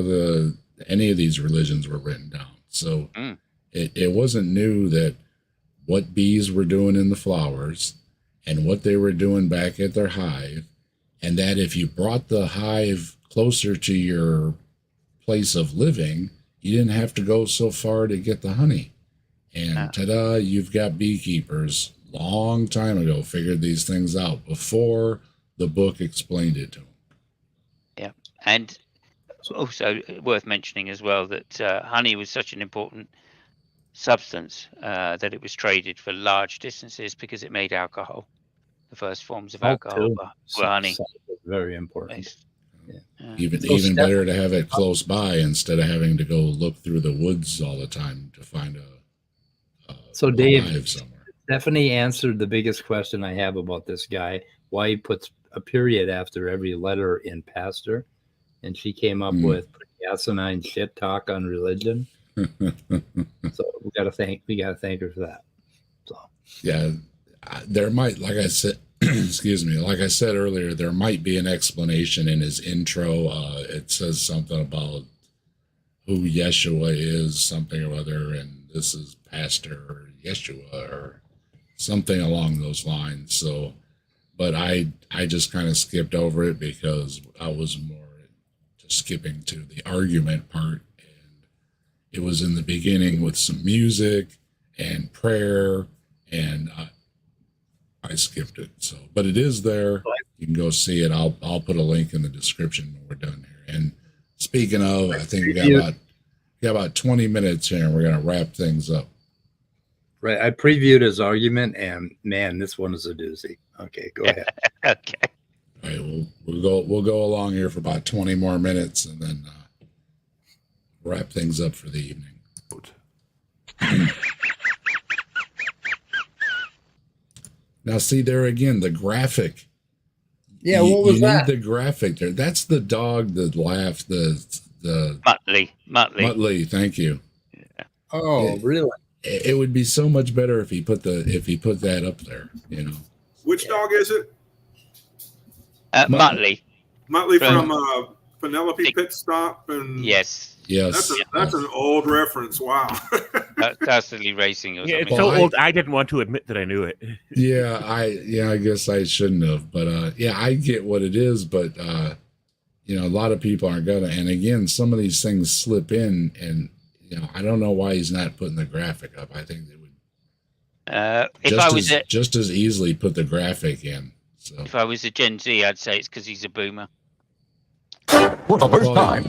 any of these religions were written down. So it wasn't new that what bees were doing in the flowers and what they were doing back at their hive, and that if you brought the hive closer to your place of living, you didn't have to go so far to get the honey. And ta-da, you've got beekeepers long time ago figured these things out before the book explained it to them. Yeah, and also worth mentioning as well that honey was such an important substance that it was traded for large distances because it made alcohol. The first forms of alcohol were honey. Very important. Based. Yeah. Even better to have it close by instead of having to go look through the woods all the time to find a So Dave, hive somewhere. Stephanie answered the biggest question I have about this guy, why he puts a period after every letter in pastor, and she came up with asinine shit talk on religion. So we gotta thank her for that. So Yeah, there might, like I said, excuse me, like I said earlier, there might be an explanation in his intro. It says something about who Yeshua is, something or other, and this is Pastor Yeshua or something along those lines. So, but I just kind of skipped over it because I was more just skipping to the argument part, and it was in the beginning with some music and prayer, and I skipped it. So, but it is there. You can go see it. I'll put a link in the description when we're done here. And speaking of, I think we got about 20 minutes here, and we're gonna wrap things up. right, I previewed his argument, and man, this one is a doozy. Okay, go ahead. Okay. All right, we'll go along here for about 20 more minutes, and then wrap things up for the evening. Now, see there again, the graphic. Yeah, what was that? You need the graphic there. That's the dog that laughed. The Muttley. Thank you. Yeah. Oh, really? It would be so much better if he put that up there. You know. Which dog is it? Muttley. Muttley from Penelope Pit Stop, and yes. That's an old reference. Wow. Constantly racing or Yeah, something. it's so old. I didn't want to admit that I knew it. I guess I shouldn't have, but yeah, I get what it is, but you know, a lot of people aren't gonna. And again, some of these things slip in, and you know, I don't know why he's not putting the graphic up. I think they would just as easily put the graphic in. So if I was a Gen Z, I'd say it's because he's a boomer. For the first time.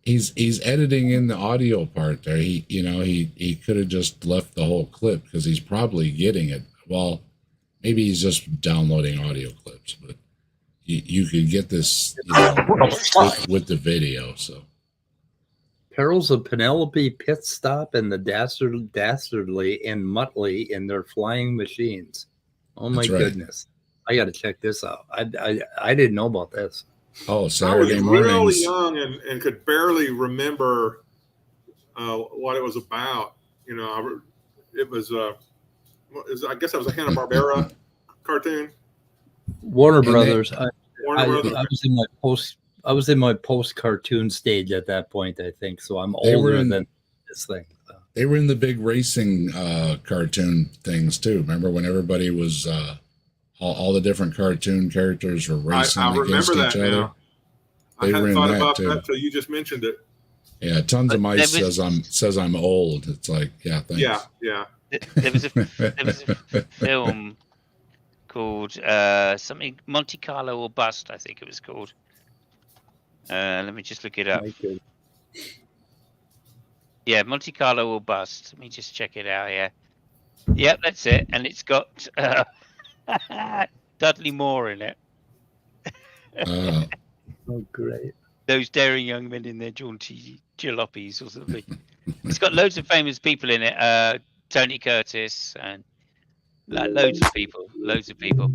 He's editing in the audio part there. He could have just left the whole clip because he's probably getting it. Well, maybe he's just downloading audio clips, but you could get this with the video. So Perils of Penelope Pit Stop and the Dastardly and Muttley in their flying machines. Oh my goodness. I got to check this out. I didn't know about this. Oh, Saturday mornings. I was really young and could barely remember what it was about. You know, it was I guess it was a Hanna-Barbera cartoon. Warner Brothers. Warner Brothers. I was in my post cartoon stage at that point, I think. So I'm older than this thing. They were in the big racing cartoon things too. Remember when everybody was all the different cartoon characters were racing against each other? Now. I hadn't thought about that until you just mentioned it. Yeah, Tons of Mice says I'm old. It's like, yeah, thanks. Yeah. There was a film called something Monte Carlo or Bust, I think it was called. Let me just look it up. Yeah, Monte Carlo or bust. Let me just check it out here. Yep, that's it. And it's got Dudley Moore in it. Uh, Oh, great. Those daring young men in their jaunty jalopies or something. It's got loads of famous people in it. Tony Curtis and like loads of people.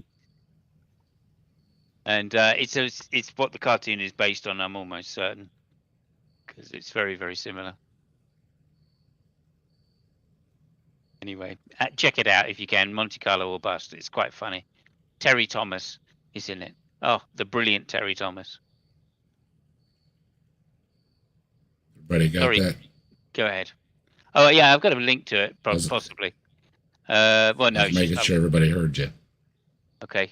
And it's what the cartoon is based on. I'm almost certain because it's very, very similar. Anyway, check it out if you can. Monte Carlo or bust. It's quite funny. Terry Thomas is in it. Oh, the brilliant Terry Thomas. everybody got Sorry. that? Go ahead. Oh yeah, I've got a link to it, possibly. Well, no, Just making sure everybody heard you. Okay.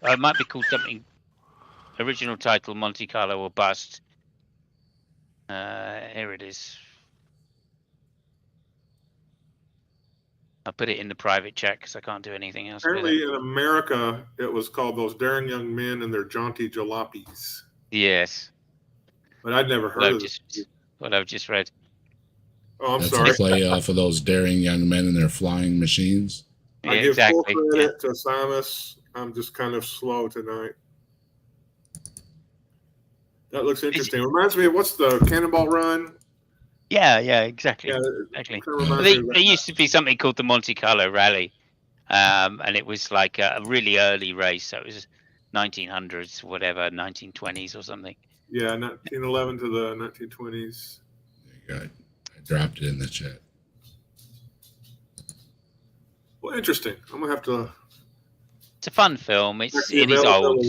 It might be called something. Original title: Monte Carlo or bust. Here it is. I'll put it in the private chat because I can't do anything else. Apparently, in America, it was called Those Daring Young Men and Their Jaunty Jalopies. Yes. But I'd never heard of it. What I've just read. Oh, I'm That's sorry. a play off of those daring young men and their flying machines. I give full credit to Simus. I'm just kind of slow tonight. That looks interesting. Reminds me of what's the Cannonball Run? Yeah, exactly. Yeah, exactly. there There used to be something called the Monte Carlo Rally, and it was like a really early race. So it was 1900s, whatever, 1920s or something. Yeah, 1911 to the 1920s. I dropped it in the chat. Well, interesting. I'm gonna have to. It's a fun film. It is old.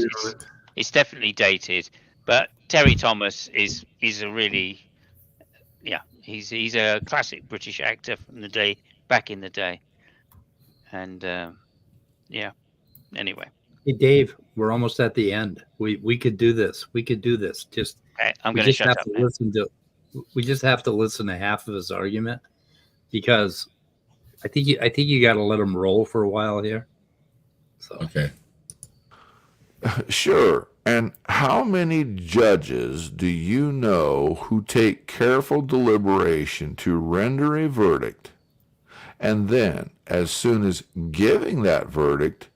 It's definitely dated, but Terry Thomas is a really, he's a classic British actor from the day back in the day, and Anyway. Hey Dave, we're almost at the end. We could do this. Just okay, I'm going to shut up. We just have to listen to half of his argument because I think you got to let him roll for a while here. So. Okay. Sure. And how many judges do you know who take careful deliberation to render a verdict, and then, as soon as giving that verdict,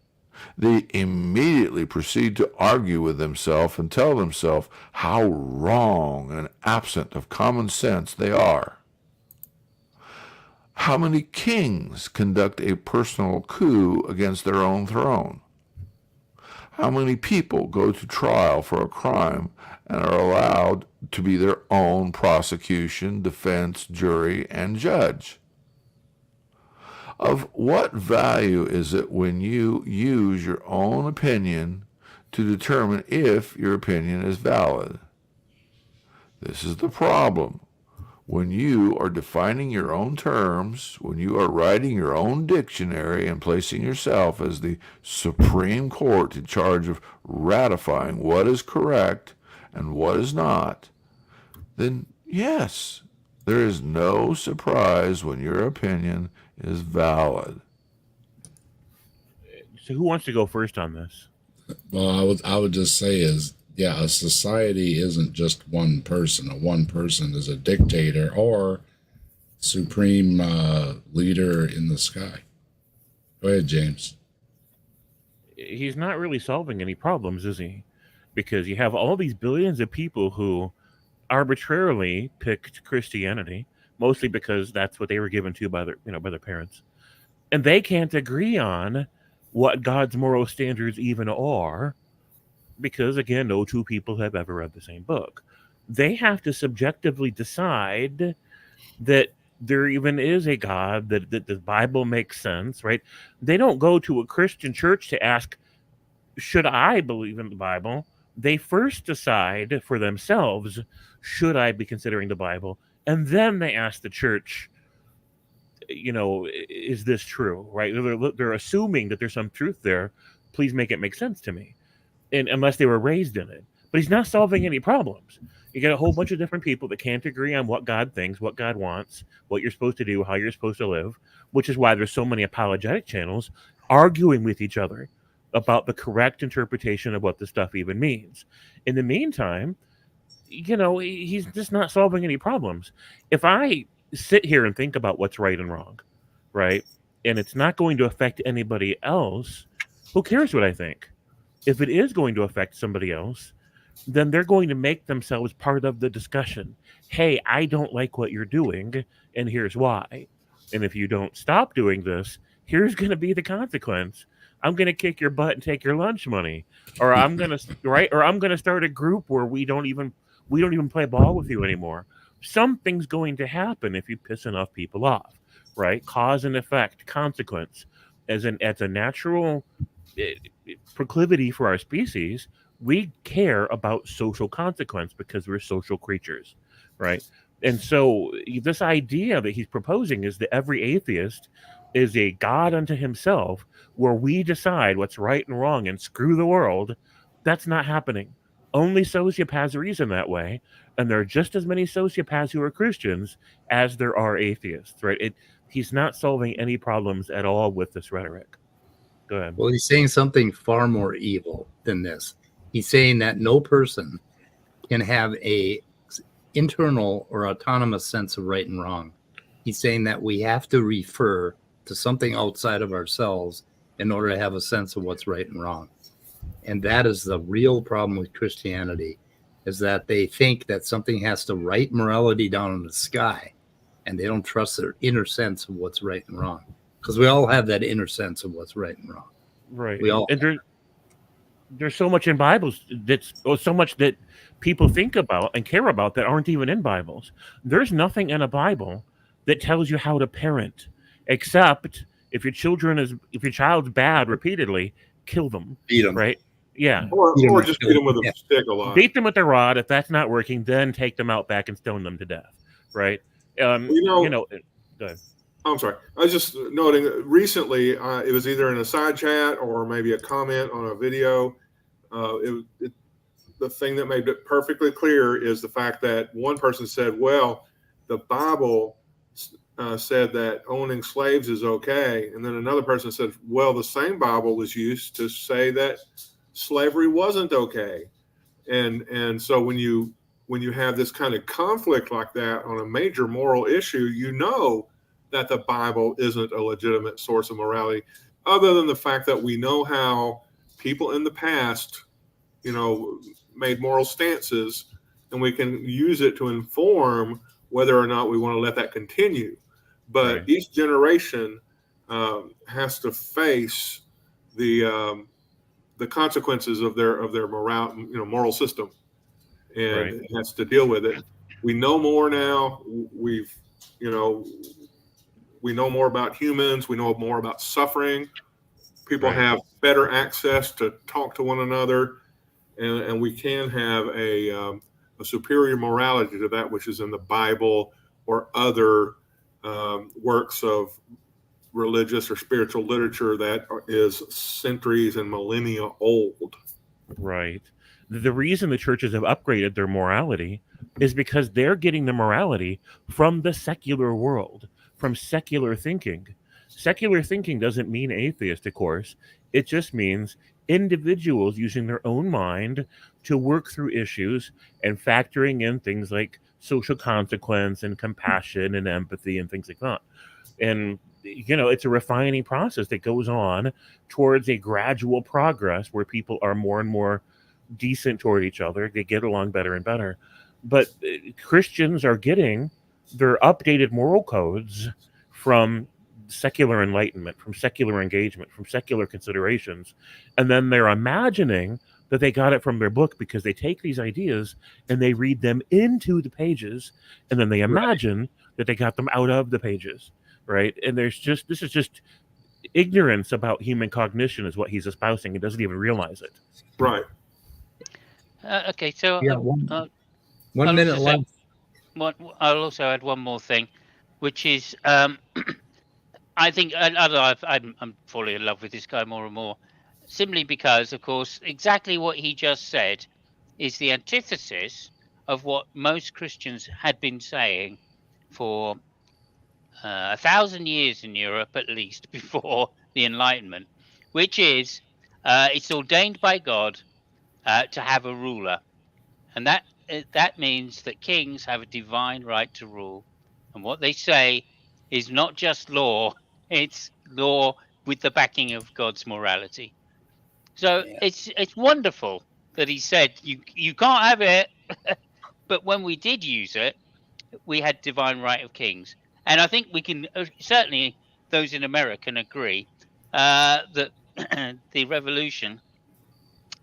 they immediately proceed to argue with themselves and tell themselves how wrong and absent of common sense they are? How many kings conduct a personal coup against their own throne? How many people go to trial for a crime and are allowed to be their own prosecution, defense, jury, and judge? Of what value is it when you use your own opinion to determine if your opinion is valid? This is the problem. When you are defining your own terms, when you are writing your own dictionary and placing yourself as the Supreme Court in charge of ratifying what is correct and what is not, then yes, there is no surprise when your opinion is valid. So who wants to go first on this? Well, I would just say a society isn't just one person. One person is a dictator or supreme leader in the sky. Go ahead, James. He's not really solving any problems, is he? Because you have all these billions of people who arbitrarily picked Christianity, mostly because that's what they were given to by their parents, and they can't agree on what God's moral standards even are. Because, again, no two people have ever read the same book. They have to subjectively decide that there even is a God, that the Bible makes sense, right? They don't go to a Christian church to ask, should I believe in the Bible? They first decide for themselves, should I be considering the Bible? And then they ask the church, is this true, right? They're assuming that there's some truth there. Please make it make sense to me. And unless they were raised in it. But he's not solving any problems. You get a whole bunch of different people that can't agree on what God thinks, what God wants, what you're supposed to do, how you're supposed to live, which is why there's so many apologetic channels arguing with each other about the correct interpretation of what the stuff even means. In the meantime, he's just not solving any problems. If I sit here and think about what's right and wrong, right, and it's not going to affect anybody else, who cares what I think? If it is going to affect somebody else, then they're going to make themselves part of the discussion. Hey, I don't like what you're doing, and here's why. And if you don't stop doing this, here's going to be the consequence. I'm going to kick your butt and take your lunch money, or I'm going to start a group where we don't even play ball with you anymore. Something's going to happen if you piss enough people off, right? Cause and effect, consequence, as a natural proclivity for our species. We care about social consequence because we're social creatures, right? And so this idea that he's proposing is that every atheist is a god unto himself, where we decide what's right and wrong and screw the world. That's not happening. Only sociopaths reason that way, and there are just as many sociopaths who are Christians as there are atheists, right? He's not solving any problems at all with this rhetoric. Go ahead. Well, he's saying something far more evil than this. He's saying that no person can have a internal or autonomous sense of right and wrong. He's saying that we have to refer to something outside of ourselves in order to have a sense of what's right and wrong. And that is the real problem with Christianity, is that they think that something has to write morality down in the sky, and they don't trust their inner sense of what's right and wrong. Because we all have that inner sense of what's right and wrong. Right. We all. And there's so much in Bibles so much that people think about and care about that aren't even in Bibles. There's nothing in a Bible that tells you how to parent, except if your child's bad repeatedly, kill them. Beat them. Right? Yeah. Or just beat them with a stick a lot. Beat them with a rod. If that's not working, then take them out back and stone them to death. Right? Go ahead. I'm sorry. I was just noting recently, it was either in a side chat or maybe a comment on a video. The thing that made it perfectly clear is the fact that one person said, well, the Bible said that owning slaves is okay. And then another person said, well, the same Bible was used to say that slavery wasn't okay. And so when you have this kind of conflict like that on a major moral issue, that the Bible isn't a legitimate source of morality, other than the fact that we know how people in the past, made moral stances, and we can use it to inform whether or not we want to let that continue. But Right. Each generation has to face the consequences of their moral system, and Right. it has to deal with it. We know more now. We know more about humans. We know more about suffering. People Right. have better access to talk to one another, and we can have a superior morality to that which is in the Bible or other works of religious or spiritual literature that is centuries and millennia old. Right. The reason the churches have upgraded their morality is because they're getting the morality from the secular world, from secular thinking. Secular thinking doesn't mean atheist, of course. It just means individuals using their own mind to work through issues and factoring in things like social consequence and compassion and empathy and things like that. And it's a refining process that goes on towards a gradual progress where people are more and more decent toward each other. They get along better and better. But Christians are getting their updated moral codes from secular enlightenment, from secular engagement, from secular considerations. And then they're imagining that they got it from their book because they take these ideas and they read them into the pages, and then they imagine that they got them out of the pages. Right. And this is just ignorance about human cognition is what he's espousing. He doesn't even realize it. Right. Okay, so Yeah, one I'll minute also say- left. I'll also add one more thing, which is I think I'm falling in love with this guy more and more, simply because, of course, exactly what he just said is the antithesis of what most Christians had been saying for 1,000 years in Europe, at least, before the Enlightenment, which is it's ordained by God to have a ruler, and that means that kings have a divine right to rule, and what they say is not just law; it's law with the backing of God's morality. So Yeah. it's wonderful that he said you can't have it, but when we did use it, we had divine right of kings, and I think we can certainly those in America can agree that the revolution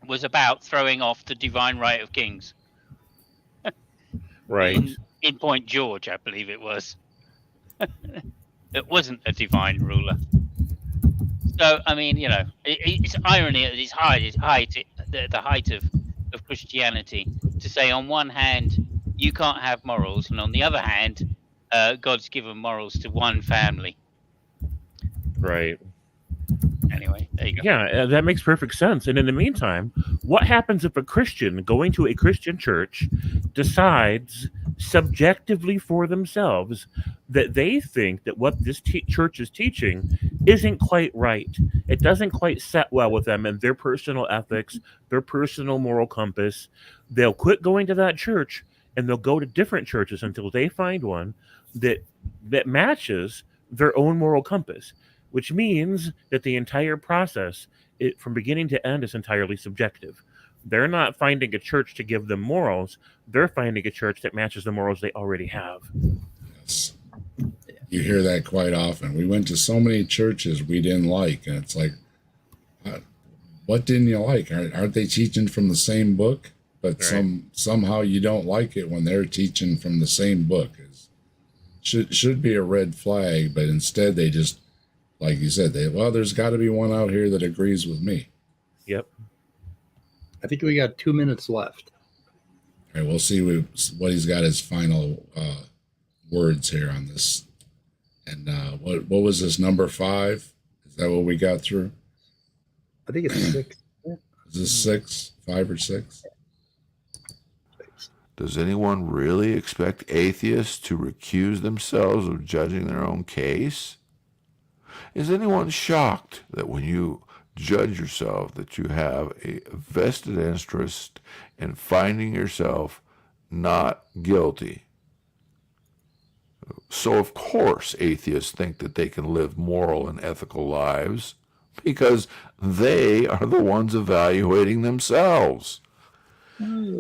was about throwing off the divine right of kings Right. in Point George, I believe it was. It wasn't a divine ruler. So I mean, it's irony at its height, the height of Christianity, to say on one hand you can't have morals, and on the other hand, God's given morals to one family. Right. Anyway, there you go. Yeah, that makes perfect sense. And in the meantime, what happens if a Christian going to a Christian church decides subjectively for themselves that they think that what this church is teaching isn't quite right? It doesn't quite set well with them and their personal ethics, their personal moral compass. They'll quit going to that church and they'll go to different churches until they find one that matches their own moral compass, which means that the entire process, from beginning to end, is entirely subjective. They're not finding a church to give them morals. They're finding a church that matches the morals they already have. Yes. You hear that quite often. We went to so many churches we didn't like, and it's like, what didn't you like? Aren't they teaching from the same book? But Right. somehow you don't like it when they're teaching from the same book. Should be a red flag, but instead they just, like you said, there's got to be one out here that agrees with me. Yep. I think we got 2 minutes left. All right, we'll see what he's got his final words here on this. And what was this, number 5? Is that what we got through? I think it's 6. Is this 6, 5 or 6? Does anyone really expect atheists to recuse themselves of judging their own case? Is anyone shocked that when you judge yourself that you have a vested interest in finding yourself not guilty? So of course atheists think that they can live moral and ethical lives because they are the ones evaluating themselves.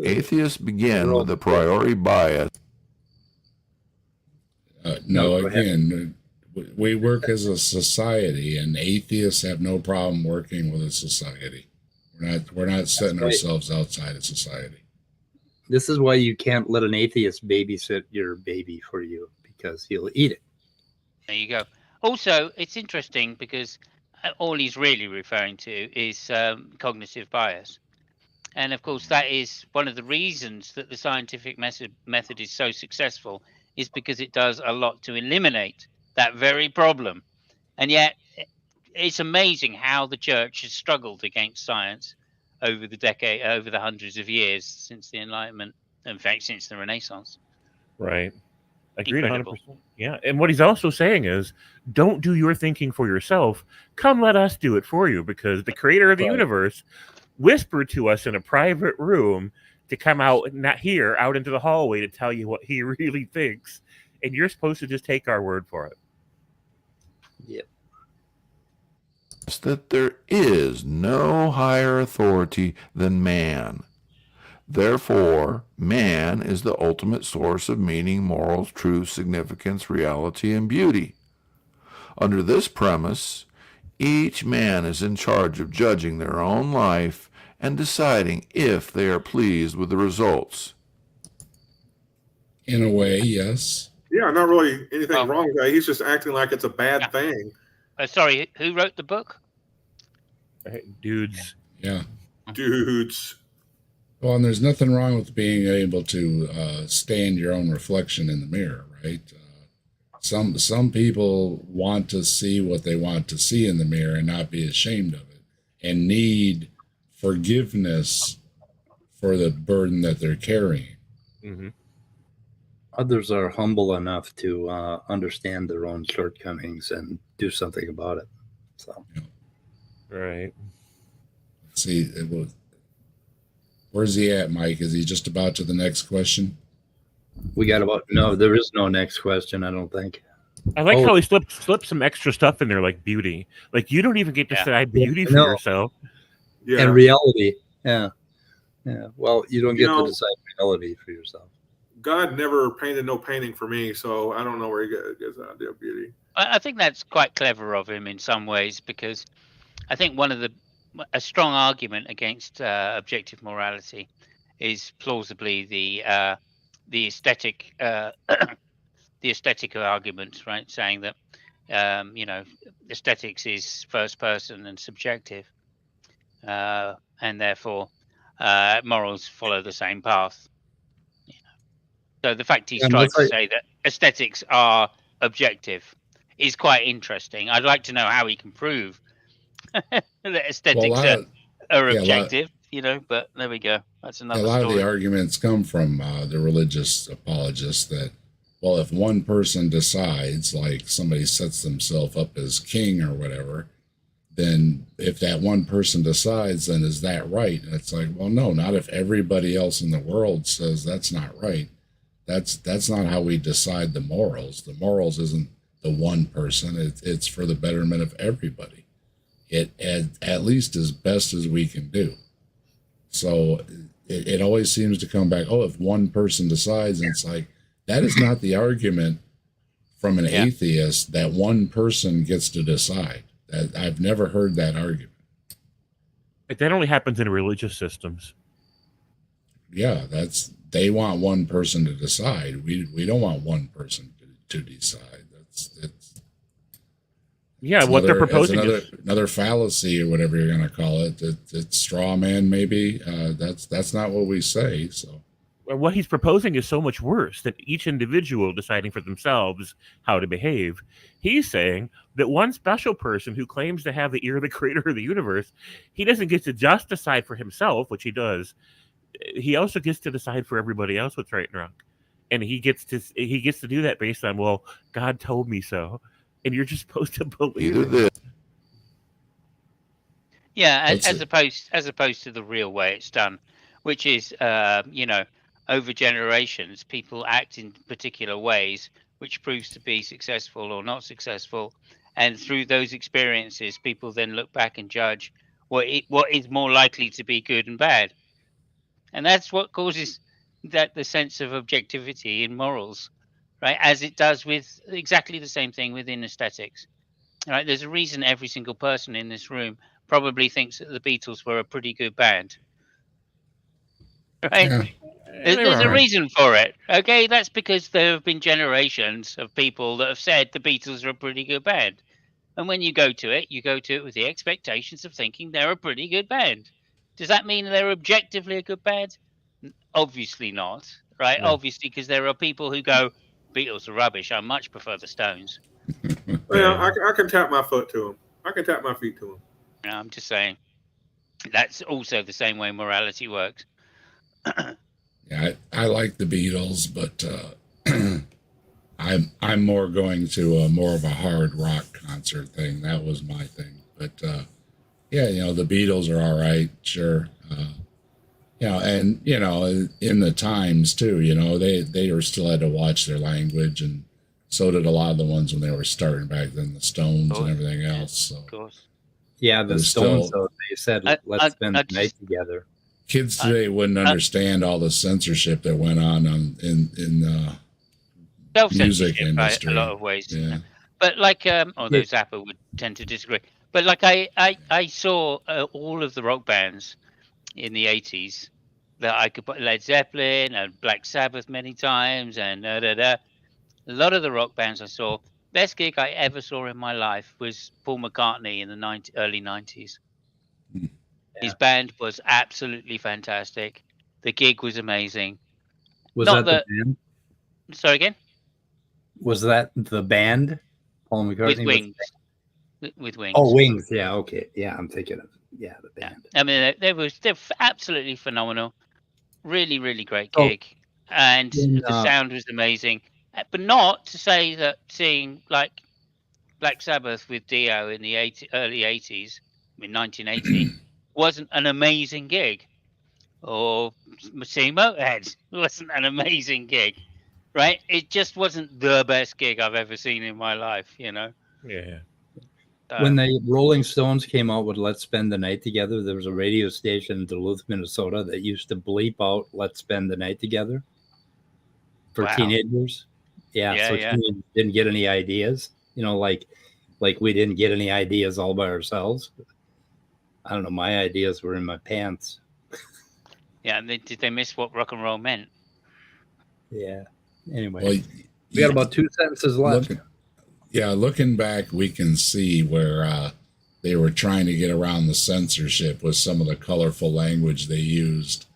Atheists begin with a priori bias. No, again, we work as a society, and atheists have no problem working with a society. We're not setting ourselves outside of society. This is why you can't let an atheist babysit your baby for you, because he'll eat it. There you go. Also, it's interesting because all he's really referring to is cognitive bias. And of course, that is one of the reasons that the scientific method is so successful, is because it does a lot to eliminate that very problem. And yet, it's amazing how the church has struggled against science over the hundreds of years since the Enlightenment. In fact, since the Renaissance. Right. Agreed, Incredible. 100%. Yeah. And what he's also saying is, don't do your thinking for yourself. Come let us do it for you, because the creator of the universe whispered to us in a private room to come out, not here, out into the hallway to tell you what he really thinks. And you're supposed to just take our word for it. Yep. That there is no higher authority than man. Therefore, man is the ultimate source of meaning, morals, truth, significance, reality, and beauty. Under this premise, each man is in charge of judging their own life and deciding if they are pleased with the results. In a way, yes. Yeah, not really anything wrong with that. He's just acting like it's a bad thing. Sorry, who wrote the book? Dudes. Yeah. Dudes. Well, and there's nothing wrong with being able to stand your own reflection in the mirror, right? Some people want to see what they want to see in the mirror and not be ashamed of it, and need forgiveness for the burden that they're carrying. Mm-hmm. Others are humble enough to understand their own shortcomings and do something about it. So, right. See, where's he at, Mike? Is he just about to the next question? We got about no. There is no next question. I don't think. I like how he slipped some extra stuff in there, like beauty. Like you don't even get to decide beauty for yourself. Yeah. And reality. Yeah. Yeah. Well, you don't You get know, to decide reality for yourself. God never painted no painting for me, so I don't know where he gets the idea of beauty. I think that's quite clever of him in some ways, because I think a strong argument against objective morality is plausibly the aesthetic the aesthetic argument, right? Saying that aesthetics is first person and subjective, and therefore morals follow the same path. So the fact he's tried to say that aesthetics are objective is quite interesting. I'd like to know how he can prove that aesthetics are objective, but there we go. That's another story. A lot story. of the arguments come from the religious apologists that, well, if one person decides, like somebody sets themselves up as king or whatever, then if that one person decides, then is that right? And it's like, well, no, not if everybody else in the world says that's not right. That's not how we decide the morals. The morals isn't the one person. It's for the betterment of everybody. It at least as best as we can do. So it always seems to come back, oh, if one person decides, and it's like, that is not the argument from an atheist that one person gets to decide. I've never heard that argument. That only happens in religious systems. Yeah, they want one person to decide. We don't want one person to decide. What they're proposing is another fallacy or whatever you're going to call it. It's straw man, maybe. That's not what we say. So what he's proposing is so much worse, that each individual deciding for themselves how to behave. He's saying that one special person who claims to have the ear of the creator of the universe, he doesn't get to just decide for himself, which he does. He also gets to decide for everybody else what's right and wrong. And he gets to do that based on, well, God told me so. And you're just supposed to believe it. Yeah, as opposed to the real way it's done, which is, over generations, people act in particular ways, which proves to be successful or not successful. And through those experiences, people then look back and judge what is more likely to be good and bad. And that's what causes the sense of objectivity in morals, right? As it does with exactly the same thing within aesthetics. Right? There's a reason every single person in this room probably thinks that the Beatles were a pretty good band. Right? Yeah. There's a reason for it. Okay, that's because there have been generations of people that have said the Beatles are a pretty good band. And when you go to it with the expectations of thinking they're a pretty good band. Does that mean they're objectively a good band? Obviously not, right? Yeah. Obviously, because there are people who go, Beatles are rubbish. I much prefer the Stones. Well, I can tap my foot to them. I can tap my feet to them. No, I'm just saying. That's also the same way morality works. Yeah, I like the Beatles, but I'm more going to more of a hard rock concert thing. That was my thing. But the Beatles are all right, sure. And in the times too, they were still had to watch their language, and so did a lot of the ones when they were starting back then, the Stones and everything else. So. Of course. Yeah, the Stones. So they said, "Let's spend the night together." Kids today wouldn't understand all the censorship that went on in the music industry. Right, a lot of ways. Yeah. But although Zappa would tend to disagree. But I saw all of the rock bands in the 80s that I could put, Led Zeppelin and Black Sabbath many times, and a lot of the rock bands I saw. Best gig I ever saw in my life was Paul McCartney in the early 90s. Yeah. His band was absolutely fantastic. The gig was amazing. Was that the band? Sorry again? Was that the band? Paul McCartney with Wings. With Wings. Oh, Wings. Yeah. Okay. Yeah, I'm thinking of the band. I mean, they're absolutely phenomenal. Really, really great gig, and the sound was amazing. But not to say that seeing like Black Sabbath with Dio in the early 80s, I mean 1980, wasn't an amazing gig, or seeing Motorhead wasn't an amazing gig, right? It just wasn't the best gig I've ever seen in my life, you know. Yeah. When the Rolling Stones came out with "Let's Spend the Night Together," there was a radio station in Duluth, Minnesota, that used to bleep out "Let's Spend the Night Together" for teenagers. Yeah, so teenagers didn't get any ideas. You know, like we didn't get any ideas all by ourselves. I don't know. My ideas were in my pants. Yeah, and did they miss what rock and roll meant? Yeah. Anyway, Well, we got about 2 sentences left. Looking back, we can see where they were trying to get around the censorship with some of the colorful language they used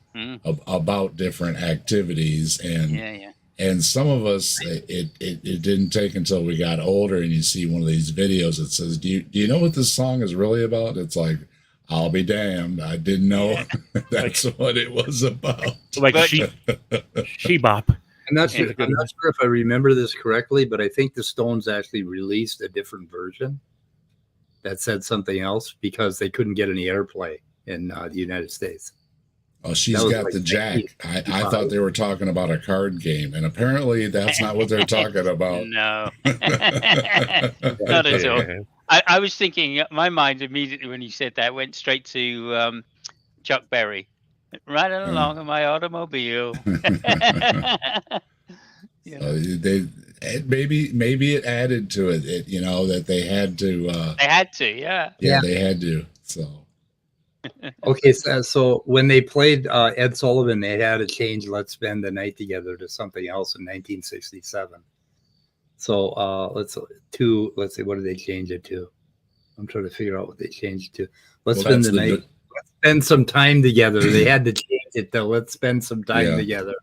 about different activities, and some of us, it didn't take until we got older, and you see one of these videos that says, "Do you know what this song is really about?" It's like, I'll be damned, I didn't know that's what it was about. Like She-Bop. I'm not sure if I remember this correctly, but I think the Stones actually released a different version that said something else because they couldn't get any airplay in the United States. Oh, she's got like the jack. I thought they were talking about a card game, and apparently that's not what they're talking about. No. Not at all. I was thinking, my mind immediately when you said that went straight to Chuck Berry. Riding along in my automobile. Maybe it added to it, you know, that they had to. They had to, yeah. Yeah, they had to. So. Okay, so when they played Ed Sullivan, they had to change "Let's Spend the Night Together" to something else in 1967. So let's see, what did they change it to? I'm trying to figure out what they changed it to. Let's spend the night. Let's spend some time together. They had to change it to "Let's spend some time together."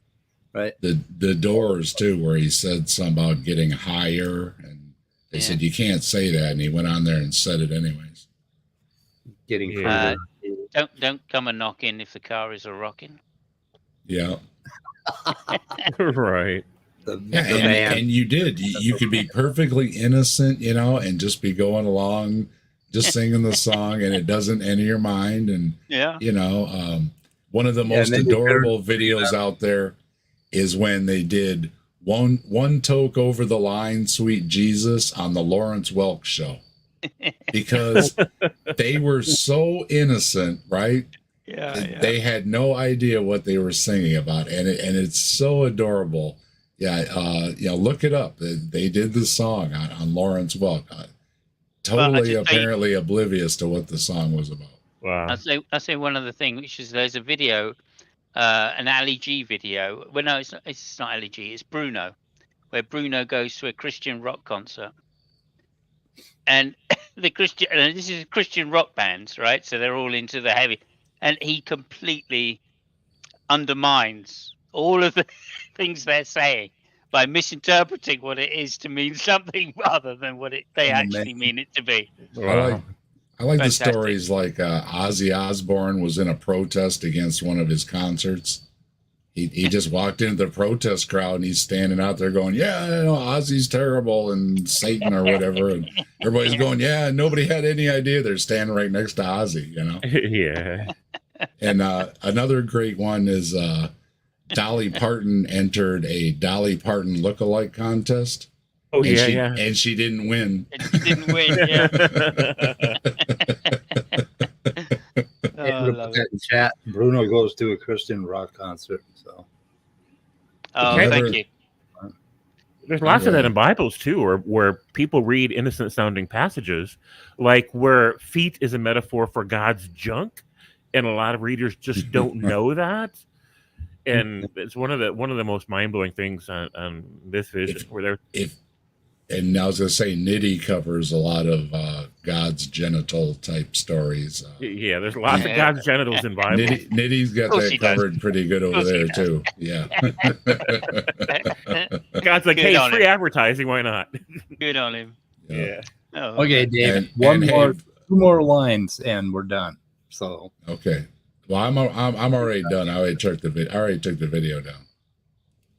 Right. The Doors too, where he said something about getting higher, and they said you can't say that, and he went on there and said it anyways. Getting don't come a knocking if the car is a rocking. Yeah. Right. And you did. You could be perfectly innocent, you know, and just be going along, just singing the song, and it doesn't enter your mind. And you know, one of the most adorable videos out there is when they did one toke over the line, "Sweet Jesus" on the Lawrence Welk show, because they were so innocent, right? They had no idea what they were singing about, and it's so adorable. Look it up. They did the song on Lawrence Welk, totally apparently oblivious to what the song was about. Wow. I'll say one other thing, which is there's a video, an Ali G video. Well, no, it's not Ali G. It's Bruno, where Bruno goes to a Christian rock concert, and this is Christian rock bands, right? So they're all into the heavy, and he completely undermines all of the things they're saying by misinterpreting what it is to mean something other than what they actually mean it to be. Wow. I like the stories like Ozzy Osbourne was in a protest against one of his concerts. He just walked into the protest crowd and he's standing out there going, "Yeah, you know, Ozzy's terrible and Satan or whatever." And everybody's going, "Yeah," nobody had any idea they're standing right next to Ozzy, you know? Yeah. And another great one is Dolly Parton entered a Dolly Parton lookalike contest. Oh, and and she didn't win. And she didn't win, yeah. In chat, Bruno goes to a Christian rock concert. So. Thank you. There's lots of that in Bibles too, where people read innocent sounding passages, like where feet is a metaphor for God's junk, and a lot of readers just don't know that. And it's one of the most mind blowing things on this vision, and I was going to say, Nitty covers a lot of God's genital type stories. Yeah, there's lots of God's genitals in Bible. Nitty's got that covered pretty good over there too. Yeah. God's like, hey, free advertising, why not? Good on him. Yeah. Okay, David. Two more lines, and we're done. So. Okay. Well, I'm already done. I already took the video down.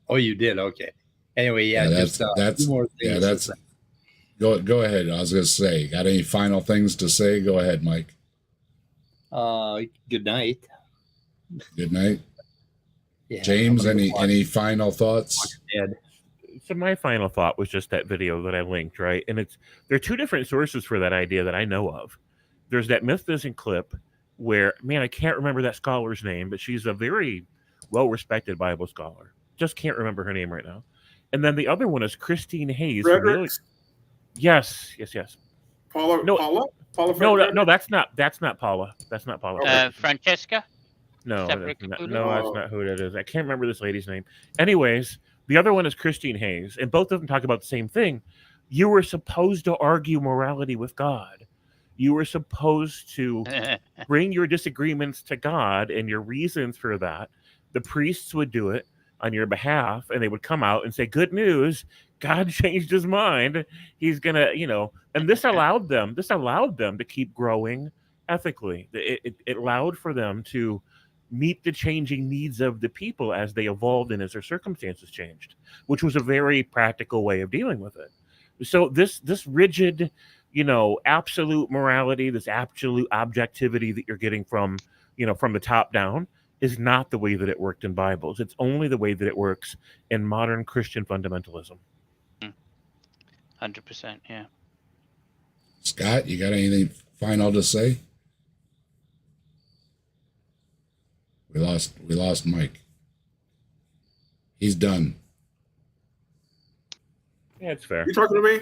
Oh, you did? Okay. Anyway, that's two more things. That's go ahead. I was going to say, got any final things to say? Go ahead, Mike. Good night. Good night. Yeah, James, I'm gonna any final thoughts? Ed. So my final thought was just that video that I linked, right? And there are two different sources for that idea that I know of. There's that Myth Doesn't clip where, man, I can't remember that scholar's name, but she's a very well-respected Bible scholar. Just can't remember her name right now. And then the other one is Christine Hayes. Fredericks? Yes. Paula? No, Fredericks? no, that's not Paula. That's not Paula. Francesca? No, Separate that's Capullo? not who that is. I can't remember this lady's name. Anyways, the other one is Christine Hayes, and both of them talk about the same thing. You were supposed to argue morality with God. You were supposed to bring your disagreements to God and your reasons for that. The priests would do it on your behalf, and they would come out and say, good news, God changed his mind. He's going to, and this allowed them to keep growing ethically. It allowed for them to meet the changing needs of the people as they evolved and as their circumstances changed, which was a very practical way of dealing with it. So this rigid, absolute morality, this absolute objectivity that you're getting from the top down is not the way that it worked in Bibles. It's only the way that it works in modern Christian fundamentalism. 100%, yeah. Scott, you got anything final to say? We lost Mike. He's done. Yeah, it's fair. You talking to me?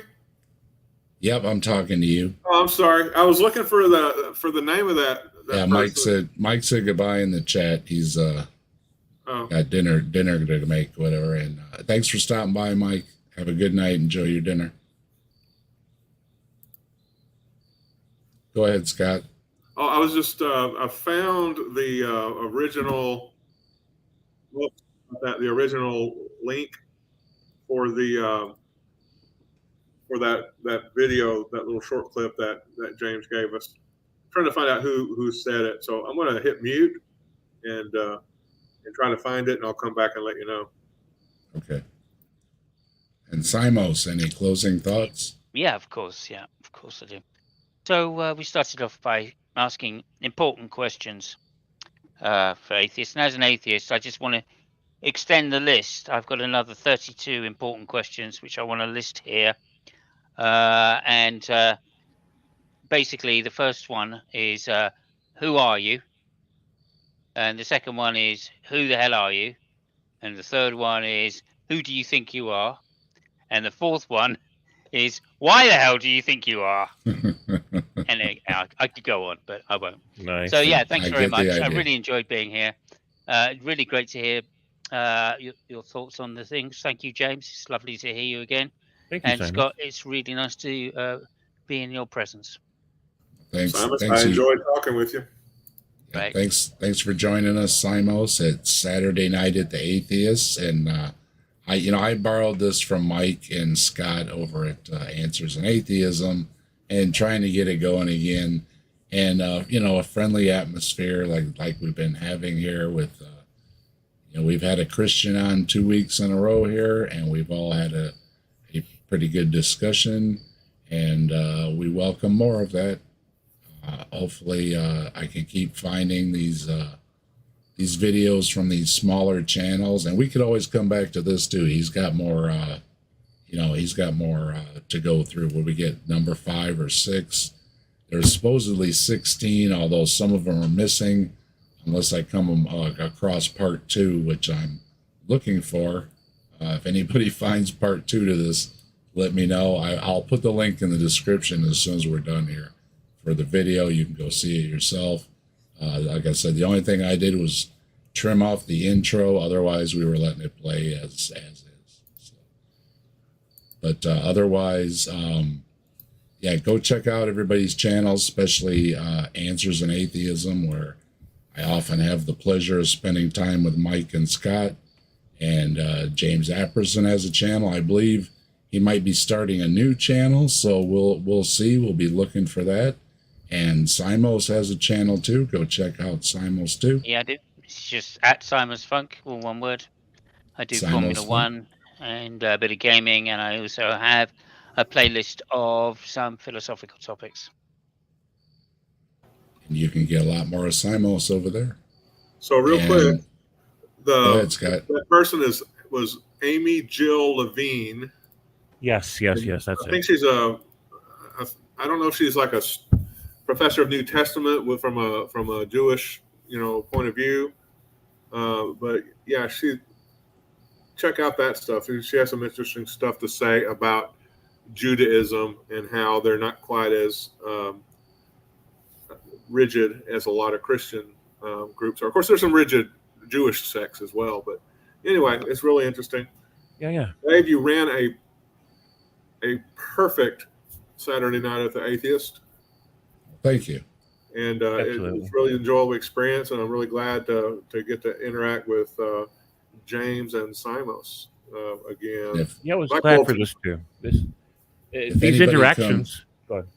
Yep, I'm talking to you. Oh, I'm sorry. I was looking for the name of that. Yeah, Mike said goodbye in the chat. He's got dinner to make, whatever. And thanks for stopping by, Mike. Have a good night. Enjoy your dinner. Go ahead, Scott. Oh, I was just I found the original the original link for the for that video, that little short clip that James gave us. I'm trying to find out who said it. So I'm going to hit mute and try to find it, and I'll come back and let you know. Okay. And Simos, any closing thoughts? Yeah, of course. Yeah, of course I do. So we started off by asking important questions for atheists. And as an atheist, I just want to extend the list. I've got another 32 important questions which I want to list here. And basically, the first one is, who are you? And the second one is, who the hell are you? And the third one is, who do you think you are? And the fourth one is, why the hell do you think you are? And I could go on, but I won't. Nice. So yeah, thanks very much. I really enjoyed being here. Really great to hear your thoughts on the things. Thank you, James. It's lovely to hear you again. Thank you, and Simon. Scott, it's really nice to be in your presence. Thanks. Simon, thanks I enjoyed talking with you. Yeah, thanks for joining us, Simos. It's Saturday night at the Atheists, and I borrowed this from Mike and Scott over at Answers in Atheism, and trying to get it going again, and a friendly atmosphere like we've been having here with we've had a Christian on 2 weeks in a row here, and we've all had a pretty good discussion, and we welcome more of that. Hopefully I can keep finding these videos from these smaller channels, and we could always come back to this too. He's got more to go through where we get number 5 or 6. There's supposedly 16, although some of them are missing unless I come across part 2, which I'm looking for. If anybody finds part 2 to this, let me know. I'll put the link in the description as soon as we're done here for the video. You can go see it yourself. Like I said, the only thing I did was trim off the intro. Otherwise, we were letting it play as is. So. But otherwise, go check out everybody's channels, especially Answers in Atheism, where I often have the pleasure of spending time with Mike and Scott. And James Apperson has a channel. I believe he might be starting a new channel, so we'll see. We'll be looking for that. And Simos has a channel too. Go check out Simos too. Yeah, I do. It's just at Simon's Funk, all one word. I do Formula One and a bit of gaming, and I also have a playlist of some philosophical topics. And you can get a lot more of Simos over there. So real And- quick, Go ahead, Scott. that person was Amy Jill Levine. Yes, that's I think she's I don't know if she's like a professor of New Testament from a Jewish point of view, but yeah, check out that stuff. She has some interesting stuff to say about Judaism and how they're not quite as rigid as a lot of Christian groups are. Of course, there's some rigid Jewish sects as well, but anyway, it's really interesting. Yeah. Dave, you ran a perfect Saturday night at the Atheist. Thank you. And Absolutely. it's really enjoyable experience, and I'm really glad to get to interact with James and Simos again. Yeah, I was My glad goal- for this too. These anybody interactions. Go ahead.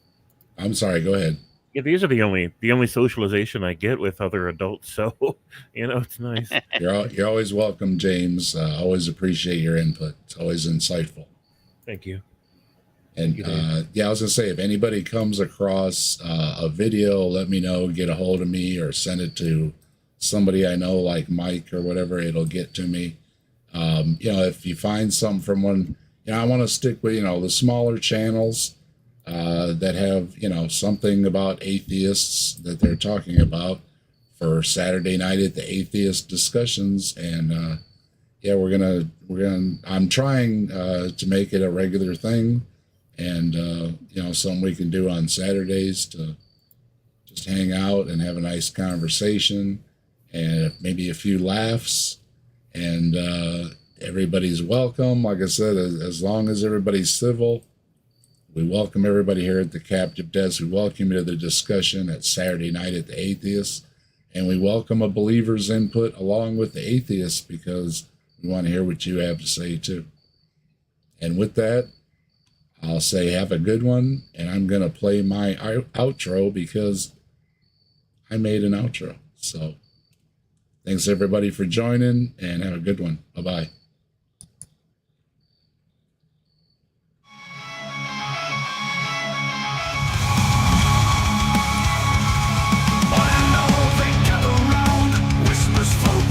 I'm sorry, go ahead. Yeah, these are the only socialization I get with other adults. So it's nice. You're always welcome, James. Always appreciate your input. It's always insightful. Thank you. And I was gonna say, if anybody comes across a video, let me know. Get a hold of me or send it to somebody I know, like Mike or whatever. It'll get to me. If you find something from one, I want to stick with the smaller channels that have something about atheists that they're talking about for Saturday night at the Atheist discussions. And we're gonna. I'm trying to make it a regular thing. And, something we can do on Saturdays to just hang out and have a nice conversation and maybe a few laughs. And everybody's welcome. Like I said, as long as everybody's civil, we welcome everybody here at the Captive Desk. We welcome you to the discussion at Saturday night at the Atheists. And we welcome a believer's input along with the atheists, because we want to hear what you have to say too. And with that, I'll say have a good one, and I'm going to play my outro because I made an outro. So thanks everybody for joining, and have a good one. Bye-bye.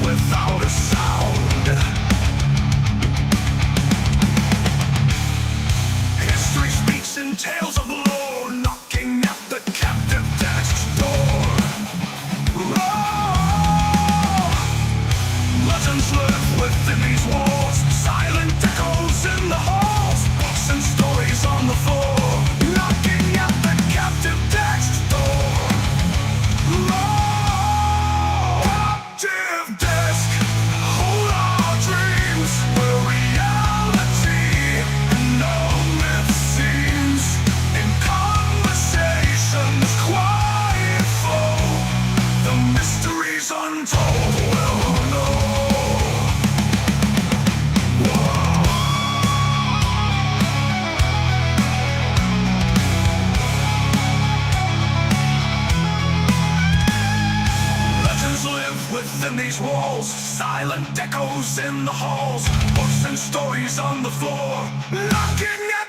Without a sound, history speaks in tales of lore, knocking at the captive desk's door. Legends live within these walls, silent echoes in the halls, books and stories on the floor, knocking at the captive desk's door. Captive desk, hold our dreams, where reality and no myth seems. In conversations, quiet flow, the mysteries untold will know. Legends live within these walls, silent echoes in the halls, books and stories on the floor, knocking at